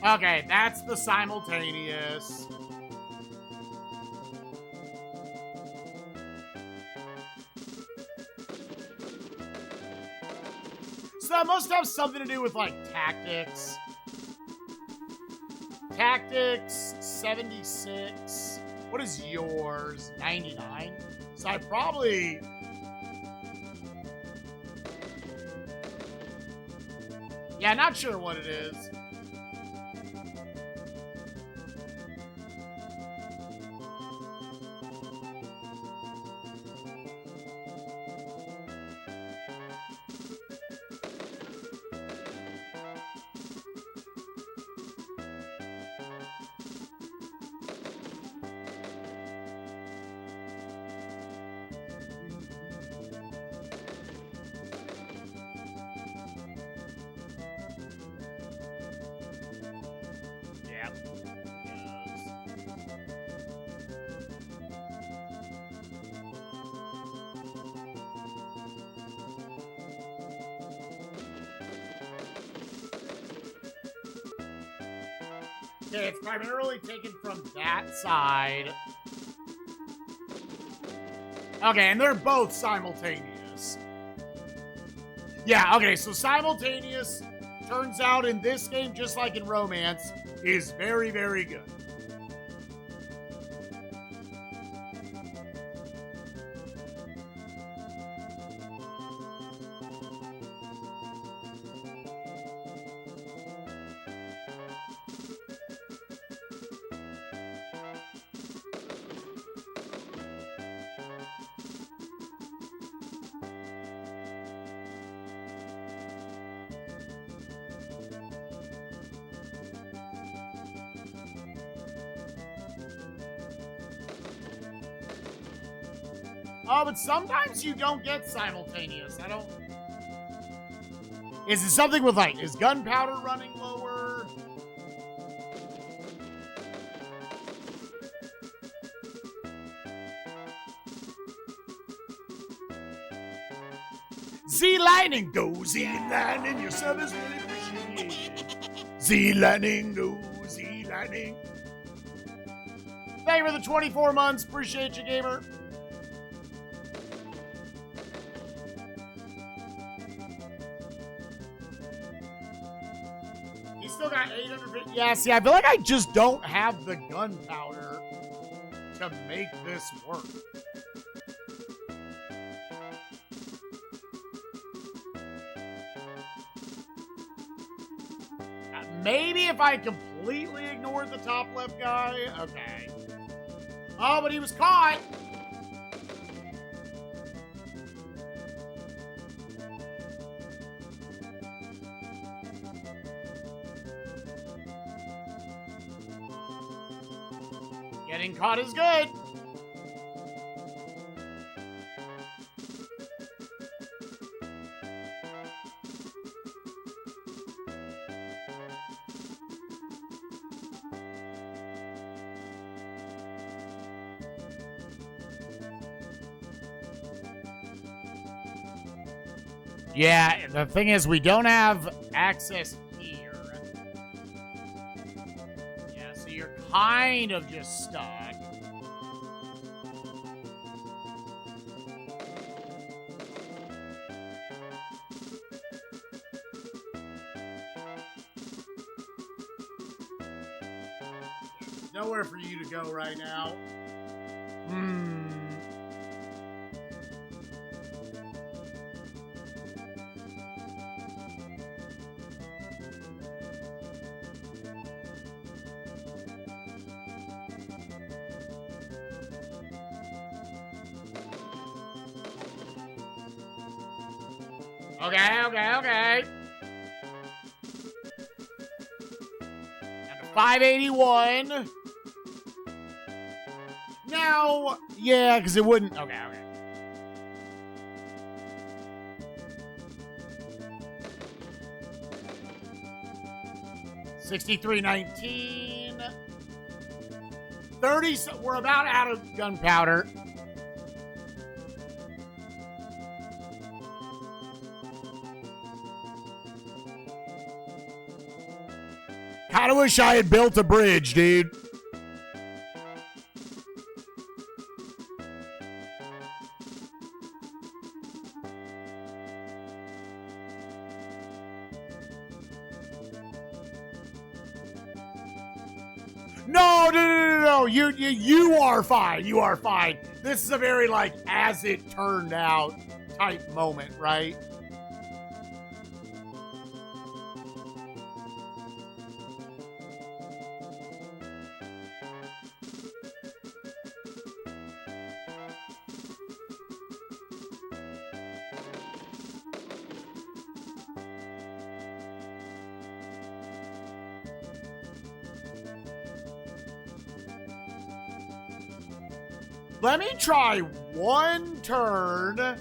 Okay, that's the simultaneous. So that must have something to do with, like, tactics. Tactics, 76. What is yours? 99? So I probably... Yeah, not sure what it is. Okay, it's primarily taken from that side. Okay, and they're both simultaneous. Yeah, okay, so simultaneous, turns out in this game, just like in Romance, is very, very good. Oh, but sometimes you don't get simultaneous. I don't... Is it something with, like, is gunpowder running lower? Z-Lightning, go Z-Lightning, your service really appreciated. Z-Lightning, go Z-Lightning. Thank you for the 24 months. Appreciate you, gamer. He's still got 850. Yeah, see, I feel like I just don't have the gunpowder to make this work. Maybe if I completely ignored the top left guy. Okay. Oh, but he was caught. Getting caught is good. Yeah, the thing is, we don't have access here. Yeah, so you're kind of just stuck. There's nowhere for you to go right now. Okay. Down to 581. Now, yeah, because it wouldn't. Okay. 6319. 30. We're about out of gunpowder. Kinda wish I had built a bridge, dude. No. You are fine. You are fine. This is a very, like, as it turned out type moment, right? Let me try one turn.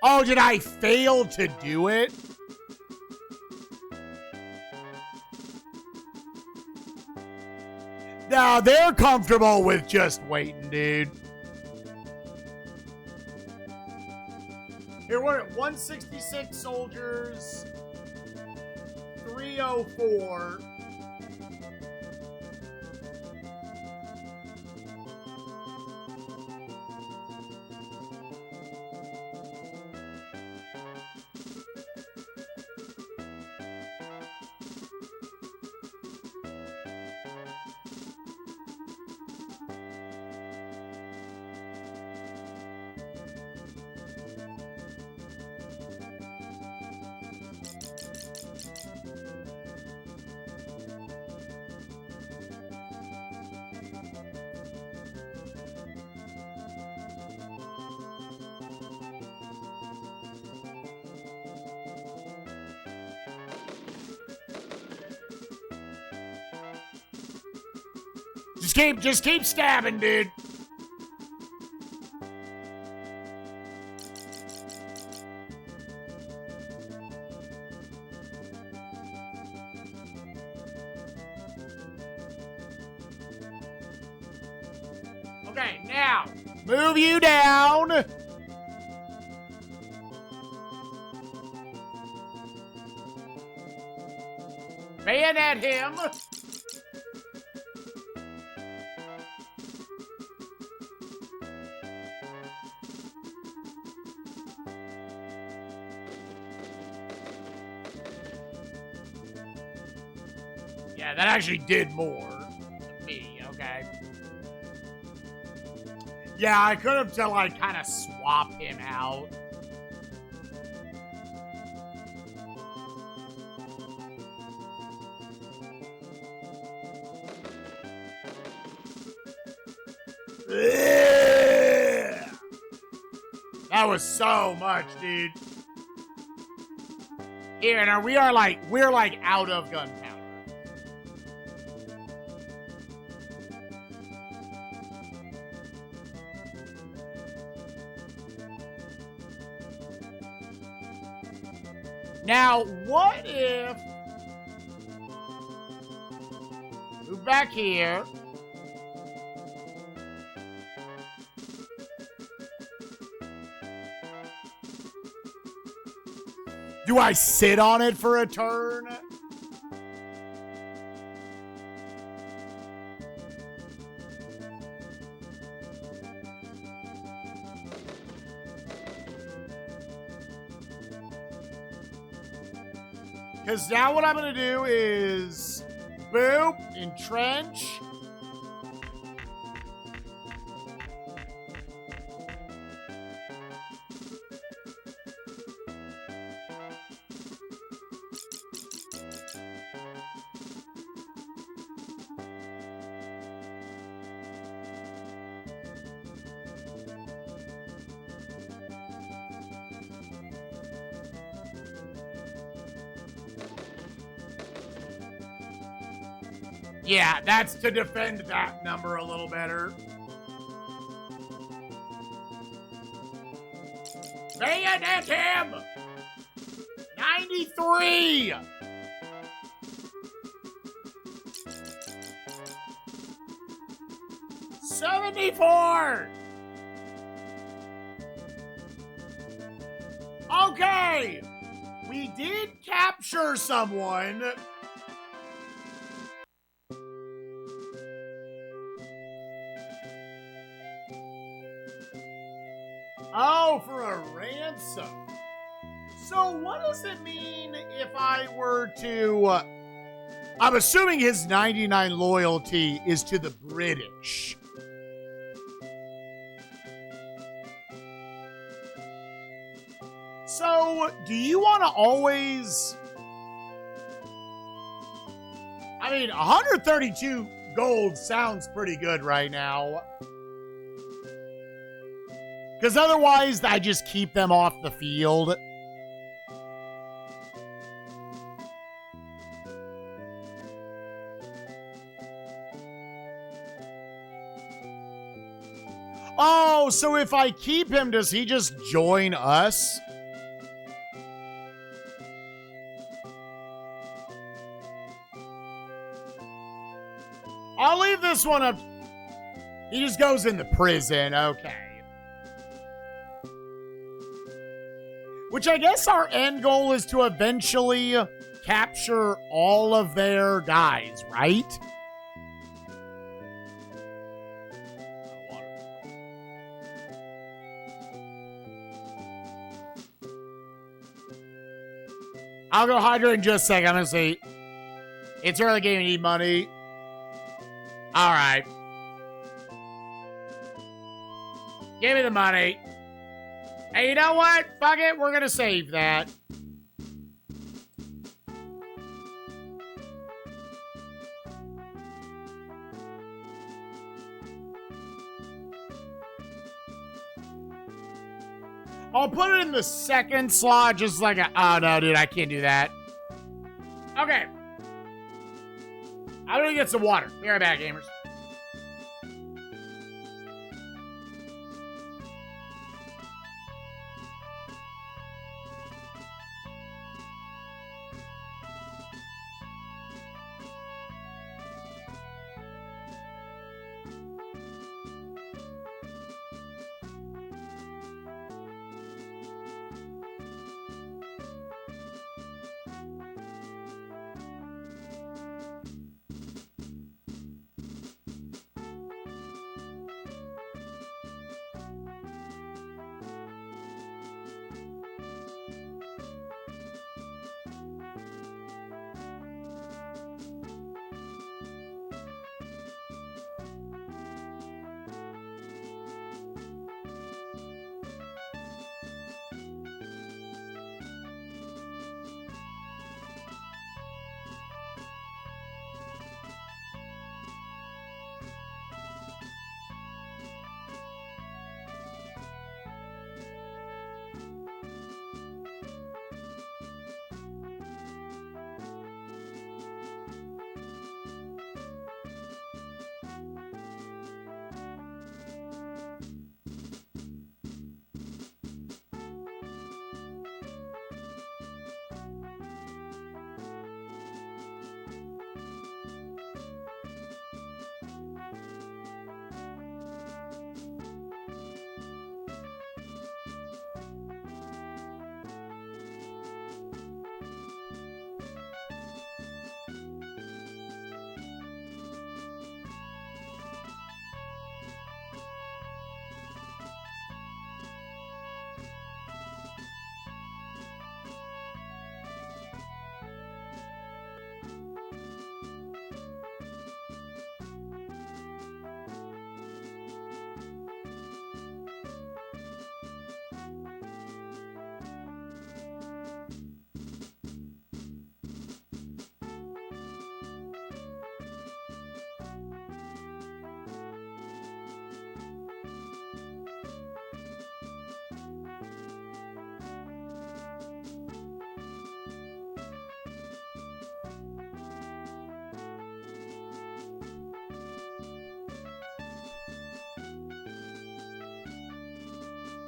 Oh, did I fail to do it? No, they're comfortable with just waiting, dude. Here we're at 166 soldiers, 304. Just keep stabbing, dude. Okay, now move you down. Bayonet him. Yeah, that actually did more to me, okay. Yeah, I could have to, like, kind of swap him out. That was so much, dude. Here, now we're like out of gunpowder. Now, what if... Move back here. Do I sit on it for a turn? Because now what I'm going to do is, boop, entrench. Yeah, that's to defend that number a little better. Bayonet him! 93! $74! Okay! We did capture someone. Oh, for a ransom. So what does it mean if I were to... I'm assuming his 99 loyalty is to the British. So, do you want to always... I mean, 132 gold sounds pretty good right now. Because otherwise, I just keep them off the field. Oh, so if I keep him, does he just join us? I'll leave this one up. He just goes into prison. Okay. Which I guess our end goal is to eventually capture all of their guys, right? I'll go hydrate in just a second. I'm going to see. It's early game. You need money. All right. Give me the money. Hey, you know what? Fuck it. We're going to save that. I'll put it in the second slot, just like a... Oh, no, dude. I can't do that. Okay. I'm going to get some water. Be right back, gamers.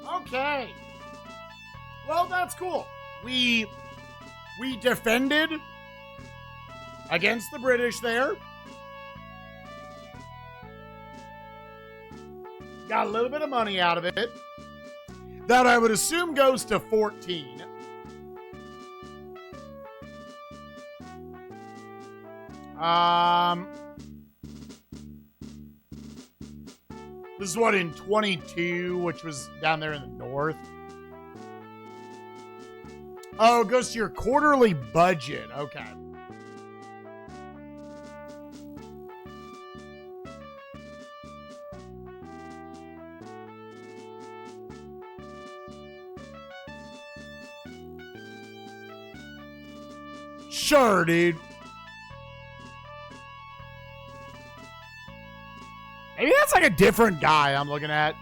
Okay. Well, that's cool. We defended against the British there. Got a little bit of money out of it. That I would assume goes to 14. This is what, in 22, which was down there in the north. Oh, it goes to your quarterly budget. Okay. Sure, dude. Maybe that's like a different guy I'm looking at.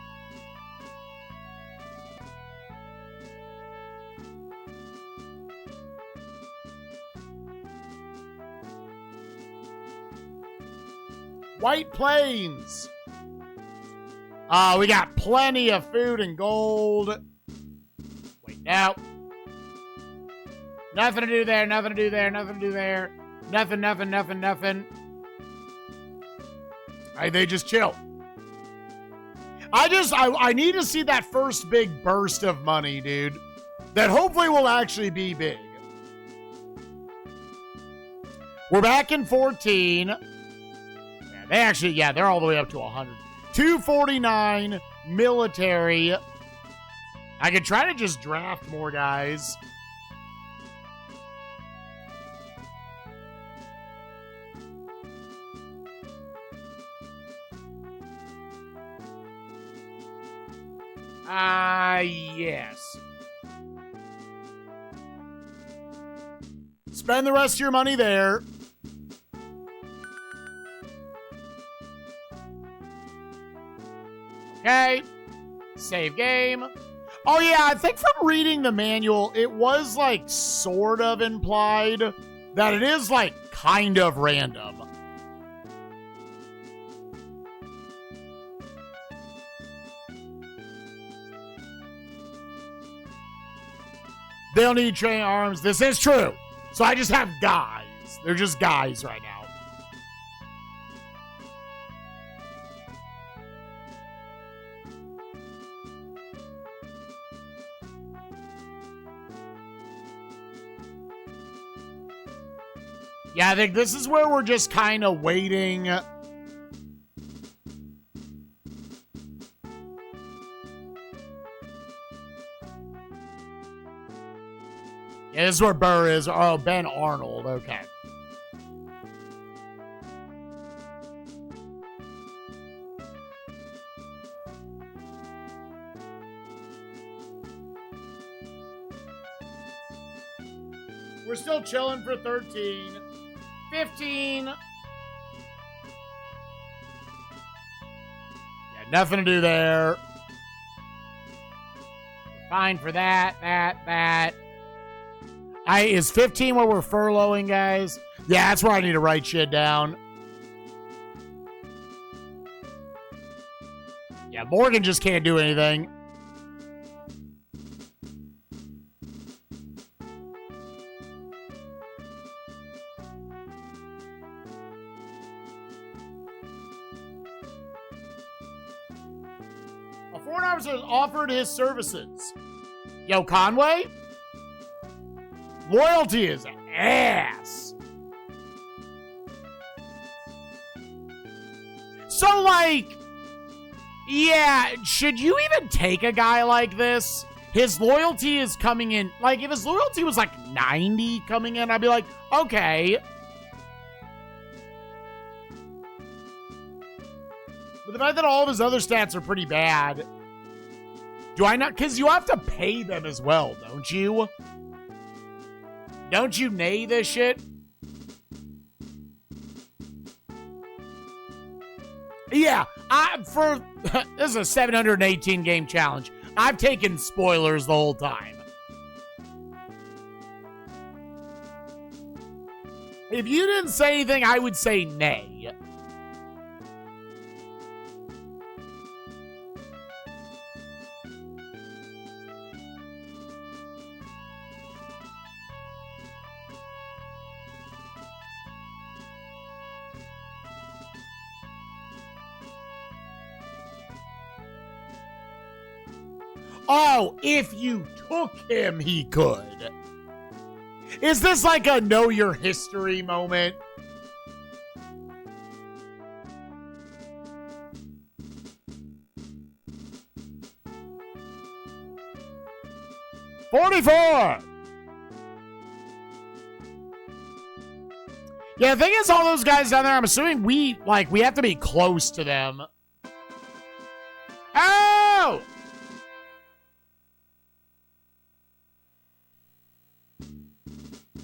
White Plains. We got plenty of food and gold. Wait, now. Nothing to do there, nothing to do there, nothing to do there. Nothing. They just chill. I need to see that first big burst of money, dude. That hopefully will actually be big. We're back in 14. They're all the way up to 100. 249 military. I could try to just draft more guys. Yes. Spend the rest of your money there. Okay. Save game. Oh, yeah, I think from reading the manual, it was, like, sort of implied that it is, like, kind of random. They don't need training arms. This is true. So I just have guys. They're just guys right now. Yeah, I think this is where we're just kind of waiting. Yeah, this is where Burr is. Oh, Ben Arnold. Okay. We're still chilling for 13. 15. Yeah, nothing to do there. Fine for that. Is 15 where we're furloughing, guys? Yeah, that's where I need to write shit down. Yeah, Morgan just can't do anything. A foreign officer has offered his services. Yo, Conway? Loyalty is ass. So, like, yeah, should you even take a guy like this? His loyalty is coming in. Like, if his loyalty was like 90 coming in, I'd be like, okay. But the fact that all of his other stats are pretty bad. Do I not? Because you have to pay them as well, don't you? Don't you nay this shit? Yeah, this is a 718 game challenge. I've taken spoilers the whole time. If you didn't say anything, I would say nay. Oh, if you took him, he could. Is this like a know your history moment? $44. Yeah, the thing is, all those guys down there, I'm assuming we have to be close to them. Oh!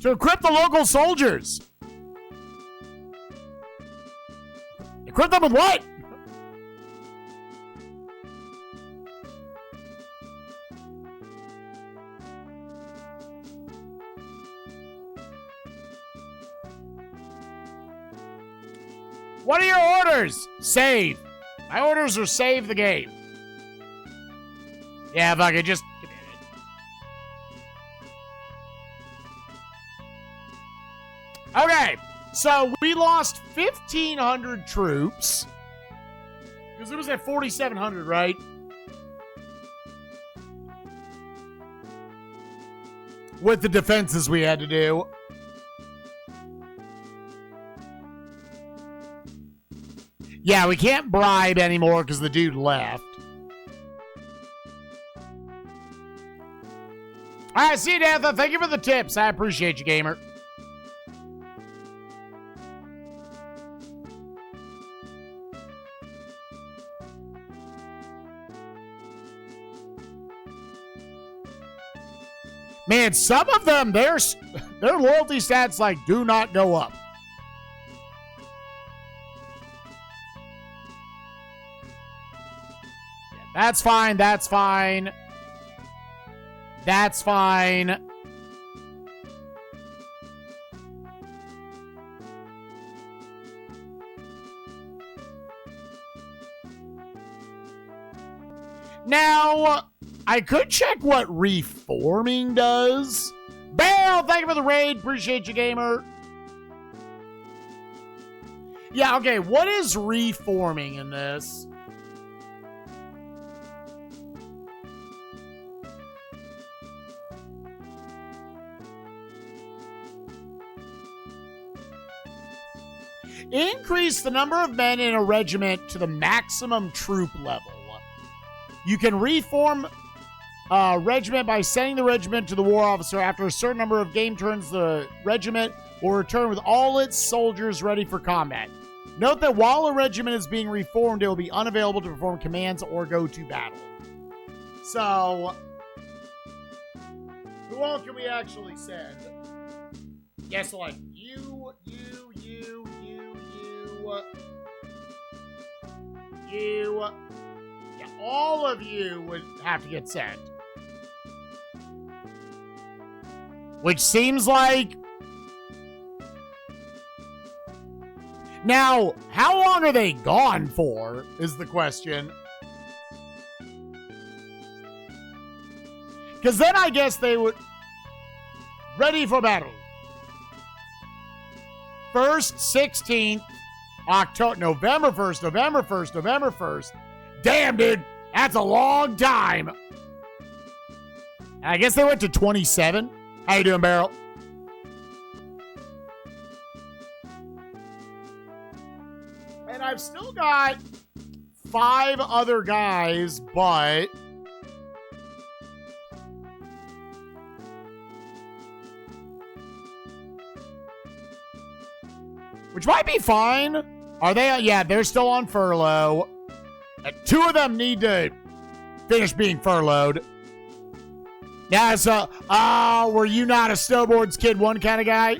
To equip the local soldiers. Equip them with what? What are your orders? Save. My orders are save the game. Yeah, if I could just commit it. Okay, so we lost 1,500 troops. Because it was at 4,700, right? With the defenses we had to do. Yeah, we can't bribe anymore because the dude left. All right, see you, Datha. Thank you for the tips. I appreciate you, gamer. Man, some of them, their loyalty stats, like, do not go up. That's fine. That's fine. That's fine. Now, I could check what reforming does. Barrel, thank you for the raid. Appreciate you, gamer. Yeah, okay. What is reforming in this? Increase the number of men in a regiment to the maximum troop level. You can reform a regiment by sending the regiment to the war officer. After a certain number of game turns, the regiment will return with all its soldiers ready for combat. Note that while a regiment is being reformed, it will be unavailable to perform commands or go to battle. So, who else can we actually send? Yeah, so like you. Yeah, all of you would have to get sent. Which seems like... Now, how long are they gone for, is the question. Because then I guess they would... Ready for battle. 1st, 16th, November 1st. Damn, dude. That's a long time. I guess they went to 27. How you doing, Barrel? And I've still got 5 other guys, but... Which might be fine. Are they? Yeah, they're still on furlough. 2 of them need to finish being furloughed. Yeah, so, were you not a snowboards kid 1 kind of guy?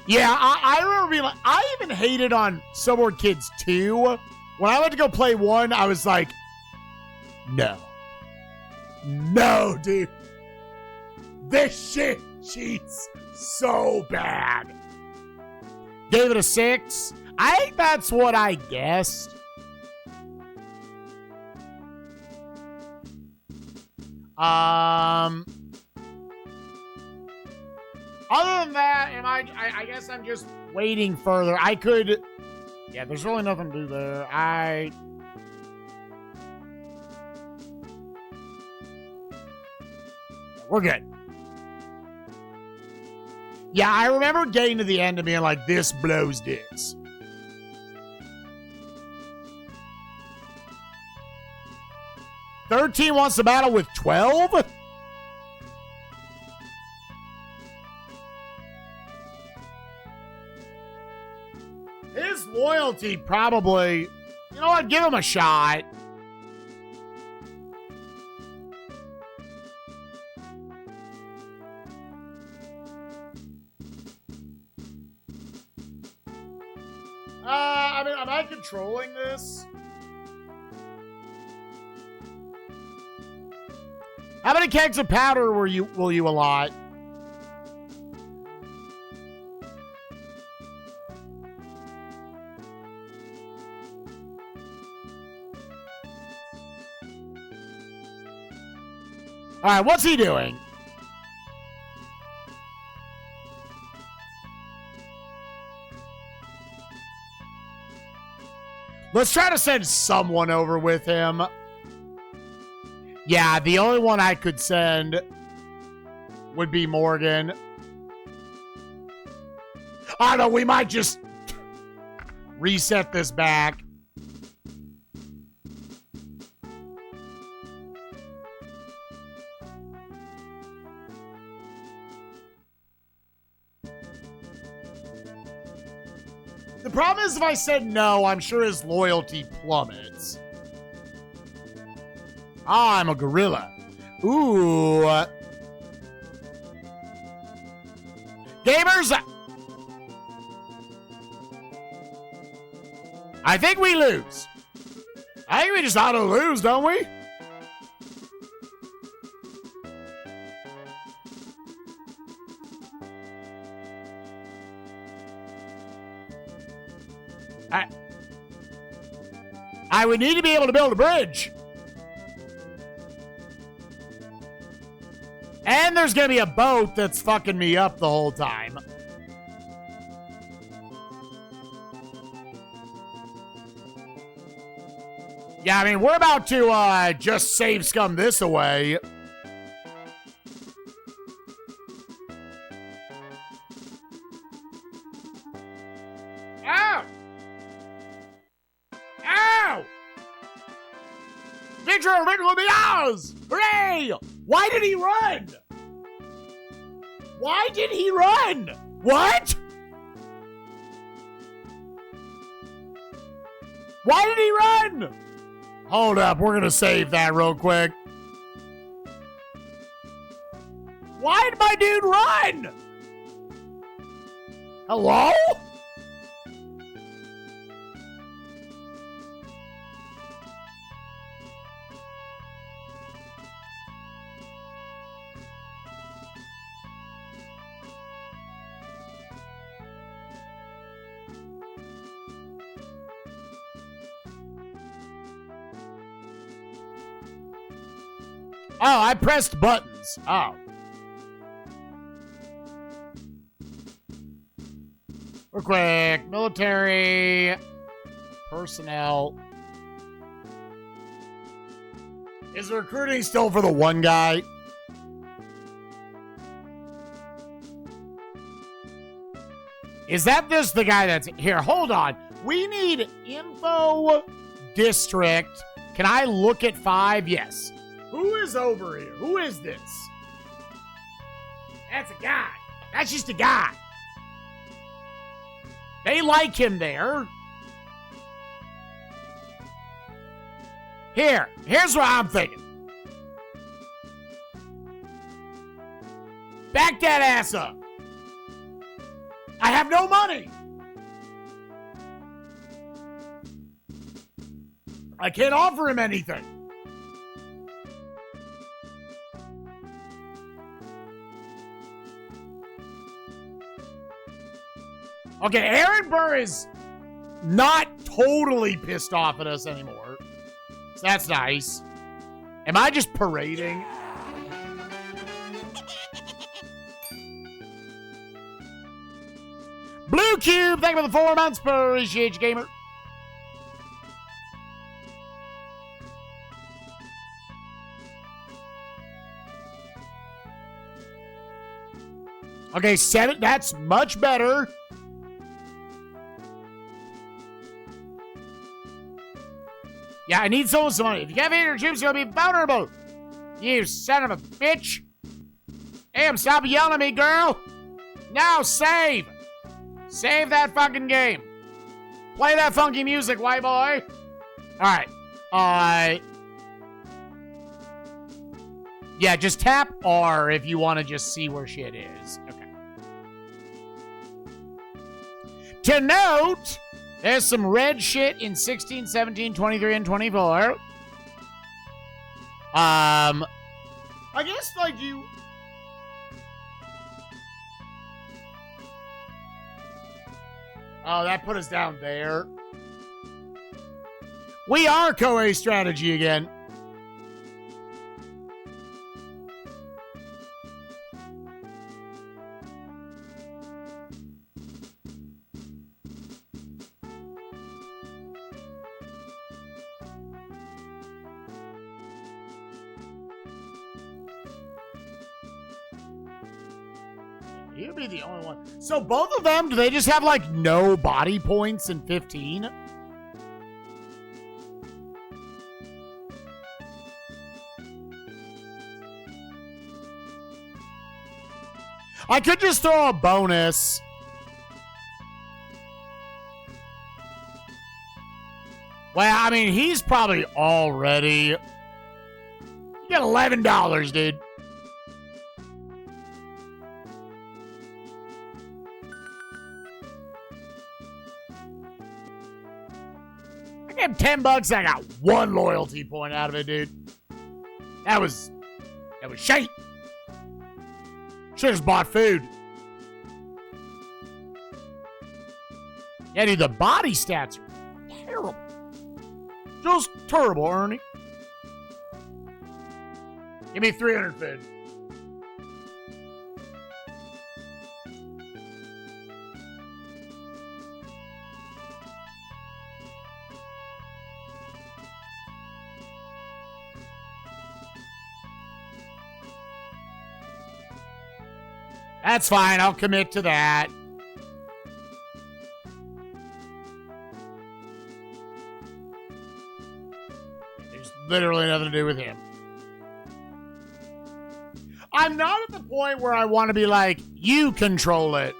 Yeah, I remember being like, I even hated on Snowboard Kids 2. When I went to go play 1, I was like, no. No, dude. This shit cheats so bad. Gave it a 6. I think that's what I guessed. Other than that, I guess I'm just waiting further. I could... Yeah, there's really nothing to do there. We're good. Yeah, I remember getting to the end and being like, this blows dicks. "13 wants to battle with 12? His loyalty probably... You know what? Give him a shot. I mean, am I controlling this? How many kegs of powder will you allot? All right, what's he doing? Let's try to send someone over with him. Yeah, the only one I could send would be Morgan. I don't know, we might just reset this back. The problem is if I said no, I'm sure his loyalty plummets. I'm a gorilla. Ooh. Gamers! I think we lose. I think we just ought to lose, don't we? I would need to be able to build a bridge. And there's going to be a boat that's fucking me up the whole time. Yeah, I mean, we're about to just save scum this away. Ow! Ow! Victor will be ours! Hooray! Why did he run? Why did he run? What? Why did he run? Hold up, we're gonna save that real quick. Why did my dude run? Hello? Oh, I pressed buttons. Oh. Real quick. Military. Personnel. Is the recruiting still for the one guy? Is that just the guy that's here? Hold on. We need info district. Can I look at 5? Yes. Who is over here? Who is this? That's a guy. That's just a guy. They like him there. Here's what I'm thinking. Back that ass up. I have no money. I can't offer him anything. Okay, Aaron Burr is not totally pissed off at us anymore. So that's nice. Am I just parading? Blue Cube, thank you for the 4 months. Appreciate you, gamer. Okay, 7. That's much better. Yeah, I need someone some money. If you can't feed your troops, you'll be vulnerable. You son of a bitch. Damn, stop yelling at me, girl. Now save. Save that fucking game. Play that funky music, white boy. All right. Yeah, just tap R if you want to just see where shit is. Okay. To note, there's some red shit in 16, 17, 23, and 24. I guess, like, you... Oh, that put us down there. We are Koei strategy again. You'd be the only one. So both of them, do they just have, like, no body points in 15? I could just throw a bonus. Well, I mean, he's probably already... You get $11, dude. I get $10. I got 1 loyalty point out of it, dude. That was shite. Should have just bought food. Yeah, dude, the body stats are terrible. Just terrible, Ernie. Give me 300 food. That's fine. I'll commit to that. There's literally nothing to do with him. I'm not at the point where I want to be like, you control it.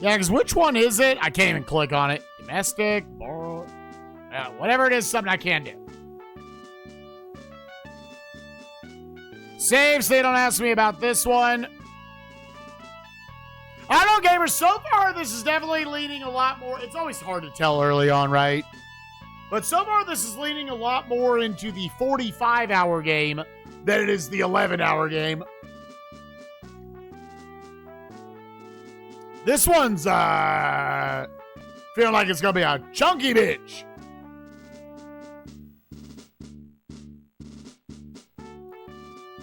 Yeah, because which one is it? I can't even click on it. Domestic, borrow, whatever it is, something I can do. Save so they don't ask me about this one. I don't know, gamers. So far, this is definitely leaning a lot more. It's always hard to tell early on, right? But so far, this is leaning a lot more into the 45-hour game than it is the 11-hour game. This one's, feeling like it's gonna be a chunky bitch.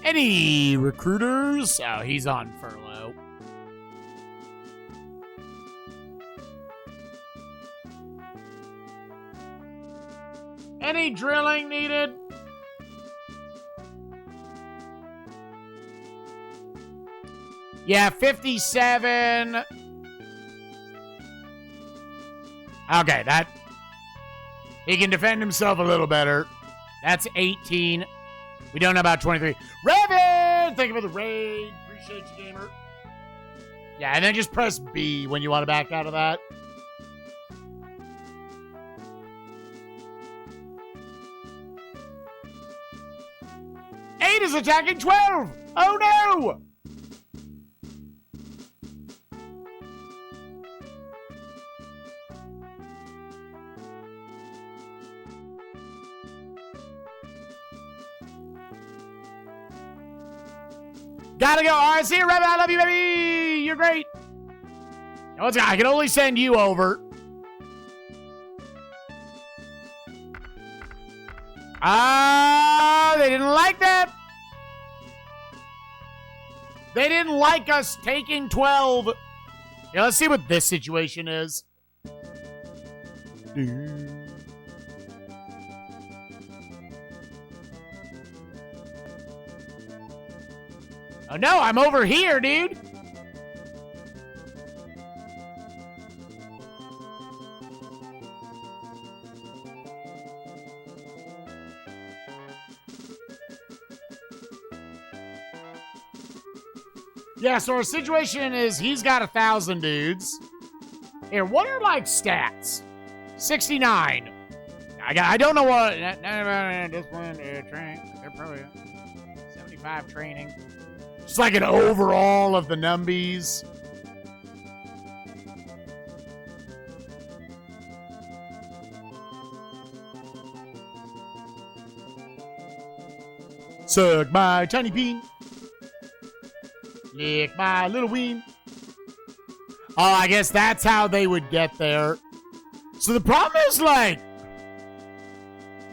Any recruiters? Oh, he's on furlough. Any drilling needed? Yeah, 57. Okay, that... He can defend himself a little better. That's 18. We don't know about 23. Raven! Thank you for the raid. Appreciate you, gamer. Yeah, and then just press B when you want to back out of that. Eight is attacking 12! Oh no! Gotta go. All right, see you, Rabbit. I love you, baby. You're great. No, I can only send you over. They didn't like that. They didn't like us taking 12. Yeah, let's see what this situation is. Oh no, I'm over here, dude. Yeah, so our situation is he's got 1,000 dudes. Here, what are like stats? 69. I don't know what. This one, they're probably 75 training. Just like an overall of the numbies. Suck my tiny peen. Lick my little ween. Oh, I guess that's how they would get there. So the problem is, like,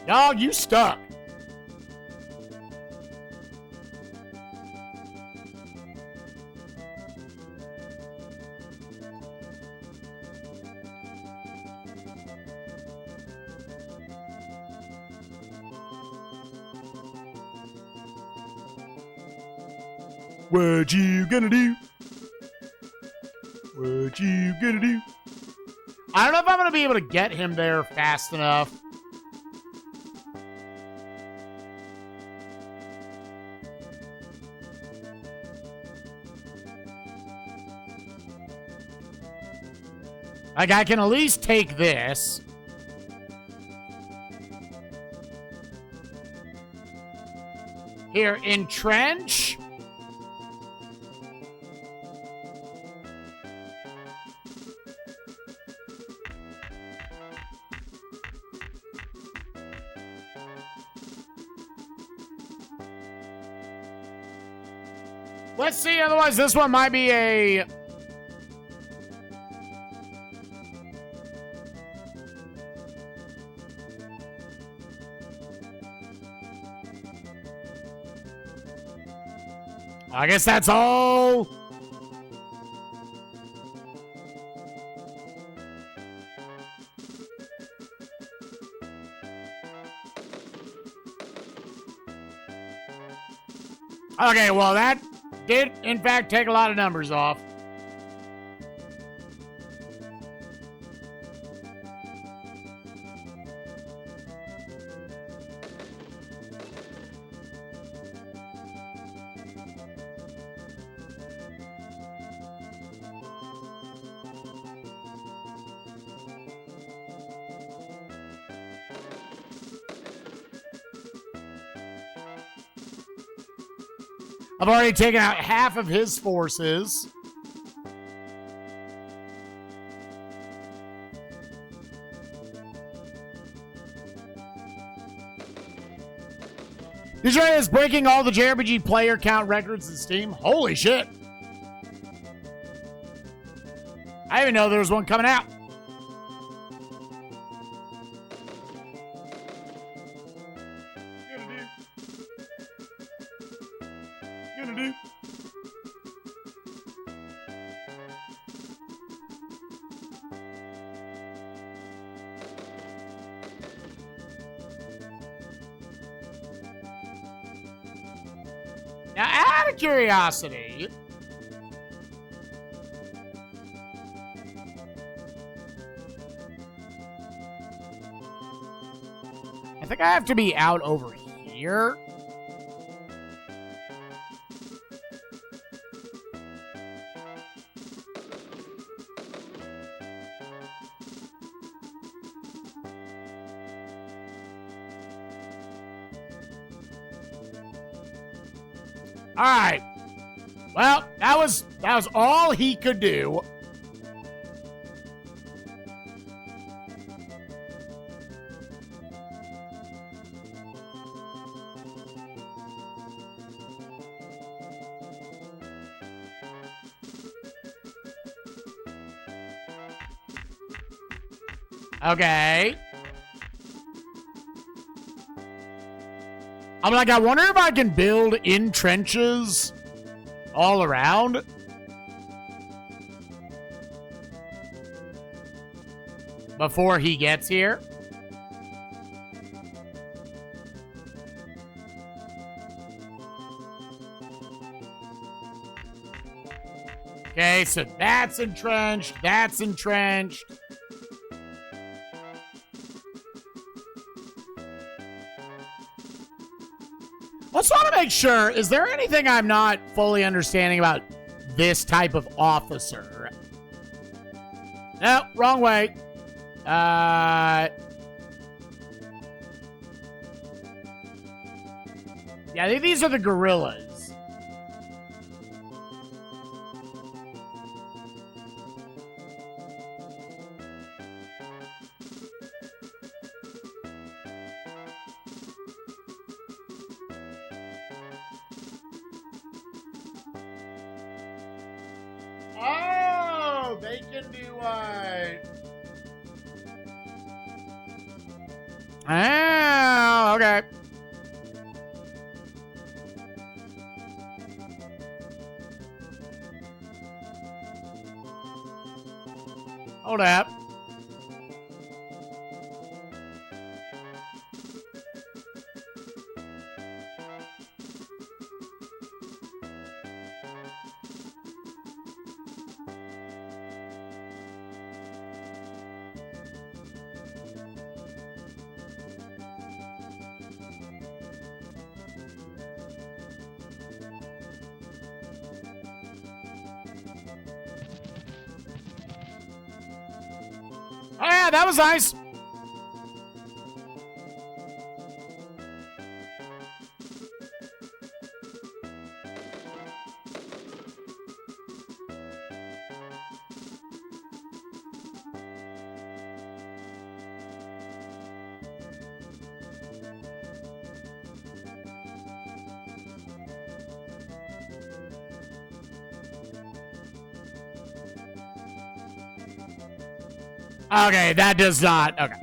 dog, you stuck. What you gonna do? What you gonna do? I don't know if I'm gonna be able to get him there fast enough. Like, I can at least take this. Here, entrench. Let's see, otherwise this one might be a... I guess that's all. Okay, well, that did, in fact, take a lot of numbers off. I've already taken out half of his forces. This right is breaking all the JRPG player count records in Steam. Holy shit. I didn't even know there was one coming out. Now, out of curiosity, I think I have to be out over here. All right. Well, that was all he could do. Okay. I'm like, I wonder if I can build in trenches all around. before he gets here. Okay, so that's entrenched. That's entrenched. Just want to make sure, is there anything I'm not fully understanding about this type of officer? No, wrong way. Yeah, I think these are the gorillas. Oh, they can do Oh, okay. Hold up. Oh, yeah, that was nice. Okay, that does not. Okay.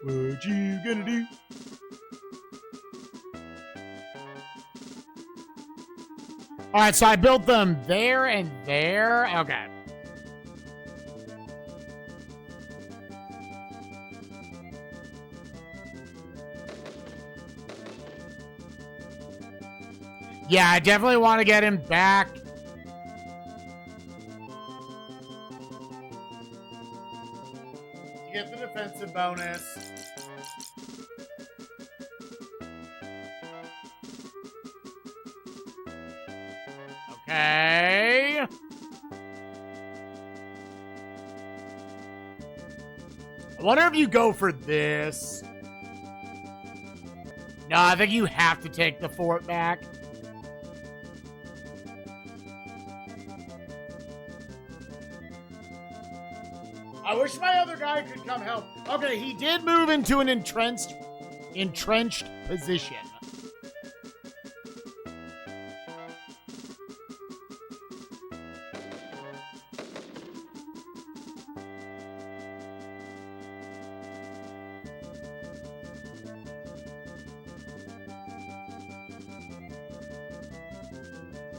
What you gonna do? All right, so I built them there and there. Okay. Yeah, I definitely want to get him back. To get the defensive bonus. Okay. I wonder if you go for this. No, I think you have to take the fort back. I wish my other guy could come help. Okay, he did move into an entrenched position.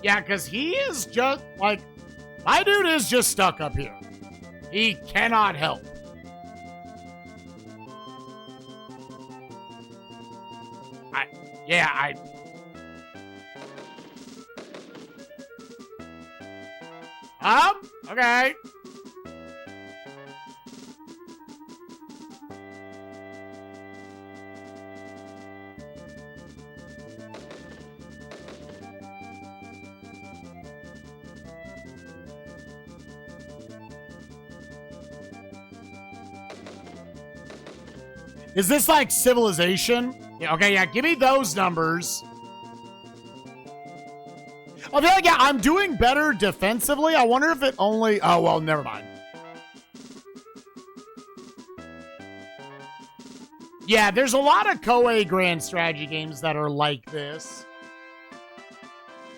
Yeah, because he is just, like, my dude is just stuck up here. He cannot help. Yeah, okay. Is this like civilization? Yeah, okay, yeah, give me those numbers. I feel like, yeah, I'm doing better defensively. I wonder if it only... Oh, well, never mind. Yeah, there's a lot of Koei Grand Strategy games that are like this.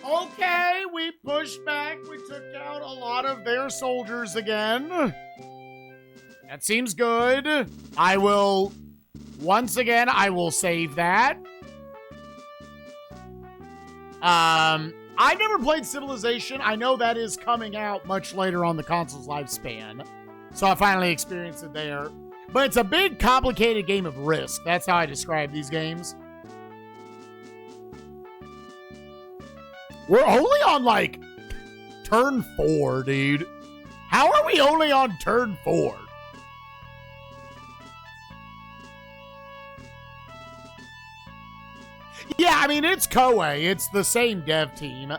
Okay, we pushed back. We took out a lot of their soldiers again. That seems good. I will... Once again, I will save that. I've never played Civilization. I know that is coming out much later on the console's lifespan. So I finally experienced it there. But it's a big, complicated game of Risk. That's how I describe these games. We're only on, like, turn 4, dude. How are we only on turn 4? Yeah, I mean, it's Koei. It's the same dev team.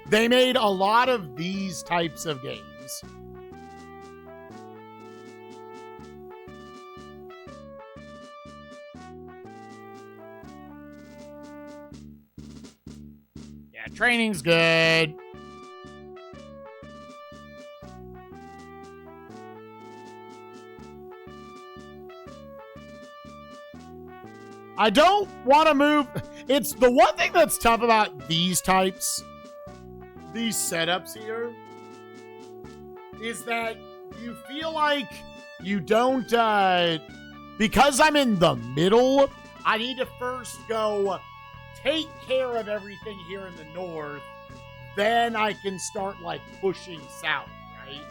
They made a lot of these types of games. Yeah, training's good. I don't want to move. It's the one thing that's tough about these types, these setups here, is that you feel like you don't, because I'm in the middle, I need to first go take care of everything here in the north, then I can start, like, pushing south, right?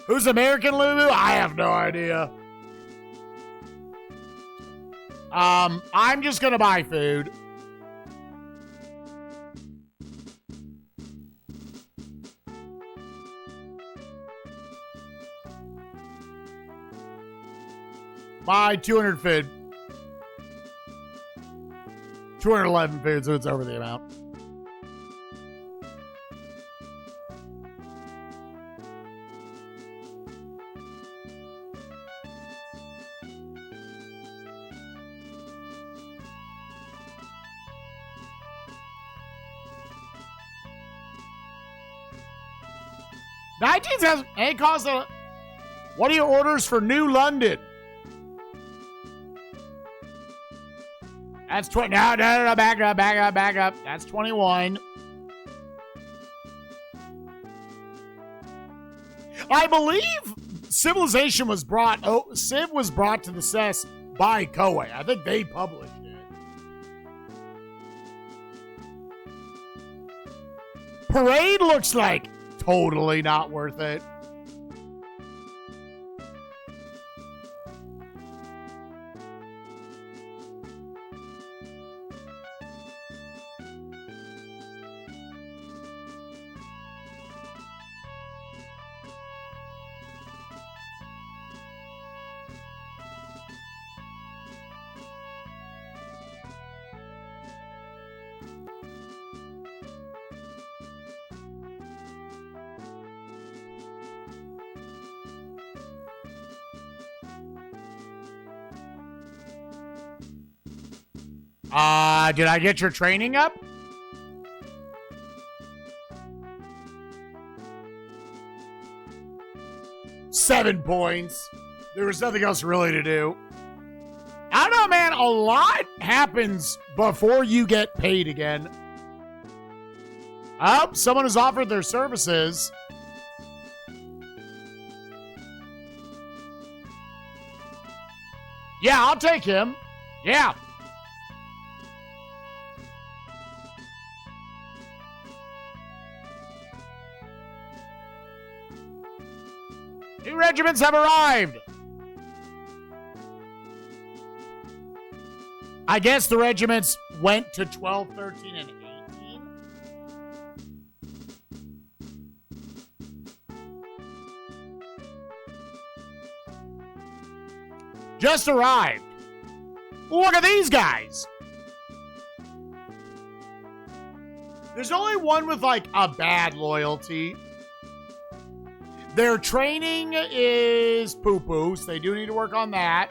Who's American Lulu? I have no idea. I'm just gonna buy food. Buy 200 food. 211 food, so it's over the amount. Hey, Costa, what are your orders for New London? That's 20. No, back up. That's 21. I believe Civilization was brought. Oh, Civ was brought to the SNES by Koei. I think they published it. Parade looks like totally not worth it. Did I get your training up? $7 points. There was nothing else really to do. I don't know, man. A lot happens before you get paid again. Oh, someone has offered their services. Yeah, I'll take him. Yeah. New regiments have arrived. I guess the regiments went to 12, 13, and 18. Just arrived. Look at these guys. There's only one with, like, a bad loyalty. Their training is poo-poo, so they do need to work on that.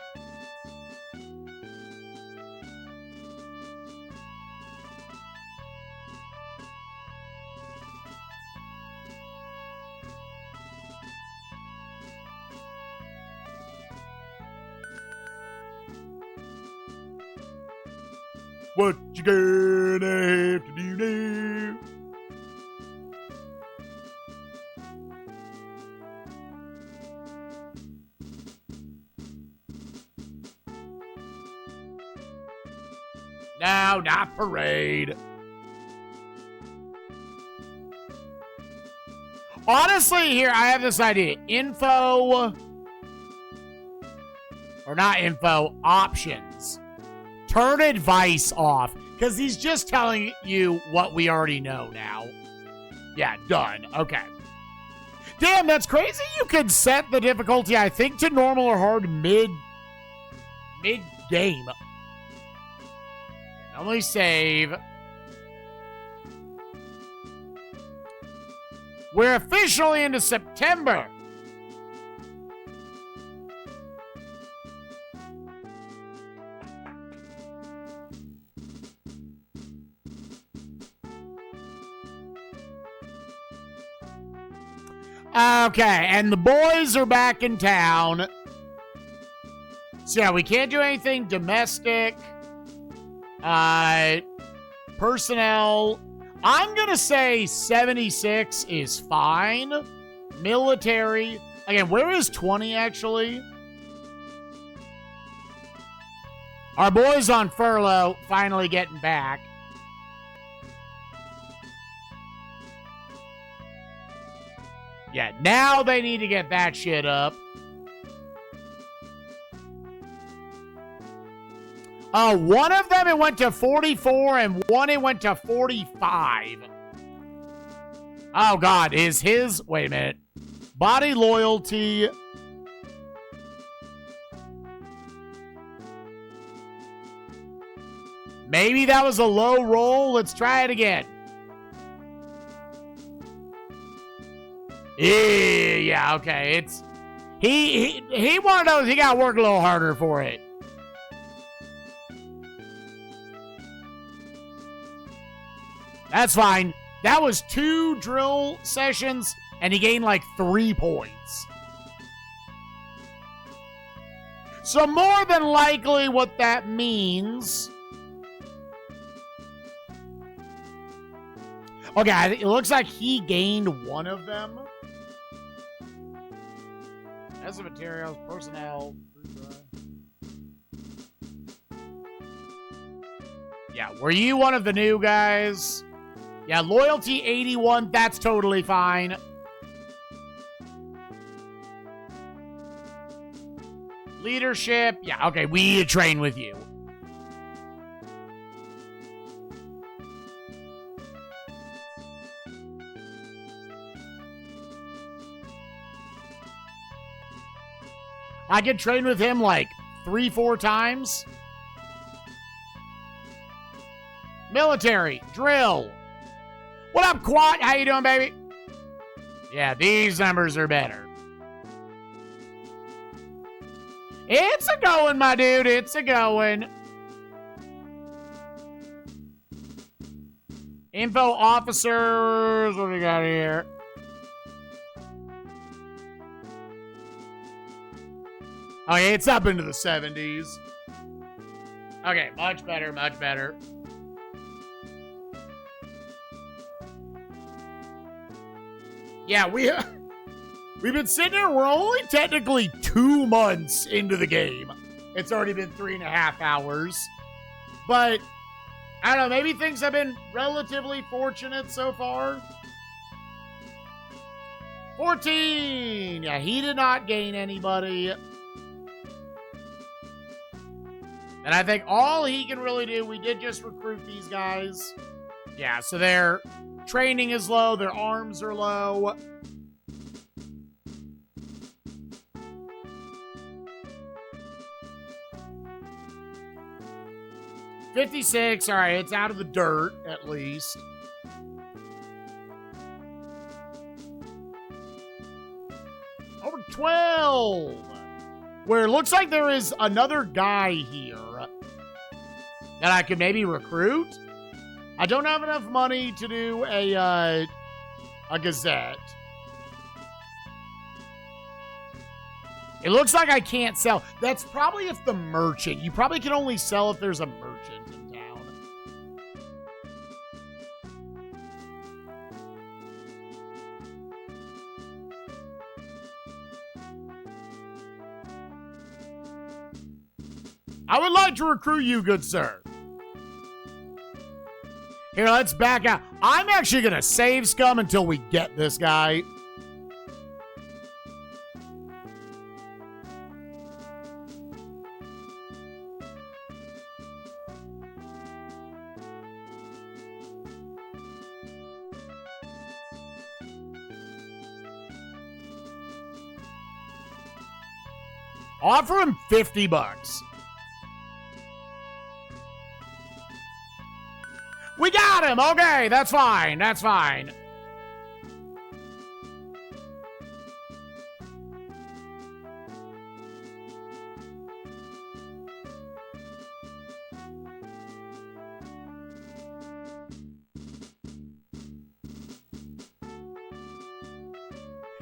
What you gonna have to do now? No, not parade. Honestly, here, I have this idea. Info. Or not info, options. Turn advice off. Because he's just telling you what we already know now. Yeah, done. Okay. Damn, that's crazy. You could set the difficulty, I think, to normal or hard mid-game. Only save. We're officially into September. Okay, and the boys are back in town. So yeah, we can't do anything domestic. Personnel. I'm going to say 76 is fine. Military. Again, where is 20 actually? Our boys on furlough finally getting back. Yeah, now they need to get that shit up. One of them, it went to 44, and one, it went to 45. Oh, God. Is his... Wait a minute. Body loyalty... Maybe that was a low roll. Let's try it again. Yeah, okay. It's... He one of those, he got to work a little harder for it. That's fine. That was 2 drill sessions, and he gained like 3 points. So more than likely what that means... Okay, it looks like he gained 1 of them. As a materials, personnel... Yeah, were you one of the new guys? Yeah, loyalty 81, that's totally fine. Leadership, yeah, okay, we need to train with you. I could train with him like 3-4 times. Military, drill. What up, Quad? How you doing, baby? Yeah, these numbers are better. It's a going, my dude. It's a going. Info officers. What do we got here? Okay, it's up into the 70s. Okay, much better, much better. Yeah, we've been sitting here. We're only technically 2 months into the game. It's already been 3.5 hours. But, I don't know, maybe things have been relatively fortunate so far. 14! Yeah, he did not gain anybody. And I think all he can really do, we did just recruit these guys. Yeah, so their training is low, their arms are low. $56, all right, it's out of the dirt, at least. Over 12! Where it looks like there is another guy here that I could maybe recruit. I don't have enough money to do a Gazette. It looks like I can't sell. That's probably if the merchant. You probably can only sell if there's a merchant in town. I would like to recruit you, good sir. Here, let's back out. I'm actually going to save scum until we get this guy. Offer him $50. We got him. Okay, that's fine. That's fine.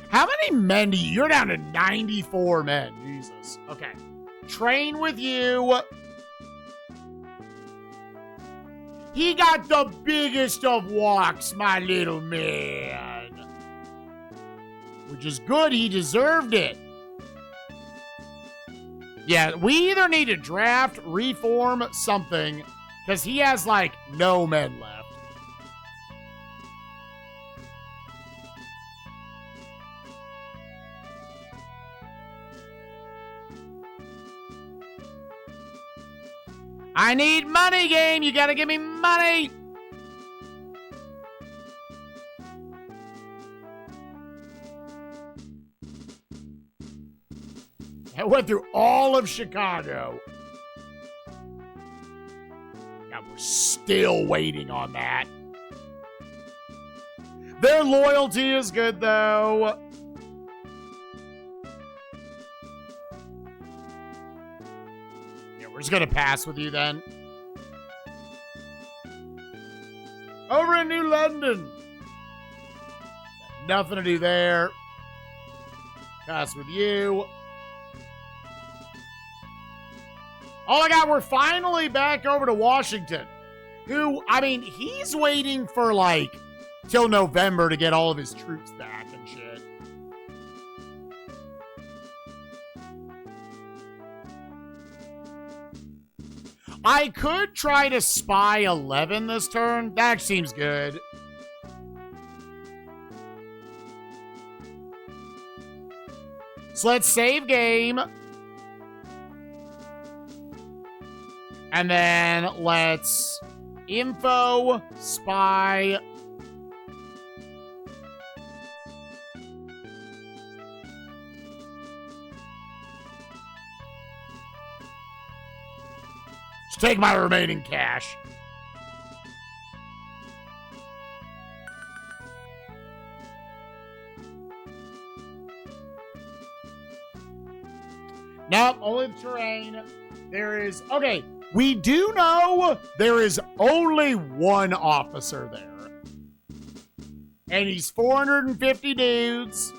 How many men do you? You're down to 94 men. Jesus. Okay. Train with you. He got the biggest of walks, my little man. Which is good. He deserved it. Yeah, we either need to draft, reform, something, because he has, like, no men left. I need money, game. You gotta give me money. I went through all of Chicago. God, we're still waiting on that. Their loyalty is good, though. We're just going to pass with you then. Over in New London. Nothing to do there. Pass with you. Oh my God, we're finally back over to Washington. Who, I mean, he's waiting for like till November to get all of his troops back and shit. I could try to spy 11 this turn. That seems good. So let's save game. And then let's info, spy. Just take my remaining cash. Nope, only the terrain. There is... Okay, we do know there is only one officer there. And he's 450 dudes.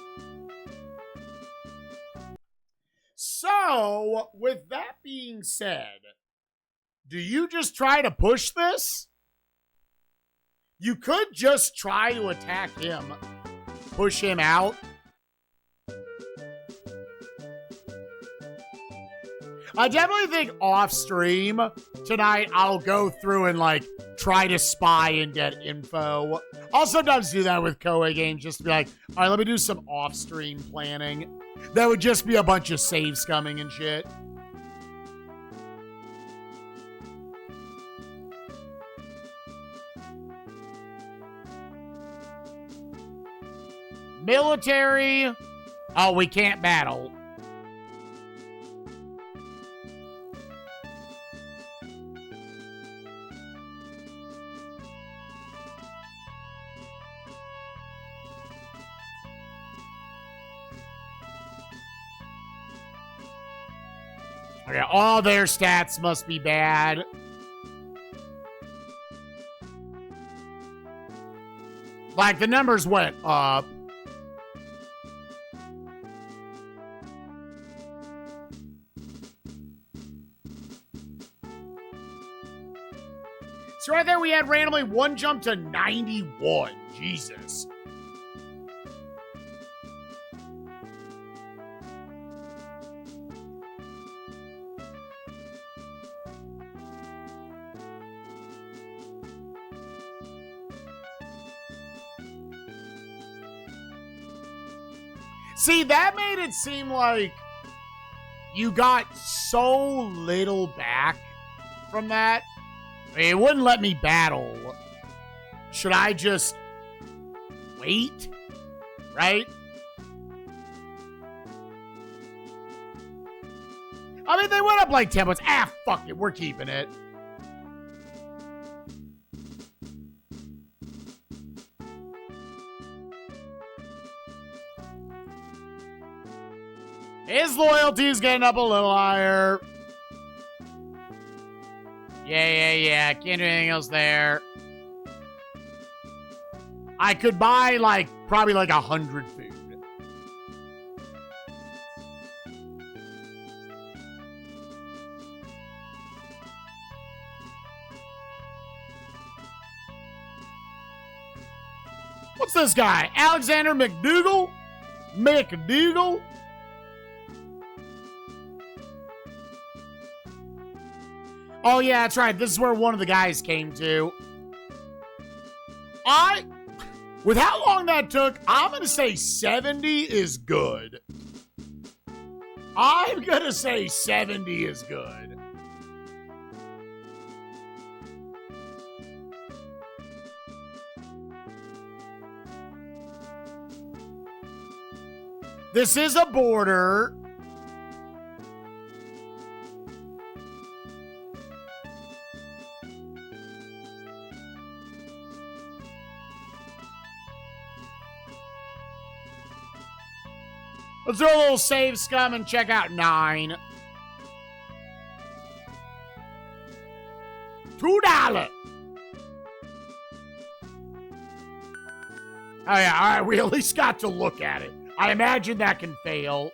So, with that being said, do you just try to push this? You could just try to attack him. Push him out. I definitely think off stream tonight I'll go through and like try to spy and get info. I'll sometimes do that with Koei games just to be like, all right, let me do some off stream planning. That would just be a bunch of save scumming and shit. Military. Oh, we can't battle. Okay, all their stats must be bad. Like, the numbers went up. So right there we had randomly one jump to 91. Jesus. See, that made it seem like you got so little back from that. I mean, it wouldn't let me battle. Should I just wait? Right? I mean, they went up like 10 points. Ah, fuck it. We're keeping it. His loyalty is getting up a little higher. Yeah. Can't do anything else there. I could buy, like, probably like 100 food. What's this guy? Alexander McDougal? McDougal? Oh, yeah, that's right. This is where one of the guys came to. With how long that took, I'm going to say 70 is good. I'm going to say 70 is good. This is a border. Let's do a little save scum and check out 9. $2. Oh yeah, all right, we at least got to look at it. I imagine that can fail.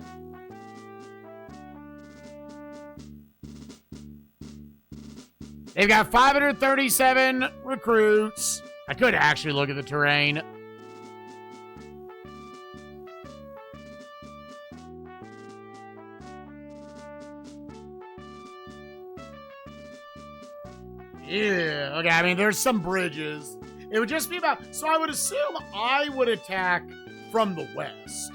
They've got 537 recruits. I could actually look at the terrain. Yeah, okay, I mean, there's some bridges. It would just be about... So I would assume I would attack from the west.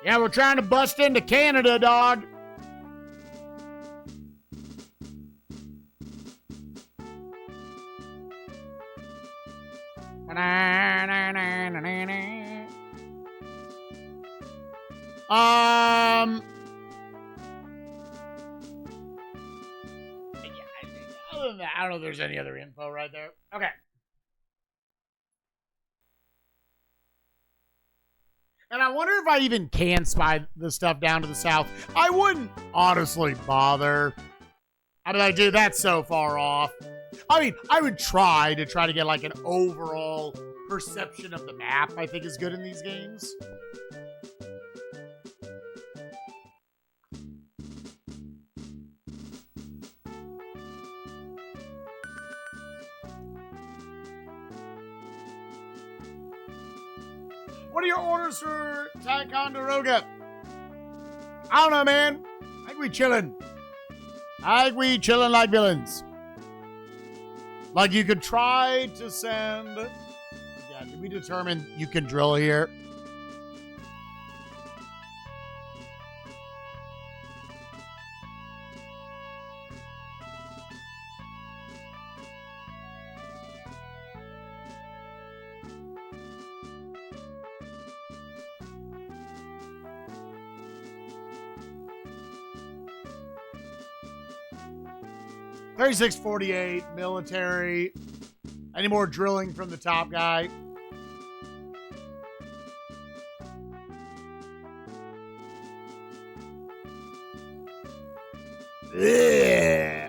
Yeah, we're trying to bust into Canada, dog. Other than that, I don't know if there's any other info right there. Okay. And I wonder if I even can spy the stuff down to the south. I wouldn't honestly bother. I mean, dude, that's so far off. I mean, I would try to get like an overall perception of the map, I think is good in these games. What are your orders for Ticonderoga? I don't know, man. I think we chillin'. I think we chillin' like villains. Like, you could try to send... Yeah, did we determine you can drill here? $36.48 military. Any more drilling from the top guy? Yeah.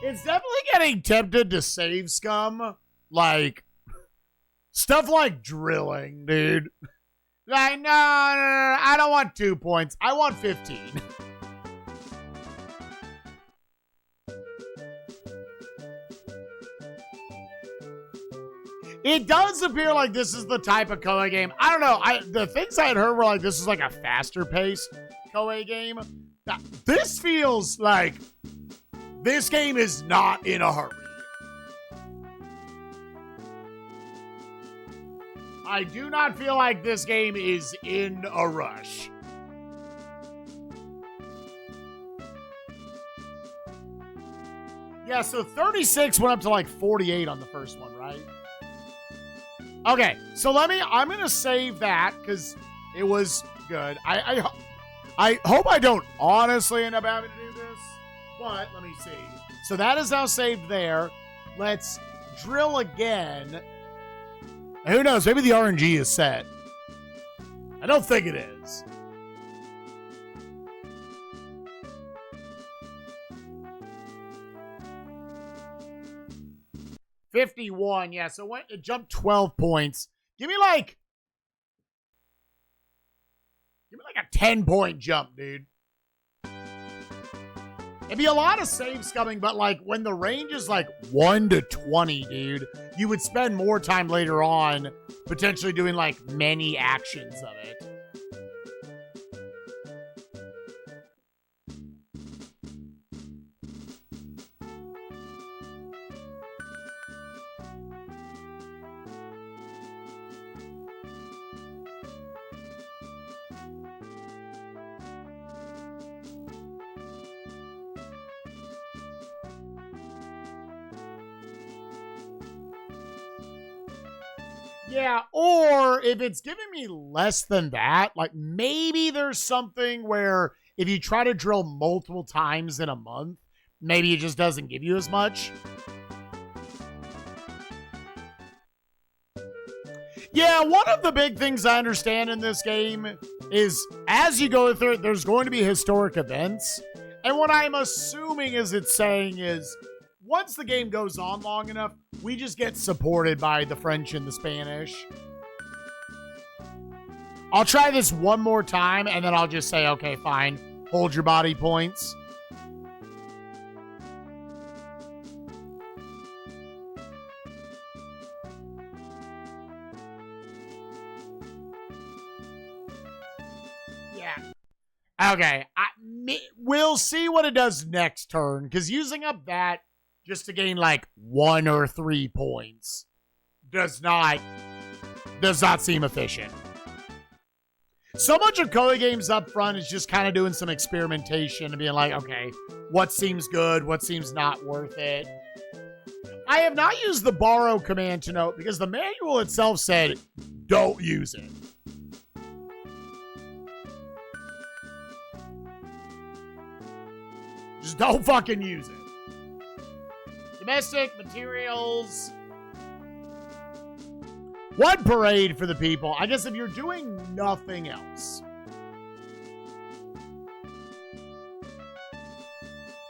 It's definitely getting tempted to save scum. Like, stuff like drilling, dude. Like, no, I don't want 2 points. I want 15. It does appear like this is the type of Koei game. I don't know. The things I had heard were like this is like a faster paced Koei game. Now, this feels like this game is not in a hurry. I do not feel like this game is in a rush. Yeah, so 36 went up to like 48 on the first one, right? Okay, so I'm going to save that because it was good. I hope I don't honestly end up having to do this, but let me see. So that is now saved there. Let's drill again. Who knows? Maybe the RNG is set. I don't think it is. $51, yeah, so it jumped 12 points. Give me like a 10-point jump, dude. It'd be a lot of saves coming, but like when the range is like 1 to 20, dude, you would spend more time later on potentially doing like many actions of it. Yeah, or if it's giving me less than that, like maybe there's something where if you try to drill multiple times in a month, maybe it just doesn't give you as much. Yeah, one of the big things I understand in this game is as you go through it, there's going to be historic events. And what I'm assuming is it's saying is once the game goes on long enough, we just get supported by the French and the Spanish. I'll try this one more time, and then I'll just say, okay, fine. Hold your body points. Yeah. Okay. We'll see what it does next turn, because using up that just to gain like 1 or 3 points does not seem efficient. So much of Koei games up front is just kind of doing some experimentation and being like, okay, what seems good, what seems not worth it. I have not used the borrow command to note because the manual itself said don't use it. Just don't fucking use it. Domestic materials. One parade for the people. I guess if you're doing nothing else.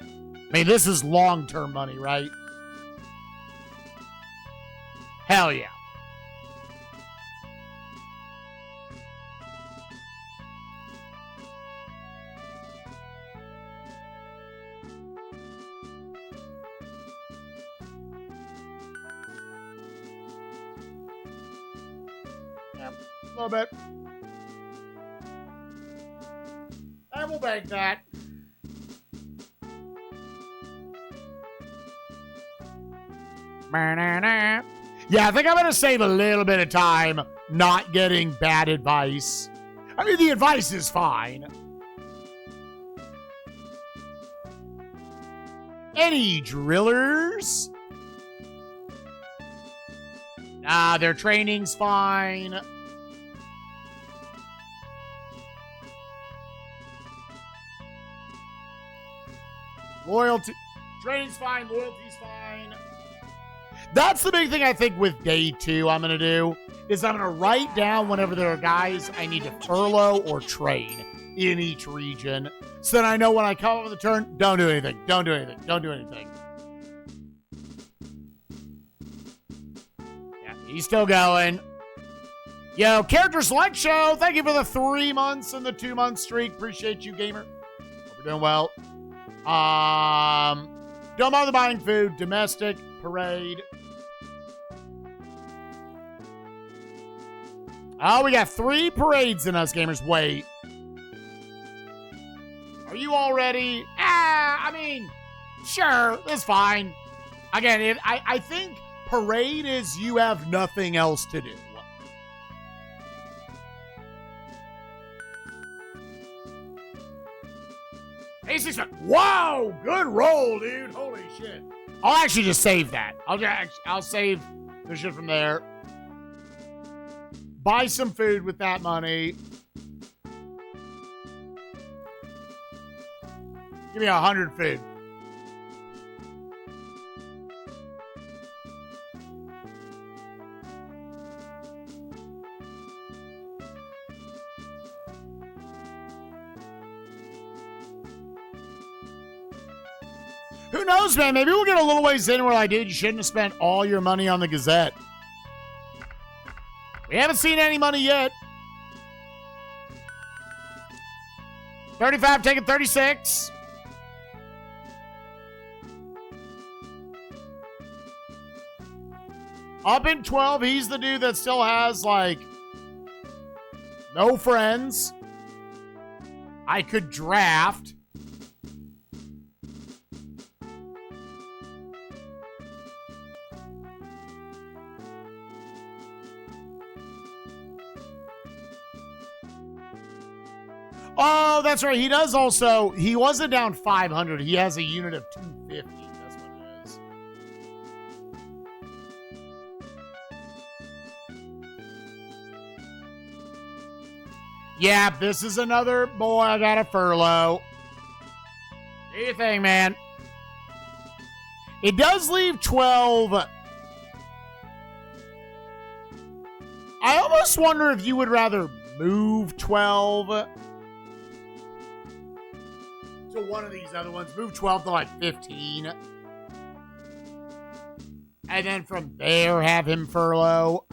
I mean, this is long-term money, right? Hell yeah. A little bit. And we'll bank that. Yeah, I think I'm going to save a little bit of time not getting bad advice. I mean, the advice is fine. Any drillers? Nah, their training's fine. Loyalty. Training's fine. Loyalty's fine. That's the big thing I think with day 2 I'm going to do is I'm going to write down whenever there are guys I need to furlough or train in each region so that I know when I come up with the turn, don't do anything. Don't do anything. Don't do anything. He's still going. Yo, Character Select Show. Thank you for the 3 months and the 2-month streak. Appreciate you, gamer. Hope we're doing well. Don't bother buying food. Domestic. Parade. Oh, we got 3 parades in us, gamers. Wait. Are you all ready? I mean, sure. That's fine. Again, I think parade is you have nothing else to do. A6. Whoa! Good roll, dude. Holy shit. I'll actually just save that. I'll save the shit from there. Buy some food with that money. Give me 100 food. Who knows, man? Maybe we'll get a little ways in where like, dude, you shouldn't have spent all your money on the Gazette. We haven't seen any money yet. 35, taking 36. Up in 12, he's the dude that still has, like, no friends. I could draft. Oh, that's right. He does also, he wasn't down 500. He has a unit of 250. That's what it is. Yeah, this is another boy. I got a furlough. Do your thing, man. It does leave 12. I almost wonder if you would rather move 12 to one of these other ones. Move 12 to like 15. And then from there have him furlough.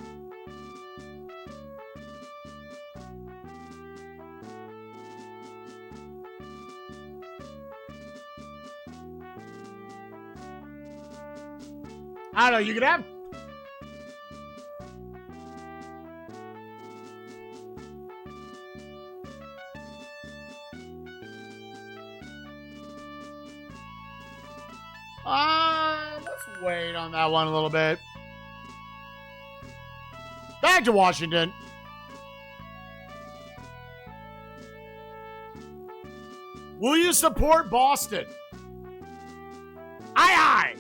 I don't know, you could have. Let's wait on that one a little bit. Back to Washington. Will you support Boston? Aye, aye.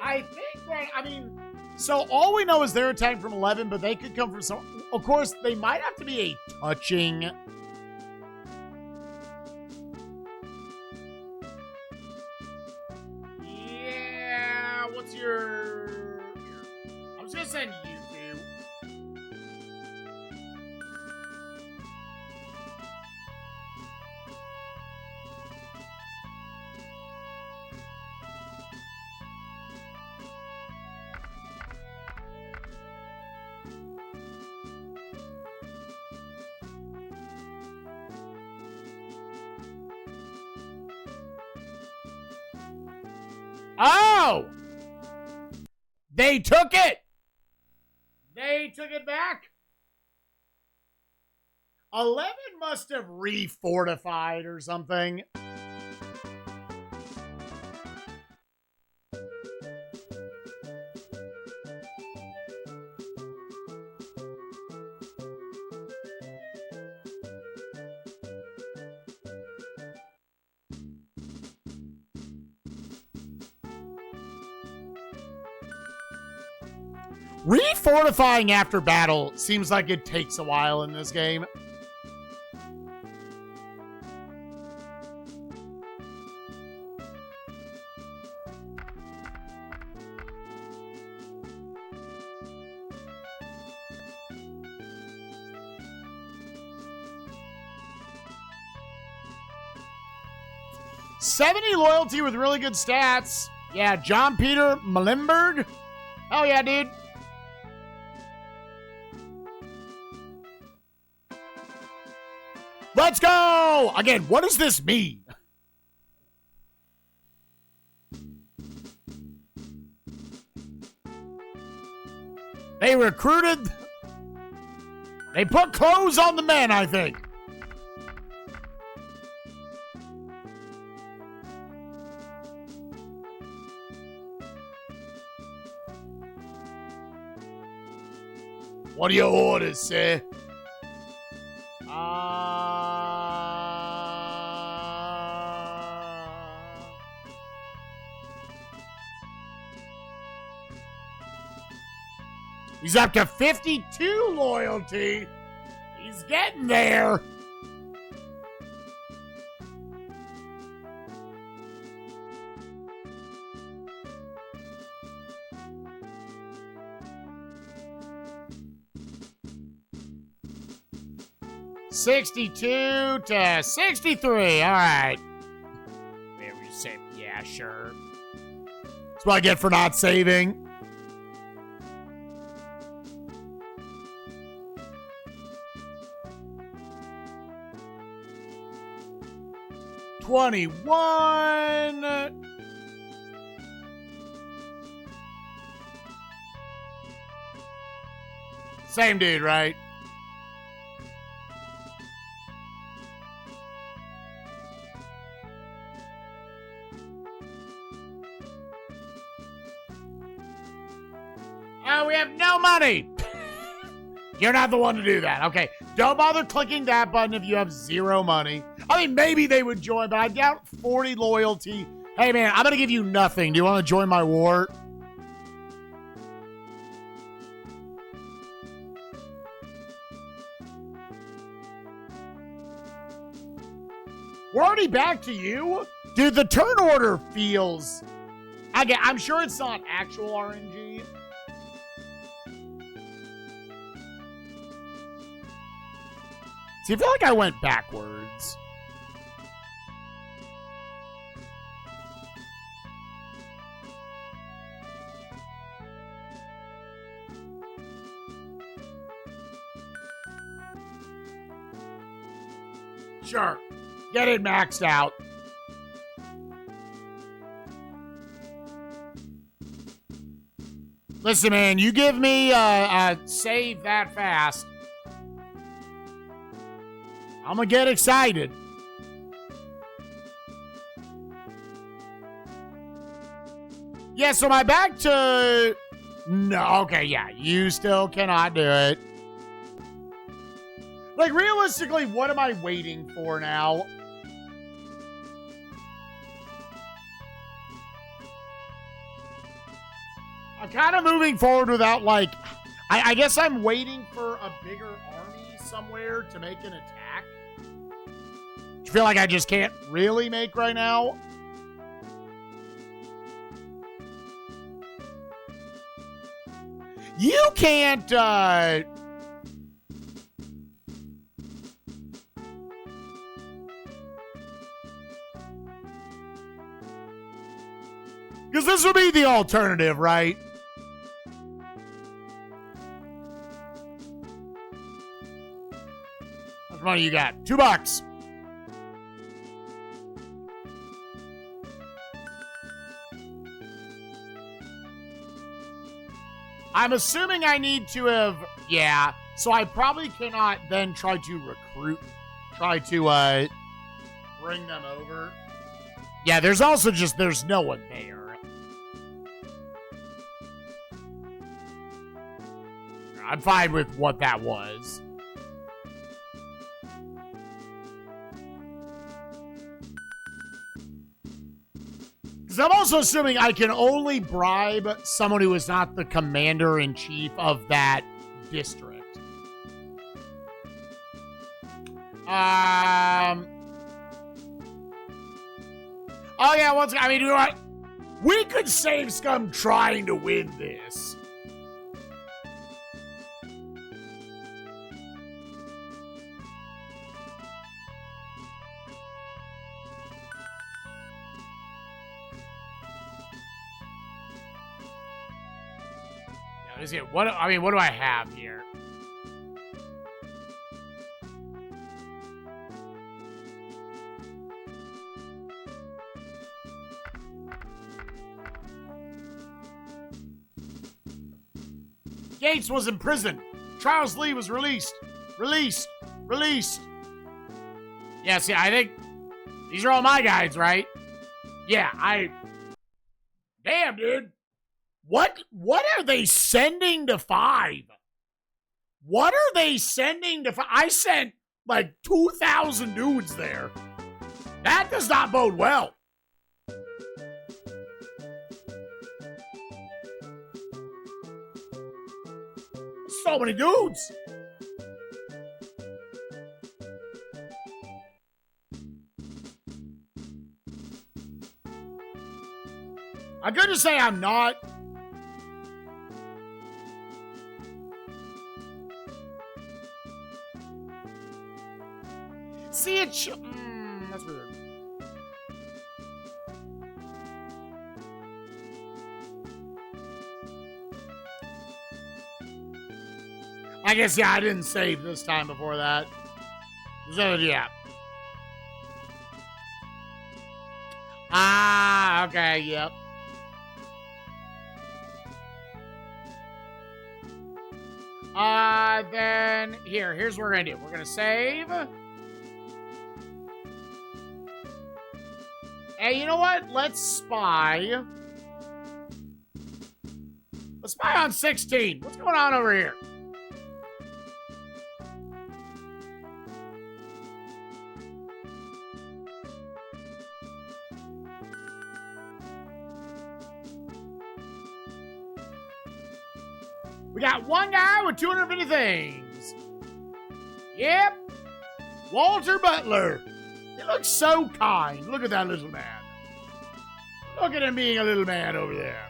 I think, right, I mean, so all we know is they're attacking from 11, but they could come from some. Of course, they might have to be a touching. Yeah, what's your. I'm just gonna send you two. Oh! They took it! They took it back. 11 must have refortified or something. Refortifying after battle seems like it takes a while in this game. 70 loyalty with really good stats. Yeah, John Peter Malimberg. Hell yeah, dude. Let's go! Again, what does this mean? They recruited... They put clothes on the men, I think. What are your orders, sir? He's up to 52 loyalty. He's getting there. $62 to 63. All right. Very safe. Yeah, sure. That's what I get for not saving. $21. Same dude, right? Oh, we have no money. You're not the one to do that. Okay, don't bother clicking that button if you have zero money. I mean, maybe they would join, but I doubt 40 loyalty. Hey, man, I'm going to give you nothing. Do you want to join my war? We're already back to you? Dude, the turn order feels... I'm sure it's not actual RNG. See, I feel like I went backwards. Sure. Get it maxed out. Listen, man, you give me a save that fast, I'm gonna get excited. Yeah, so my back to... No, okay, yeah, you still cannot do it. Like, realistically, what am I waiting for now? I'm kind of moving forward without, like... I guess I'm waiting for a bigger army somewhere to make an attack. Which I feel like I just can't really make right now. You can't, because this would be the alternative, right? How much money you got? $2. I'm assuming I need to have... Yeah, so I probably cannot then try to recruit. Try to, bring them over. Yeah, there's also just... There's no one there. I'm fine with what that was. Because I'm also assuming I can only bribe someone who is not the commander-in-chief of that district. Oh, yeah, I mean, you know what? We could save scum trying to win this. Let's see. What do I have here? Gates was in prison. Charles Lee was released. Released. Yeah, see, I think these are all my guides, right? Yeah, Damn, dude. What are they sending to 5? What are they sending to 5? I sent like 2,000 dudes there. That does not bode well. So many dudes. I'm going to say I'm not. See it. That's weird. I guess, yeah, I didn't save this time before that. So, yeah. Ah, okay, yep. Then, here's what we're gonna do. We're gonna save. Hey, you know what? Let's spy. Let's spy on 16. What's going on over here? We got one guy with 250 things. Yep. Walter Butler. He looks so kind. Look at that little man. Look at him being a little man over there.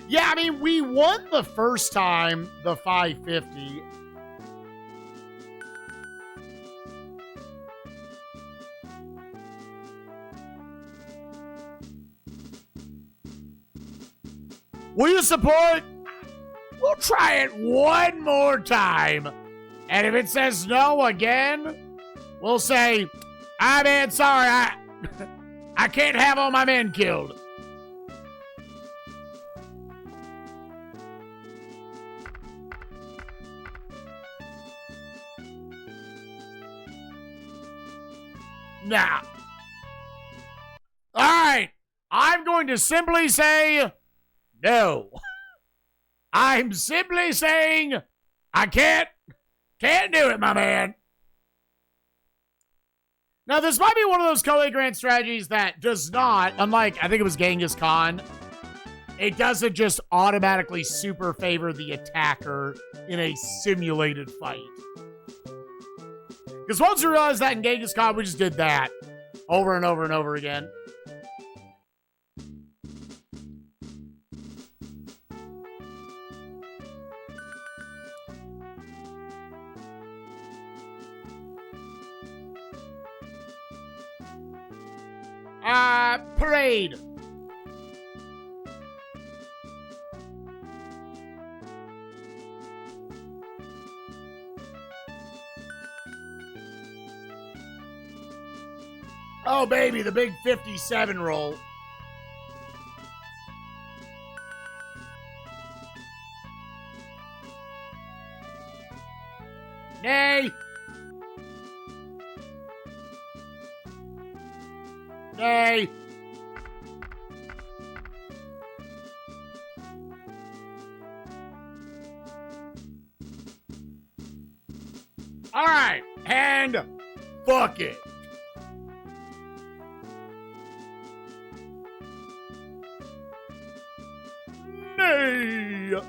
Yeah, I mean, we won the first time, the 550. Will you support? We'll try it one more time. And if it says no again, we'll say, man, sorry, I can't have all my men killed. Nah. All right. I'm going to simply say no. I'm simply saying I can't do it, my man. Now, this might be one of those Koei Grant strategies that does not, unlike, I think it was Genghis Khan, it doesn't just automatically super favor the attacker in a simulated fight. Because once you realize that in Genghis Khan, we just did that over and over and over again. Parade. Oh, baby, the big 57 roll. Nay. Nay. All right, and fuck it. Nay.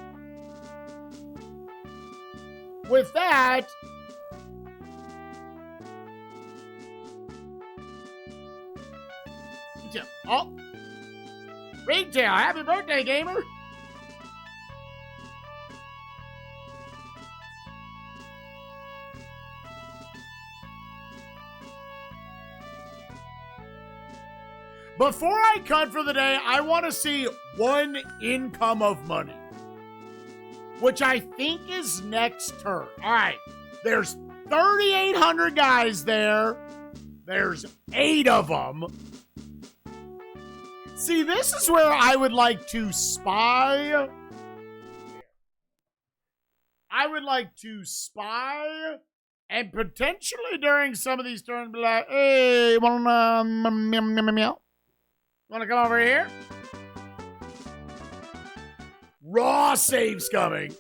With that, oh, Ringtail, happy birthday, gamer. Before I cut for the day, I want to see one income of money, which I think is next turn. All right, there's 3,800 guys there. There's 8 of them. See, this is where I would like to spy. I would like to spy and potentially during some of these turns be like, hey, wanna come over here? Raw saves coming.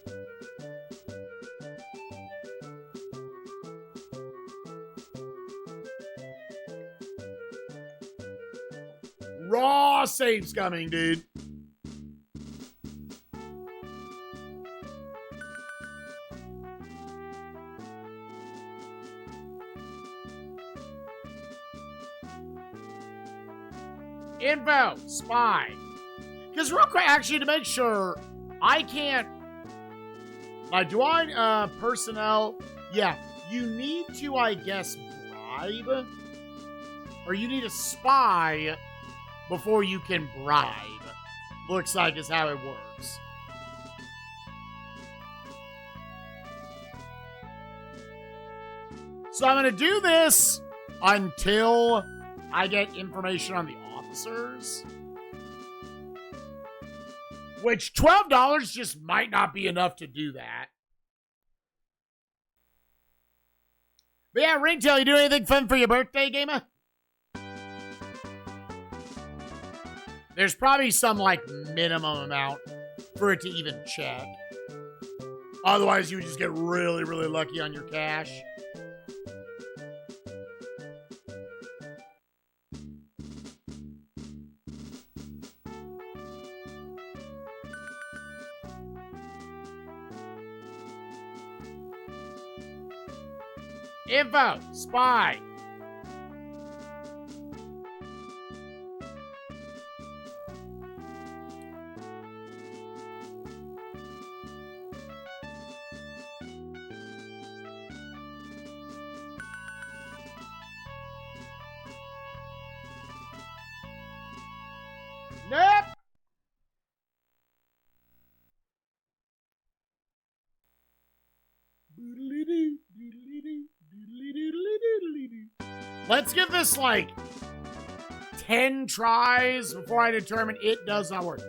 Raw saves coming, dude. Info, spy. Because real quick, actually, to make sure, I can't, like, do I, personnel, yeah, you need to, I guess, bribe, or you need a spy before you can bribe. Looks like is how it works. So I'm going to do this until I get information on the officers. Which $12 just might not be enough to do that. But yeah, Ringtail, you do anything fun for your birthday, gamer? There's probably some, like, minimum amount for it to even check. Otherwise, you would just get really, really lucky on your cash. Info, spy. Nope. Let's give this like 10 tries before I determine it does not work.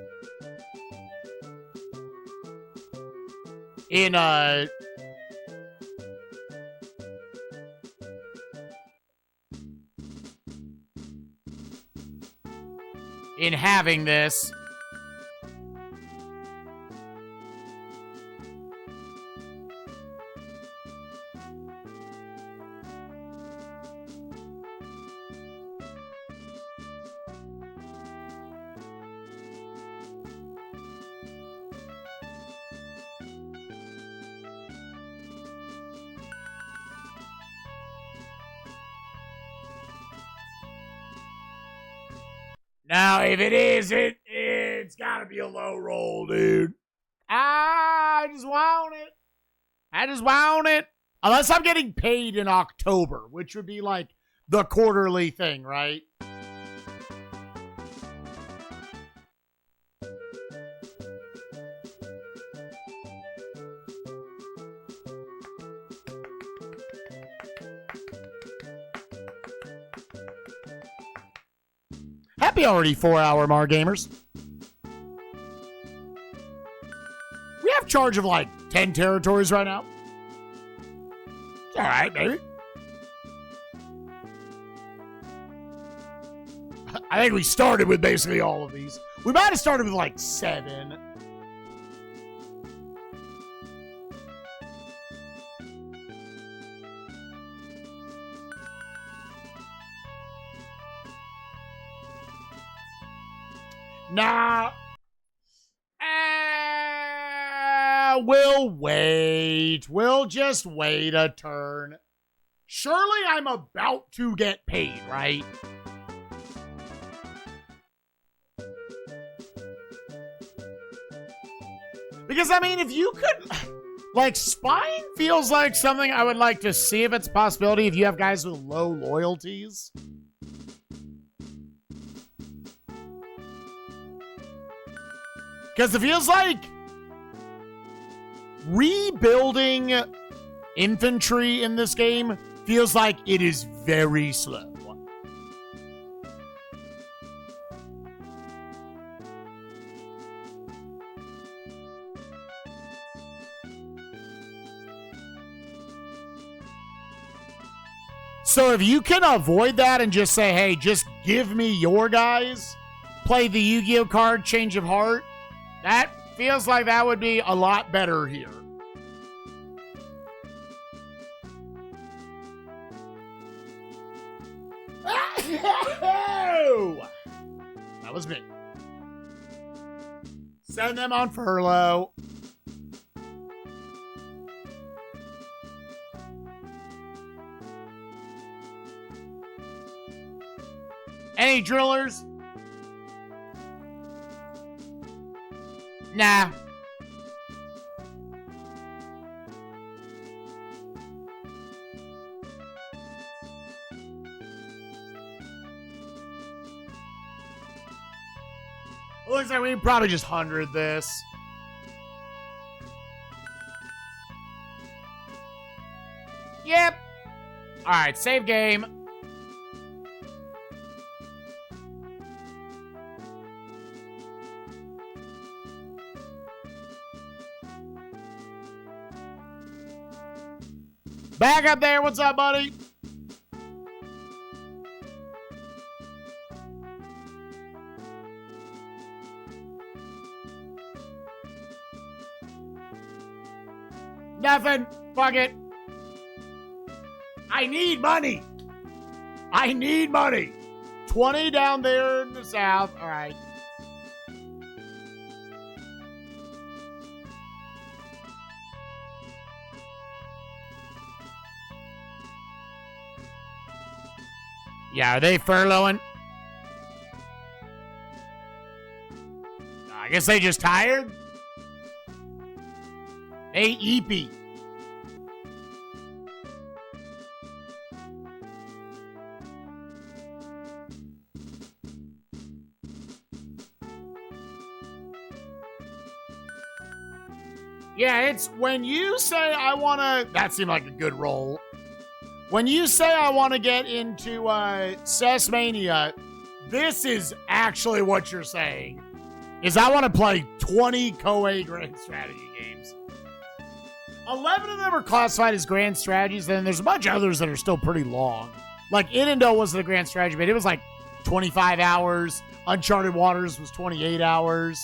In having this. Now, if it is, it's gotta be a low roll, dude. I just want it. I just want it. Unless I'm getting paid in October, which would be like the quarterly thing, right? Happy already 4-hour Mar gamers. We have charge of like 10 territories right now. It's all right, baby. I think we started with basically all of these. We might have started with like 7. Nah. We'll wait. We'll just wait a turn. Surely I'm about to get paid, right? Because, I mean, if you could... Like, spying feels like something I would like to see if it's a possibility if you have guys with low loyalties. Because it feels like rebuilding infantry in this game feels like it is very slow. So if you can avoid that and just say, hey, just give me your guys, play the Yu-Gi-Oh card, Change of Heart, that feels like that would be a lot better here. That was me. Send them on furlough. Any drillers? Nah. Looks like we can probably just 100 this. Yep. All right, save game. Back up there. What's up, buddy? Nothing. Fuck it. I need money. I need money. 20 down there in the south. All right. Yeah, are they furloughing? I guess they just tired. Hey, Eepy. Yeah, it's when you say I want to... That seemed like a good roll. When you say I want to get into SNESMania, this is actually what you're saying. Is I want to play 20 Koei Grand Strategy games. 11 of them are classified as Grand Strategies, and there's a bunch of others that are still pretty long. Like, Inendo wasn't a Grand Strategy, but it was like 25 hours. Uncharted Waters was 28 hours.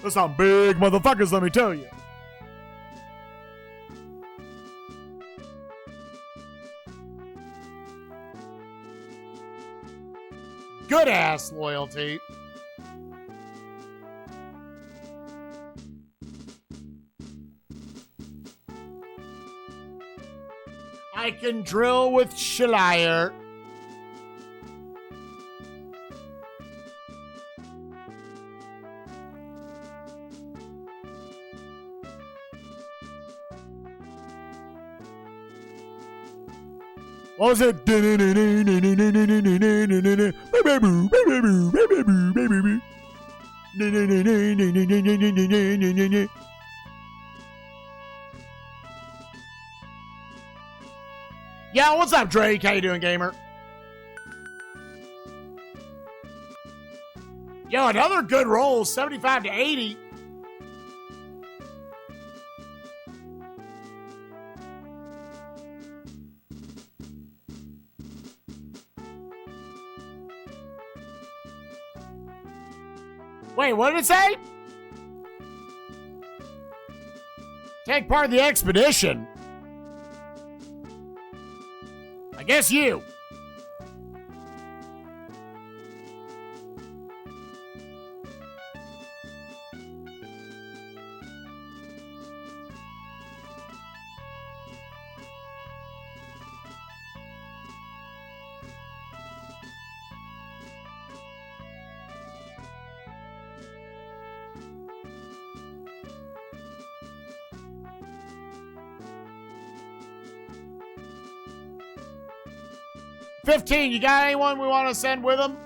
Those are big motherfuckers, let me tell you. Good ass loyalty. I can drill with Schleier. What was it? Yeah, what's up, Drake? How you doing, gamer? Yo, another good roll, 75 to 80. Wait, what did it say? Take part in the expedition. I guess you. $15, you got anyone we want to send with them?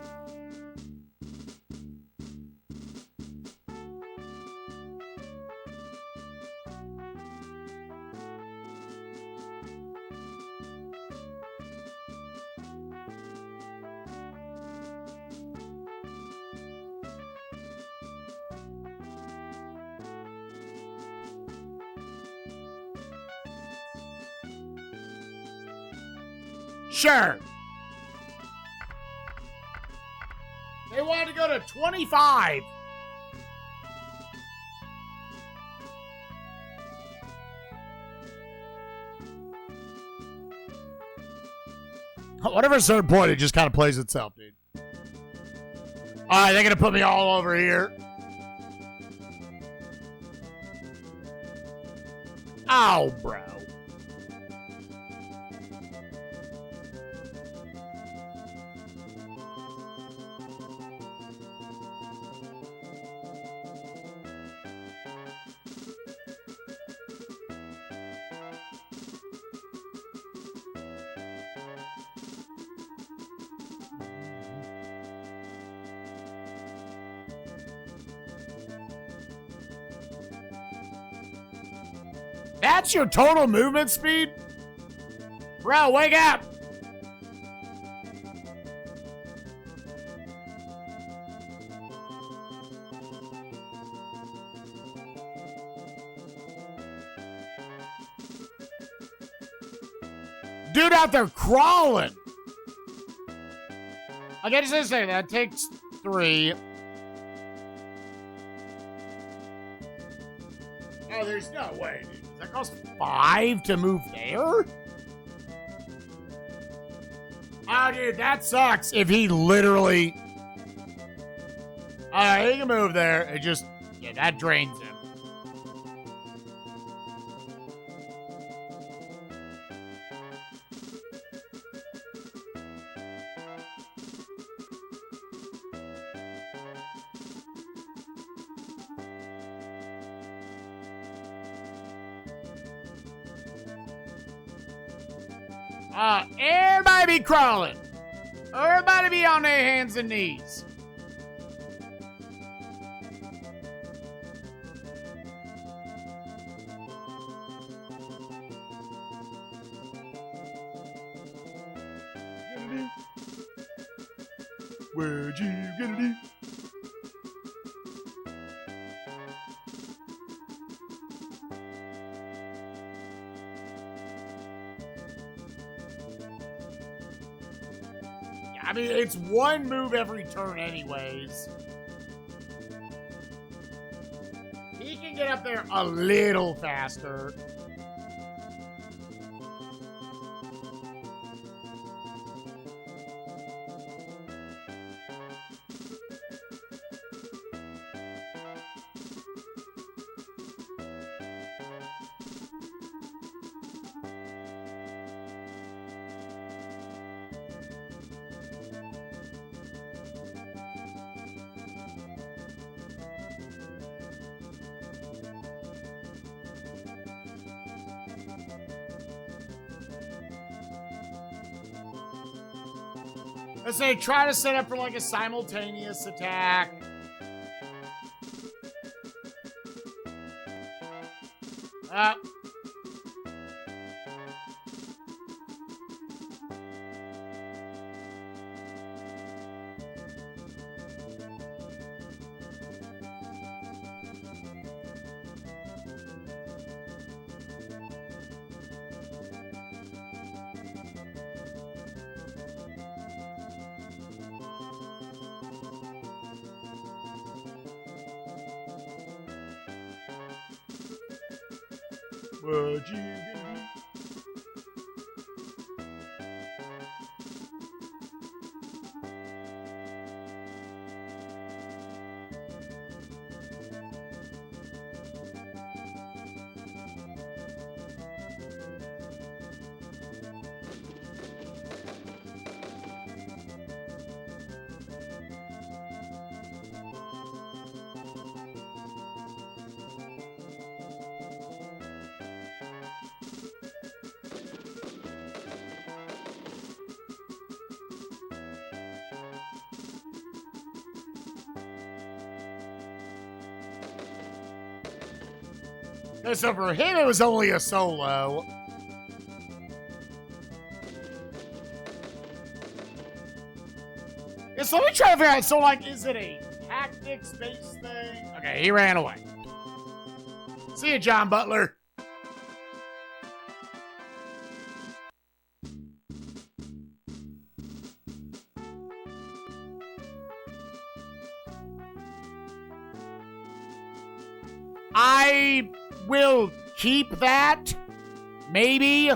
Sure. They wanted to go to 25. Whatever certain point, it just kind of plays itself, dude. All right, they're going to put me all over here. Oh, bro. That's your total movement speed? Bro, wake up! Dude out there crawling! I gotta say that takes 3. Oh, there's no way, dude. Does that cost 5 to move there? Oh, dude, that sucks if he literally... Alright, he can move there. It just... Yeah, that drains him. Everybody be crawling. Everybody be on their hands and knees. Where'd you gonna do? I mean, it's one move every turn anyways. He can get up there a little faster. Let's say try to set up for like a simultaneous attack. What you gonna do? So for him, it was only a solo. Yeah, so let me try to figure out. So, like, is it a tactics-based thing? Okay, he ran away. See you, John Butler. I will keep that. Maybe.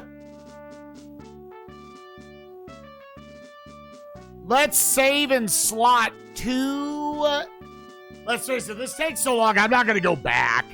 Let's save in slot 2. Let's face it, this takes so long, I'm not going to go back.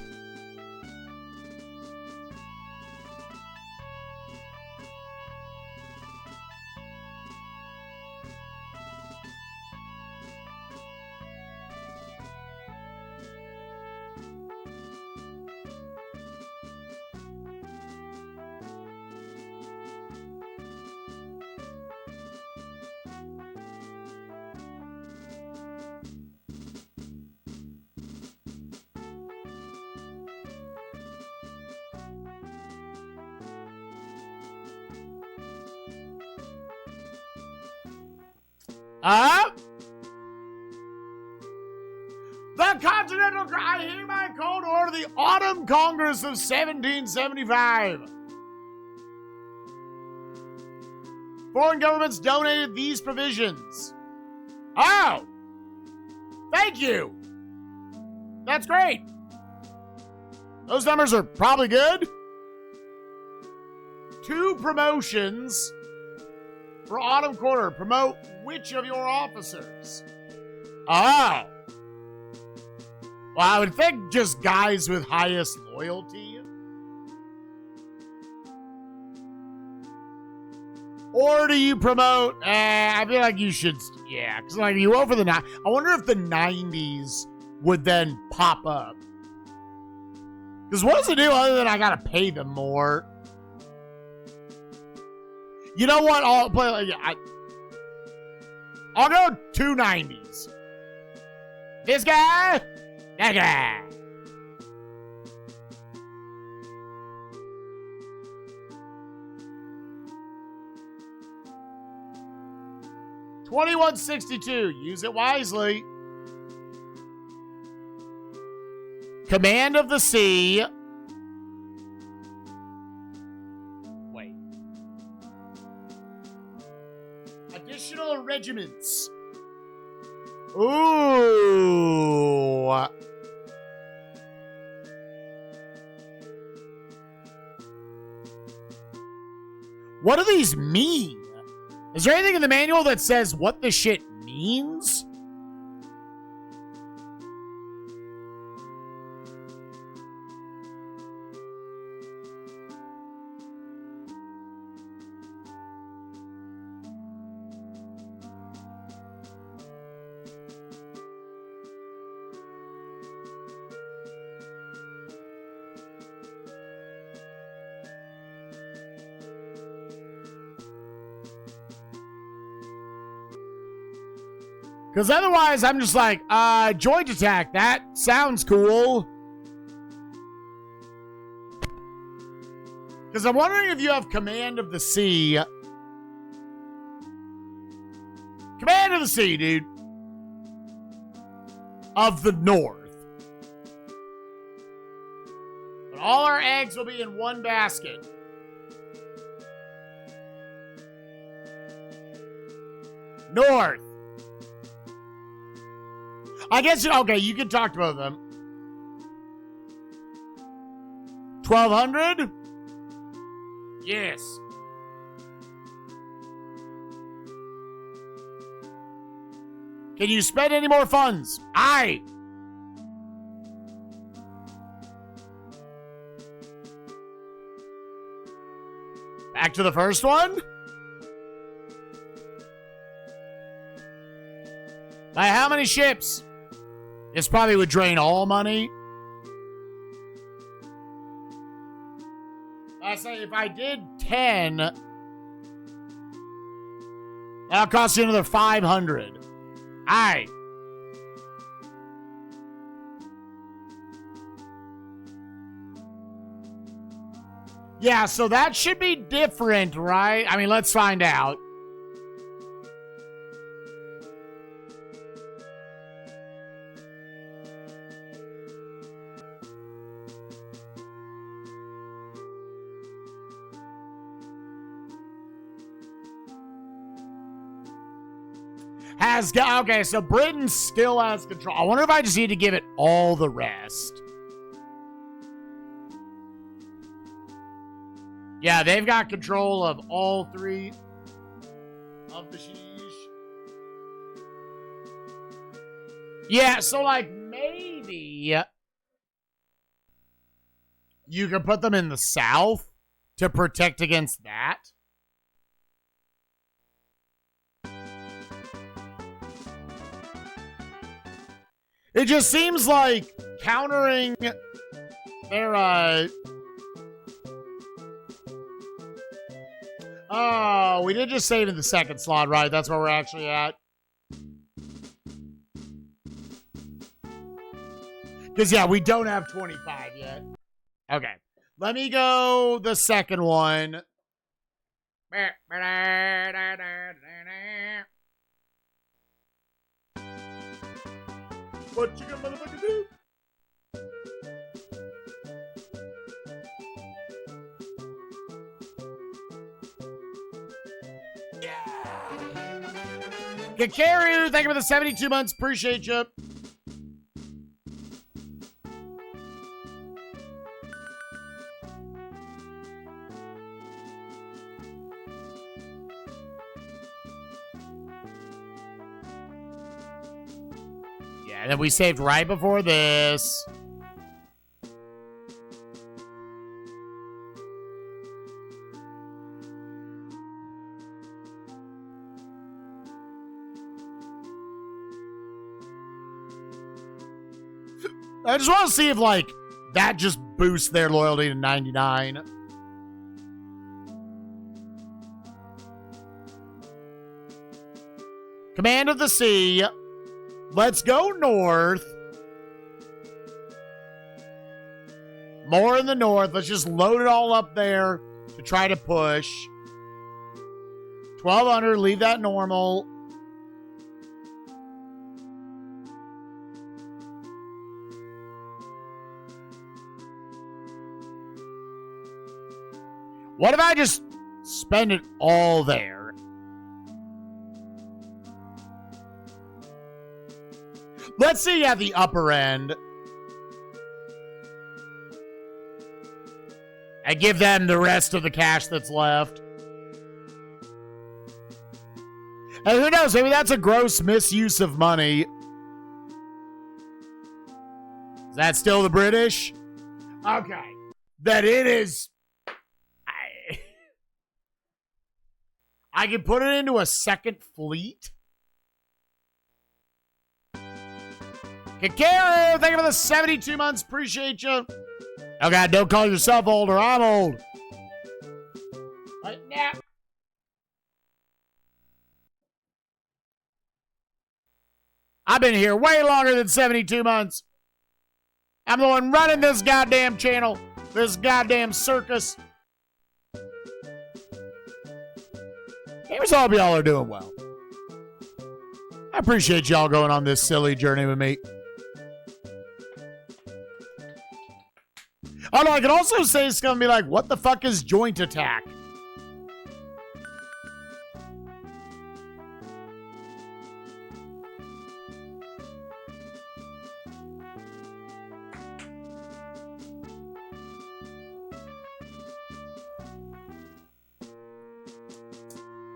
The Continental, I hereby call to order the Autumn Congress of 1775. Foreign governments donated these provisions. Oh! Thank you! That's great. Those numbers are probably good. 2 promotions for Autumn Quarter. Promote which of your officers? Oh. Well, I would think just guys with highest loyalty. Or do you promote, I feel like you should, yeah, because like you over the, I wonder if the 90s would then pop up. Because what does it do other than I got to pay them more? You know what? I'll play, I'll go 2 90s. This guy, that guy. $21.62. Use it wisely. Command of the sea. Wait. Additional regiments. Ooh. What do these mean? Is there anything in the manual that says what this shit means? Because otherwise, I'm just like, joint attack. That sounds cool. Because I'm wondering if you have command of the sea. Command of the sea, dude. Of the north. But all our eggs will be in one basket. North. I guess, okay, you can talk to both of them. 1,200? Yes. Can you spend any more funds? Aye. Back to the first one? By how many ships? This probably would drain all money. I say if I did 10, that'll cost you another 500. Aye. Yeah, so that should be different, right? I mean, let's find out. Okay, so Britain still has control. I wonder if I just need to give it all the rest. Yeah, they've got control of all three of the sheesh. Yeah, so like maybe you can put them in the south to protect against that. It just seems like countering their oh, we did just save in the second slot, right? That's where we're actually at. Because, yeah, we don't have 25 yet. Okay. Let me go the second one. What you gonna motherfucker do? Kakaru, thank you for the 72 months. Appreciate you. Yeah, and then we saved right before this. I just want to see if, like, that just boosts their loyalty to 99. Command of the Sea. Let's go north. More in the north. Let's just load it all up there to try to push. 1200, leave that normal. What if I just spend it all there? Let's see at the upper end. And give them the rest of the cash that's left. And who knows, maybe that's a gross misuse of money. Is that still the British? Okay. Then it is... I can put it into a second fleet. Kakaru, thank you for the 72 months. Appreciate you. Oh, God, don't call yourself older. I'm old. Right now. I've been here way longer than 72 months. I'm the one running this goddamn channel. This goddamn circus. Here's all y'all are doing well. I appreciate y'all going on this silly journey with me. Oh, no, I can also say it's going to be like, what the fuck is joint attack?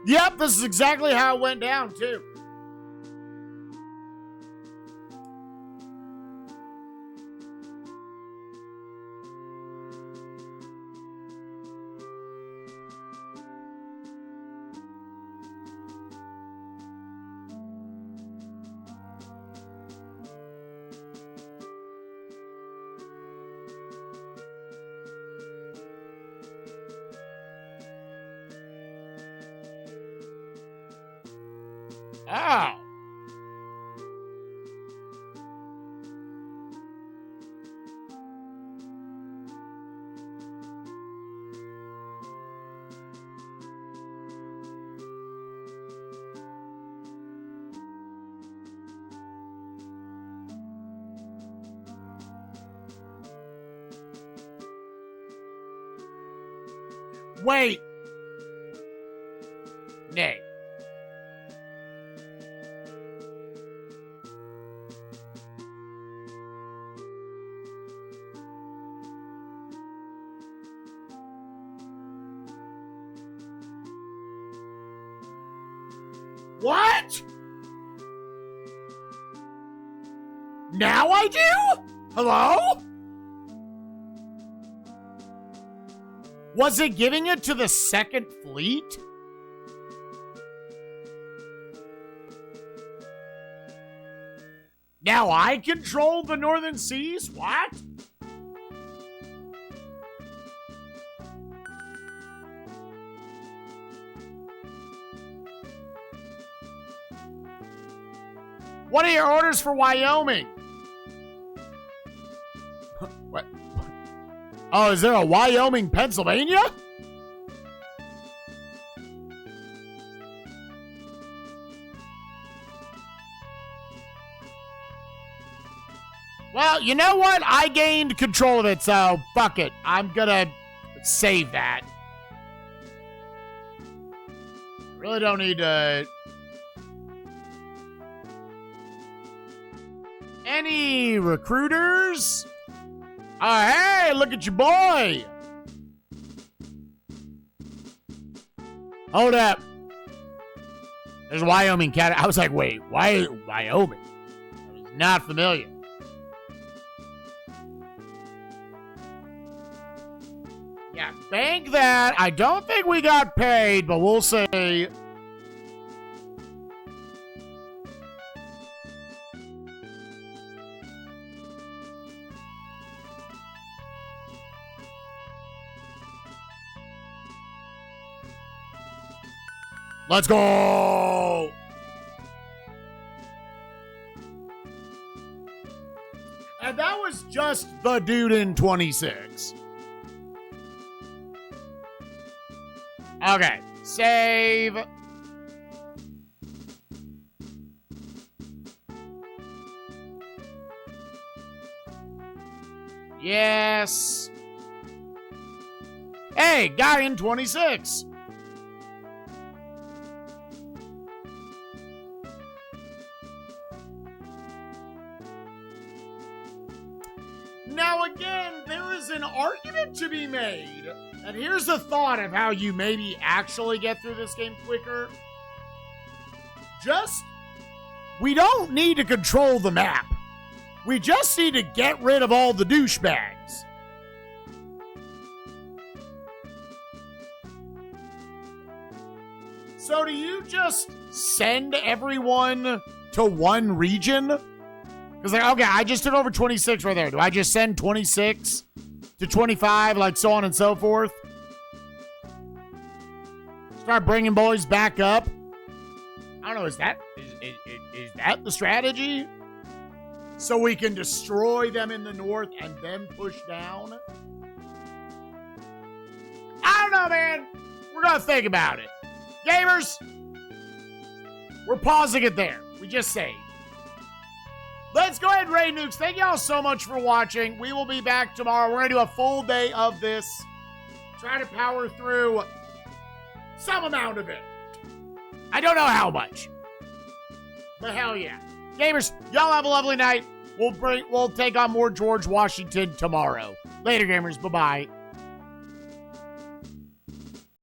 Yep, this is exactly how it went down, too. Oh. Wait. Nay. What? Now I do? Hello? Was it giving it to the Second Fleet? Now I control the Northern Seas? What? What are your orders for Wyoming? What? Oh, is there a Wyoming, Pennsylvania? Well, you know what? I gained control of it, so fuck it. I'm gonna save that. Really don't need to... Any recruiters? Oh, hey, look at your boy. Hold up. There's Wyoming cat. I was like, wait, why Wyoming? I was not familiar. Yeah, bank that. I don't think we got paid, but we'll say... Let's go! And that was just the dude in 26. Okay, save. Yes. Hey, guy in 26. Now again, there is an argument to be made. And here's a thought of how you maybe actually get through this game quicker. We don't need to control the map. We just need to get rid of all the douchebags. So do you just send everyone to one region? Because, like, okay, I just took over 26 right there. Do I just send 26 to 25, like so on and so forth? Start bringing boys back up? I don't know, is that the strategy? So we can destroy them in the north and then push down? I don't know, man. We're going to think about it. Gamers, we're pausing it there. We just saved. Let's go ahead and raid nukes. Thank y'all so much for watching. We will be back tomorrow. We're going to do a full day of this. Try to power through some amount of it. I don't know how much. But hell yeah. Gamers, y'all have a lovely night. We'll take on more George Washington tomorrow. Later, gamers. Bye-bye.